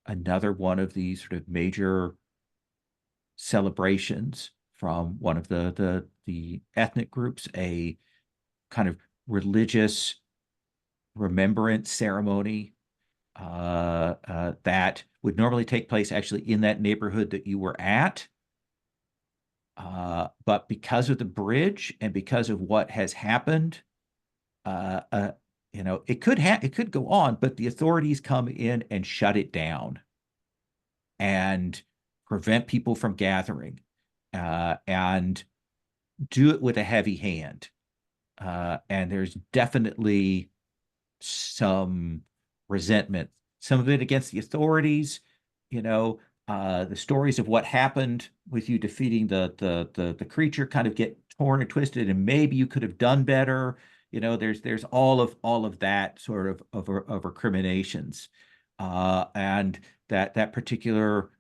another one of these sort of major celebrations from one of the ethnic groups, a kind of religious remembrance ceremony that would normally take place actually in that neighborhood that you were at. But because of the bridge and because of what has happened, it could go on, but the authorities come in and shut it down and prevent people from gathering, and do it with a heavy hand. And there's definitely some resentment, some of it against the authorities, the stories of what happened with you defeating the creature kind of get torn and twisted, and maybe you could have done better. There's all of that sort of recriminations, and that particular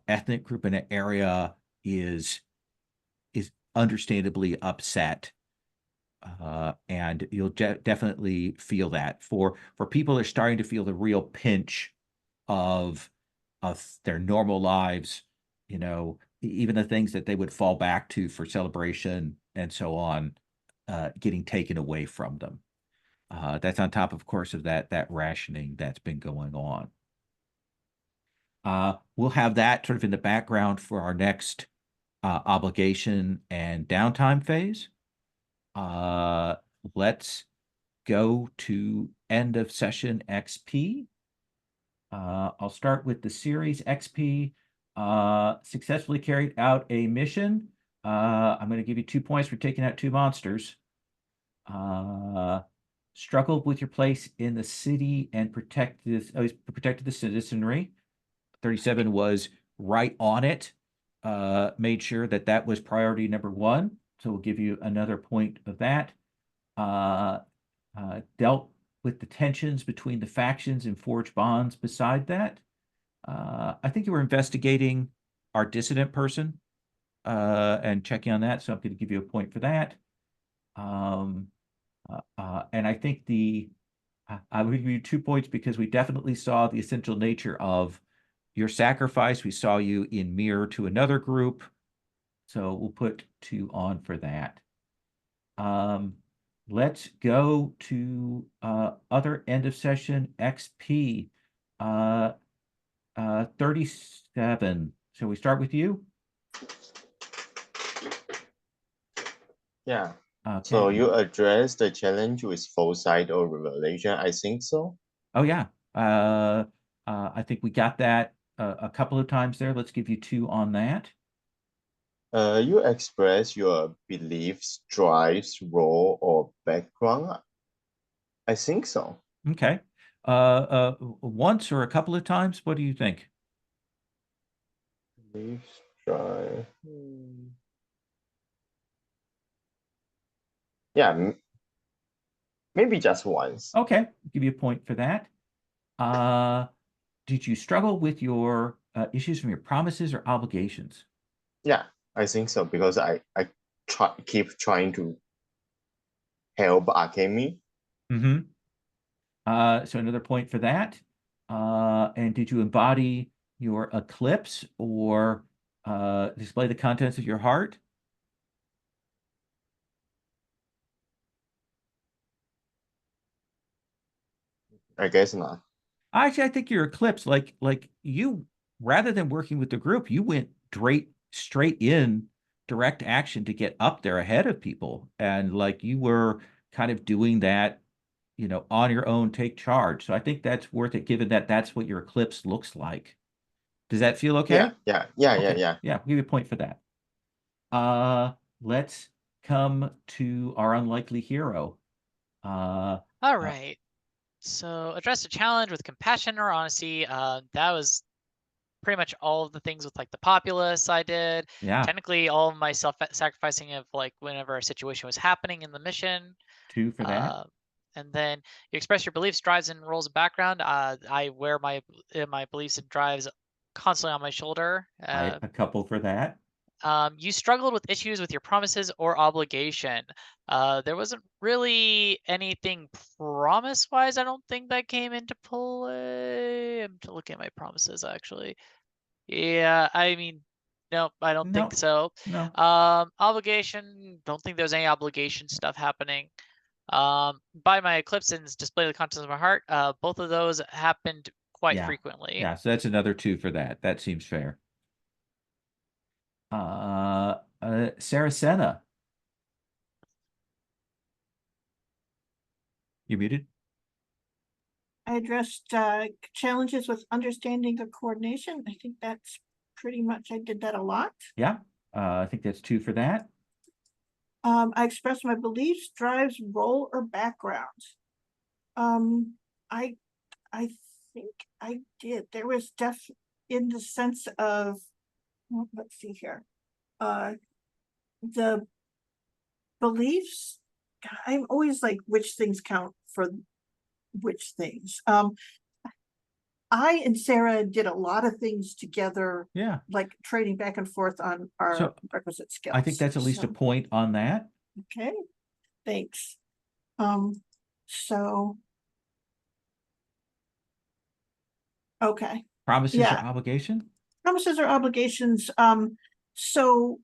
ethnic group in an area is understandably upset. And you'll definitely feel that for people that are starting to feel the real pinch of their normal lives, even the things that they would fall back to for celebration and so on, getting taken away from them. That's on top, of course, of that rationing that's been going on. We'll have that sort of in the background for our next obligation and downtime phase. Let's go to end of session XP. I'll start with the series XP. Successfully carried out a mission. I'm going to give you 2 points for taking out 2 monsters. Struggled with your place in the city and protected the citizenry. 37 was right on it. made sure that that was priority number one. So we'll give you another point of that. Dealt with the tensions between the factions and forged bonds beside that. I think you were investigating our dissident person and checking on that. So I'm going to give you a point for that. And I think I will give you 2 points because we definitely saw the essential nature of your sacrifice. We saw you in mirror to another group. So we'll put 2 on for that. Let's go to other end of session XP. 37. Shall we start with you? Yeah. Okay. So you address the challenge with foresight or revelation. I think so. Oh yeah. I think we got that a couple of times there. Let's give you 2 on that. You express your beliefs, drives, role, or background. I think so. Okay. Once or a couple of times, what do you think? Beliefs, drive. Yeah, maybe just once. Okay, I'll give you a point for that. Did you struggle with your issues from your promises or obligations? Yeah, I think so because I keep trying to help Akemi. Mm-hmm. So another point for that. And did you embody your eclipse or display the contents of your heart? I guess not. Actually, I think your eclipse, like you, rather than working with the group, you went straight in direct action to get up there ahead of people, and like you were kind of doing that, on your own, take charge. So I think that's worth it, given that that's what your eclipse looks like. Does that feel okay? Yeah. Okay. Yeah, I'll give you a point for that. Let's come to our unlikely hero. All right. So address a challenge with compassion or honesty. That was pretty much all of the things with like the populace I did. Yeah. Technically, all of my self-sacrificing of like whenever a situation was happening in the mission. 2 for that. And then you express your beliefs, drives, and roles of background. I wear my beliefs and drives constantly on my shoulder. A couple for that. You struggled with issues with your promises or obligation. There wasn't really anything promise-wise, I don't think, that came into play. I'm looking at my promises, actually. Yeah, I mean, nope, I don't think Nope. so. No. Obligation, don't think there's any obligation stuff happening. By my eclipse and display the contents of my heart, both of those happened quite frequently. Yeah, so that's another 2 for that. That seems fair. Saracena. You muted? I addressed challenges with understanding or coordination. I think that's pretty much, I did that a lot. Yeah, I think that's 2 for that. I expressed my beliefs, drives, role, or background. I think I did. There was in the sense of, well, let's see here. The beliefs, I'm always like, which things count for which things. I and Sarah did a lot of things together. Yeah. Like trading back and forth on our requisite skills. I think that's at least a point on that. Okay, thanks. So. Okay. Promises or obligation? Promises or obligations. So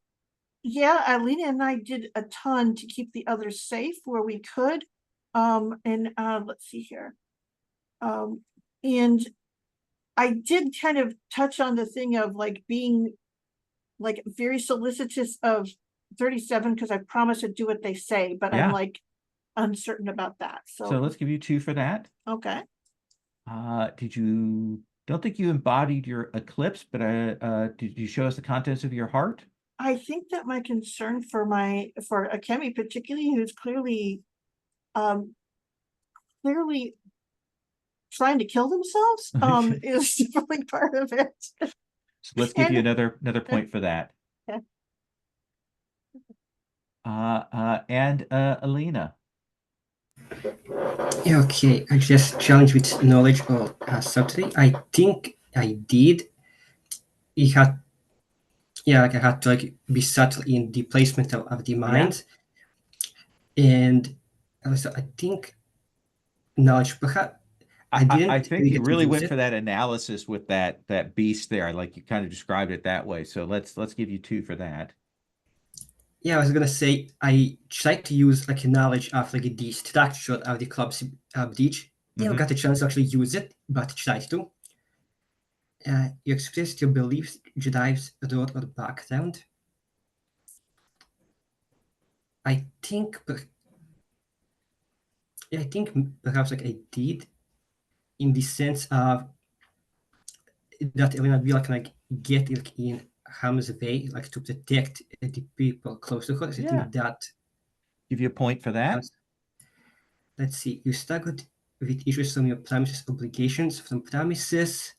yeah, Alina and I did a ton to keep the others safe where we could. And let's see here. And I did kind of touch on the thing of like being like very solicitous of 37 because I promise to do what they say, but I'm like uncertain about that. So let's give you 2 for that. Okay. Don't think you embodied your eclipse, but did you show us the contents of your heart? I think that my concern for Akemi particularly, who's clearly trying to kill themselves, is definitely part of it. So let's give you And- another point for that. Yeah. And Alina. Okay, I just challenge with knowledge or subtlety. I think I did. It had, yeah, like I had to like be subtle in the placement of the mind, and also I think knowledge. Perhaps I didn't I think really you get to really use went it. for that analysis with that beast there. Like you kind of described it that way. So let's give you 2 for that. Yeah, I was gonna say I tried to use like a knowledge of like the structure of the club's breach. Never Mhm. got a chance to actually use it, but tried to. You expressed your beliefs, drives, road, or background. I think, yeah, I think perhaps like I did, in the sense of that Elena Villa can like get like in harm's way, like to protect the people close to her. So I Yeah. think that. Give you a point for that. Let's see. You struggled with issues from your promises, obligations from promises.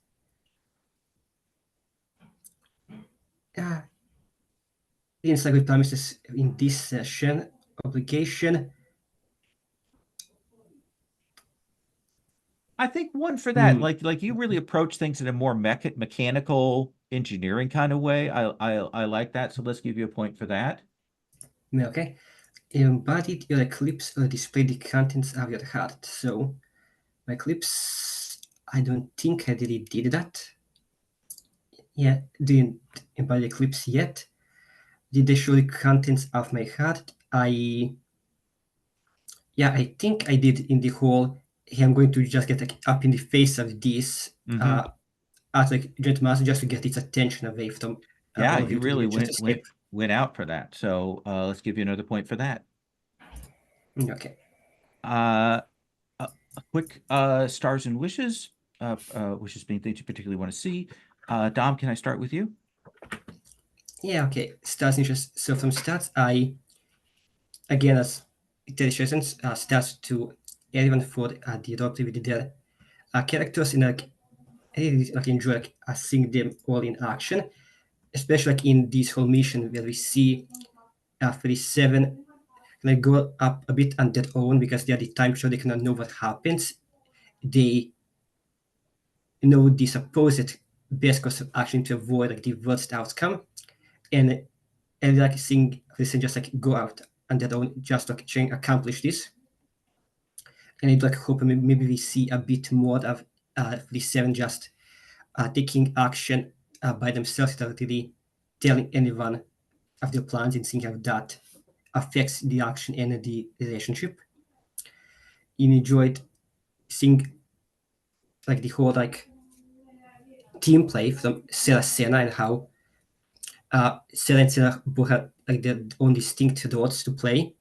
Yeah. Didn't struggle with promises in this session. Obligation. I think 1 for that. Hmm. Like you really approach things in a more mechanical engineering kind of way. I like that. So let's give you a point for that. Okay. Embodied your eclipse or displayed the contents of your heart. So my eclipse, I don't think I really did that. Yeah, didn't embody eclipse yet. Did they show the contents of my heart? I think I did in the whole. Hey, I'm going to just get like up in the face of this Mhm. as like giant mass just to get its attention away from Yeah, all of you you to really just escape. went out for that. So let's give you another point for that. Okay. A quick stars and wishes. Wishes being things you particularly want to see. Dom, can I start with you? Yeah, okay. Stats interest. So from stats, I again as illustrations stats to everyone for the adopted with their characters in like I really like enjoy like seeing them all in action, especially like in this whole mission where we see 37 like go up a bit on their own because they are the time so they cannot know what happens. They know the supposed best course of action to avoid like the worst outcome, and like seeing this just like go out on their own just like trying to accomplish this. And I'd like hope maybe we see a bit more of the 7 just taking action by themselves without really telling anyone of their plans and seeing how that affects the action and the relationship. You enjoyed seeing like the whole like team play from Sarah Senna and how Sarah and Sarah both had like their own distinct roles to play.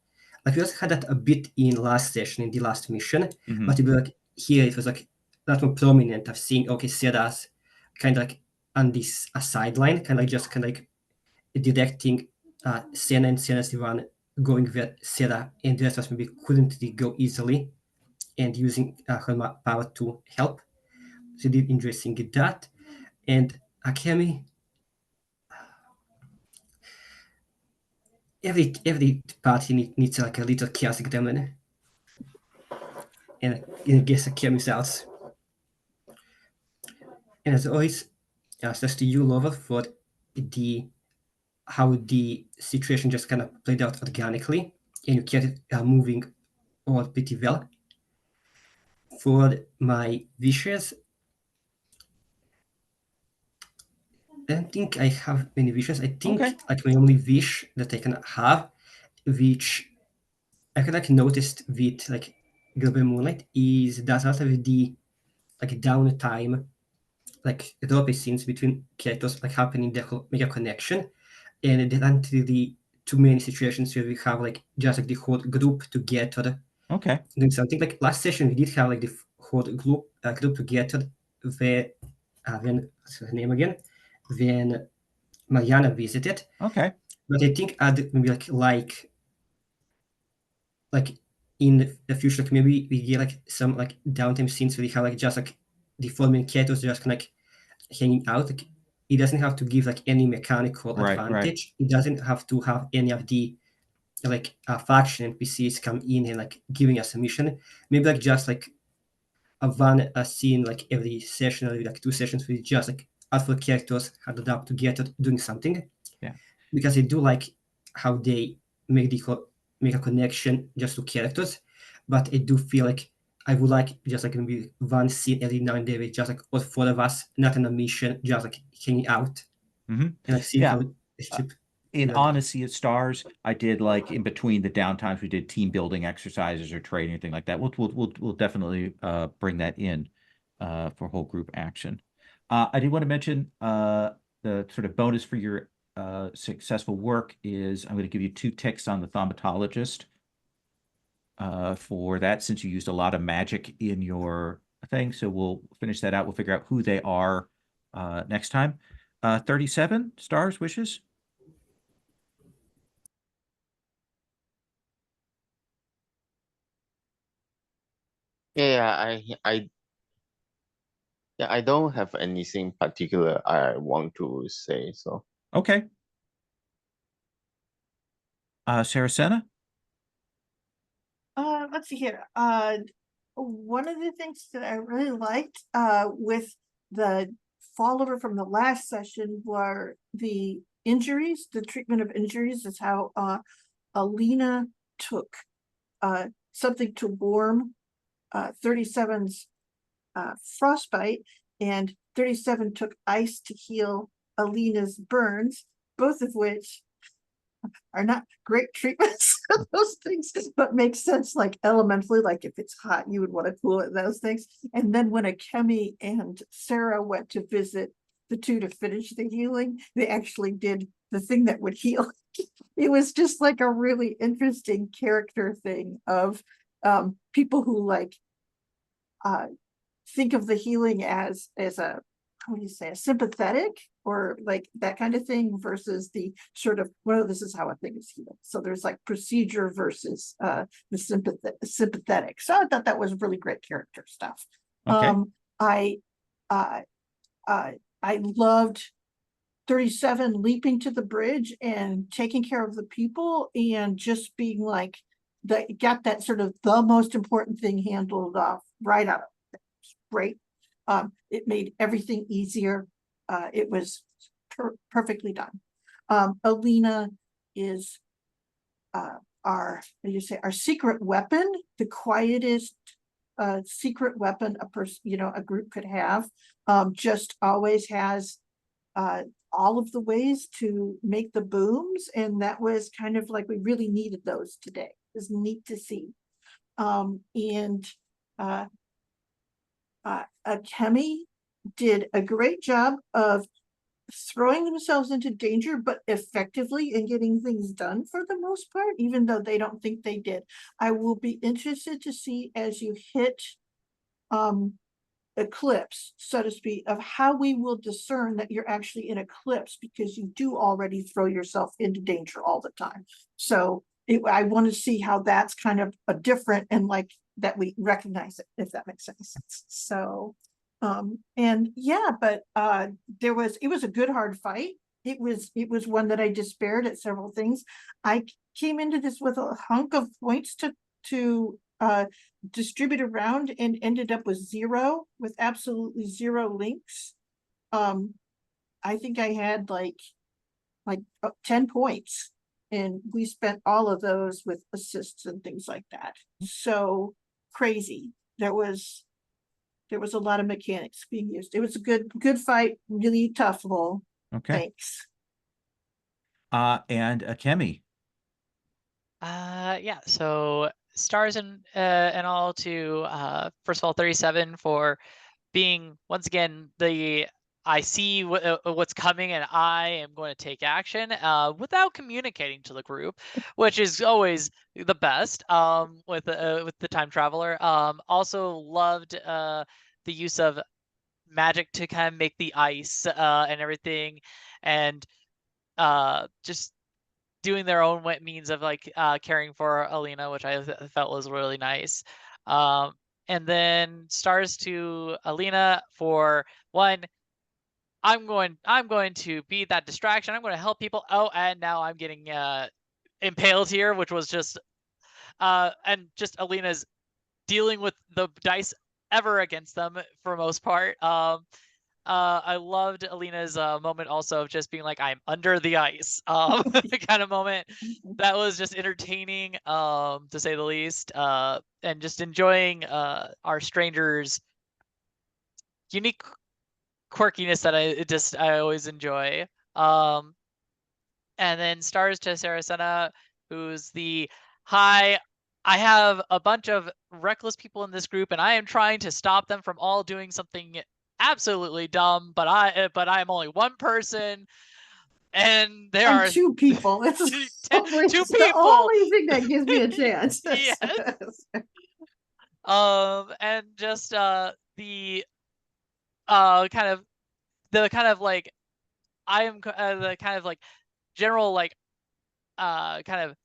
Like we also had that a bit in last session in the last mission, Mhm. but it was like here it was like a lot more prominent of seeing okay Sarah's kind of like on this sideline, kind of like just kind of like directing Senna, and Senna's the one going where Sarah and the rest of us maybe couldn't really go easily and using her power to help. So I did enjoy seeing that. And Akemi, every party needs like a little chaos gremlin. And I guess Akemi's out. And as always, thanks to you, Lover, for the how the situation just kind of played out organically, and you kept it moving all pretty well. For my wishes, I don't think I have many wishes. I think Okay. like my only wish that I can have, which I can like noticed with like Global Moonlight, is that out of the like downtime, like role scenes between characters like happening, they make a connection, and there aren't really too many situations where we have like just like the whole group together Okay. doing something. Like last session, we did have like the whole group together where when what's her name again? When Mariana visited. Okay. But I think I'd maybe like in the future, like maybe we get like some like downtime scenes where we have like just like the four main characters just kind of like hanging out, like it doesn't have to give like any mechanical Right, right. advantage. It doesn't have to have any of the like faction NPCs come in and like giving us a mission. Maybe like just like a scene like every session or like 2 sessions with just like alpha characters huddled up together doing something. Yeah. Because I do like how they make make a connection just to characters, but I do feel like I would like just like maybe one scene every now and then with just like all 4 of us, not on a mission, just like hanging out Mhm. and like seeing Yeah. how the ship. In build On up. a Sea of Stars, I did like in between the downtimes, we did team building exercises or training, anything like that. We'll definitely bring that in for whole group action. I did want to mention the sort of bonus for your successful work is I'm going to give you 2 ticks on the thaumatologist for that, since you used a lot of magic in your thing. So we'll finish that out. We'll figure out who they are next time. 37 stars wishes. Yeah, I don't have anything particular I want to say. So Okay. Saracena? Let's see here. One of the things that I really liked with the follower from the last session were the injuries, the treatment of injuries. Is how Alina took something to warm 37's frostbite, and 37 took ice to heal Alina's burns, both of which are not great treatments of those things, but make sense like elementally, like if it's hot, you would want to cool it, those things. And then when Akemi and Sarah went to visit the 2 to finish the healing, they actually did the thing that would heal. It was just like a really interesting character thing of people who like think of the healing as a, how do you say, a sympathetic or like that kind of thing versus the sort of, well, this is how a thing is healed. So there's like procedure versus the sympathetic. So I thought that was really great character stuff. Okay. I loved 37 leaping to the bridge and taking care of the people and just being like that, got that sort of the most important thing handled off right out of it. Great. It made everything easier. It was perfectly done. Alina is our, what do you say, our secret weapon, the quietest secret weapon a person, a group could have. Just always has all of the ways to make the booms, and that was kind of like we really needed those today. It was neat to see. Akemi did a great job of throwing themselves into danger, but effectively and getting things done for the most part, even though they don't think they did. I will be interested to see as you hit eclipse, so to speak, of how we will discern that you're actually in eclipse, because you do already throw yourself into danger all the time. So I want to see how that's kind of a different, and like that we recognize it, if that makes any sense. So and yeah, but it was a good hard fight. It was one that I despaired at several things. I came into this with a hunk of points to distribute around and ended up with 0, with absolutely 0 links. I think I had like 10 points, and we spent all of those with assists and things like that. So crazy. There was a lot of mechanics being used. It was a good fight, really tough, Lowell. Okay. Thanks. And Akemi. Yeah, so stars and all to first of all 37 for being once again I see what's coming and I am going to take action without communicating to the group, which is always the best with the time traveler. Also loved the use of magic to kind of make the ice and everything, and just doing their own means of like caring for Alina, which I felt was really nice. And then stars to Alina for one, I'm going to be that distraction. I'm going to help people. Oh, and now I'm getting impaled here, which was just and just Alina's dealing with the dice ever against them for most part. I loved Alina's moment also of just being like, I'm under the ice kind of moment. That was just entertaining, to say the least, and just enjoying our strangers' unique quirkiness that I always enjoy. And then stars to Saracena, who's the hi. I have a bunch of reckless people in this group, and I am trying to stop them from all doing something absolutely dumb. But I am only one person, and there I'm are two people. It's, two it's the people. only thing that gives me a chance. Yes. And just the kind of like I am the kind of like general like kind of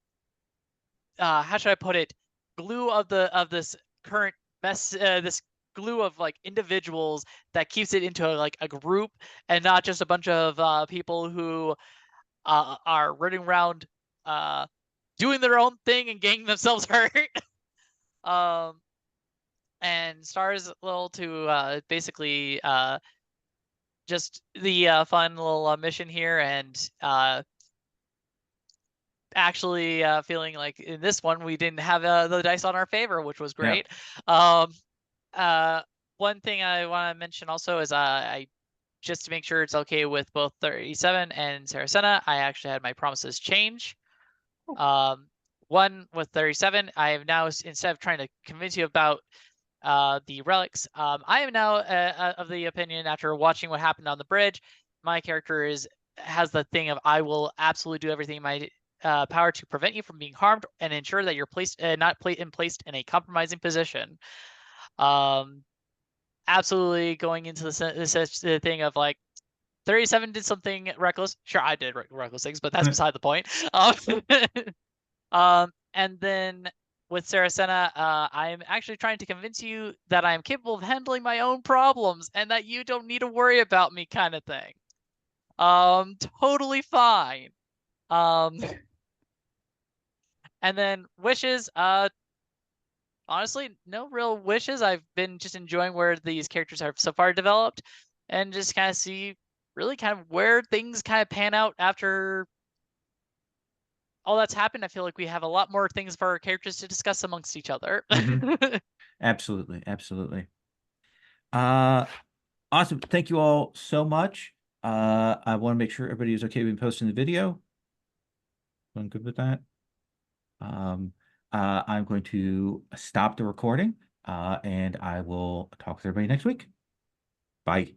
how should I put it, glue of this current mess, this glue of like individuals that keeps it into like a group and not just a bunch of people who are running around doing their own thing and getting themselves hurt. And stars little to basically just the fun little mission here, and actually feeling like in this one we didn't have the dice on our favor, which was great. One thing I want to mention also is I just to make sure it's okay with both 37 and Saracena, I actually had my promises change. One with 37, I have now, instead of trying to convince you about the relics, I am now of the opinion, after watching what happened on the bridge, my character has the thing of I will absolutely do everything in my power to prevent you from being harmed and ensure that you're placed placed in a compromising position. Absolutely going into the thing of like 37 did something reckless. Sure, I did reckless things, but that's beside the point. And then with Saracena, I'm actually trying to convince you that I am capable of handling my own problems and that you don't need to worry about me, kind of thing. Totally fine. And then wishes, honestly, no real wishes. I've been just enjoying where these characters have so far developed and just kind of see really kind of where things kind of pan out after all that's happened. I feel like we have a lot more things for our characters to discuss amongst each other. Absolutely. Absolutely. Awesome. Thank you all so much. I want to make sure everybody is okay with posting the video. I'm good with that. I'm going to stop the recording, and I will talk to everybody next week. Bye.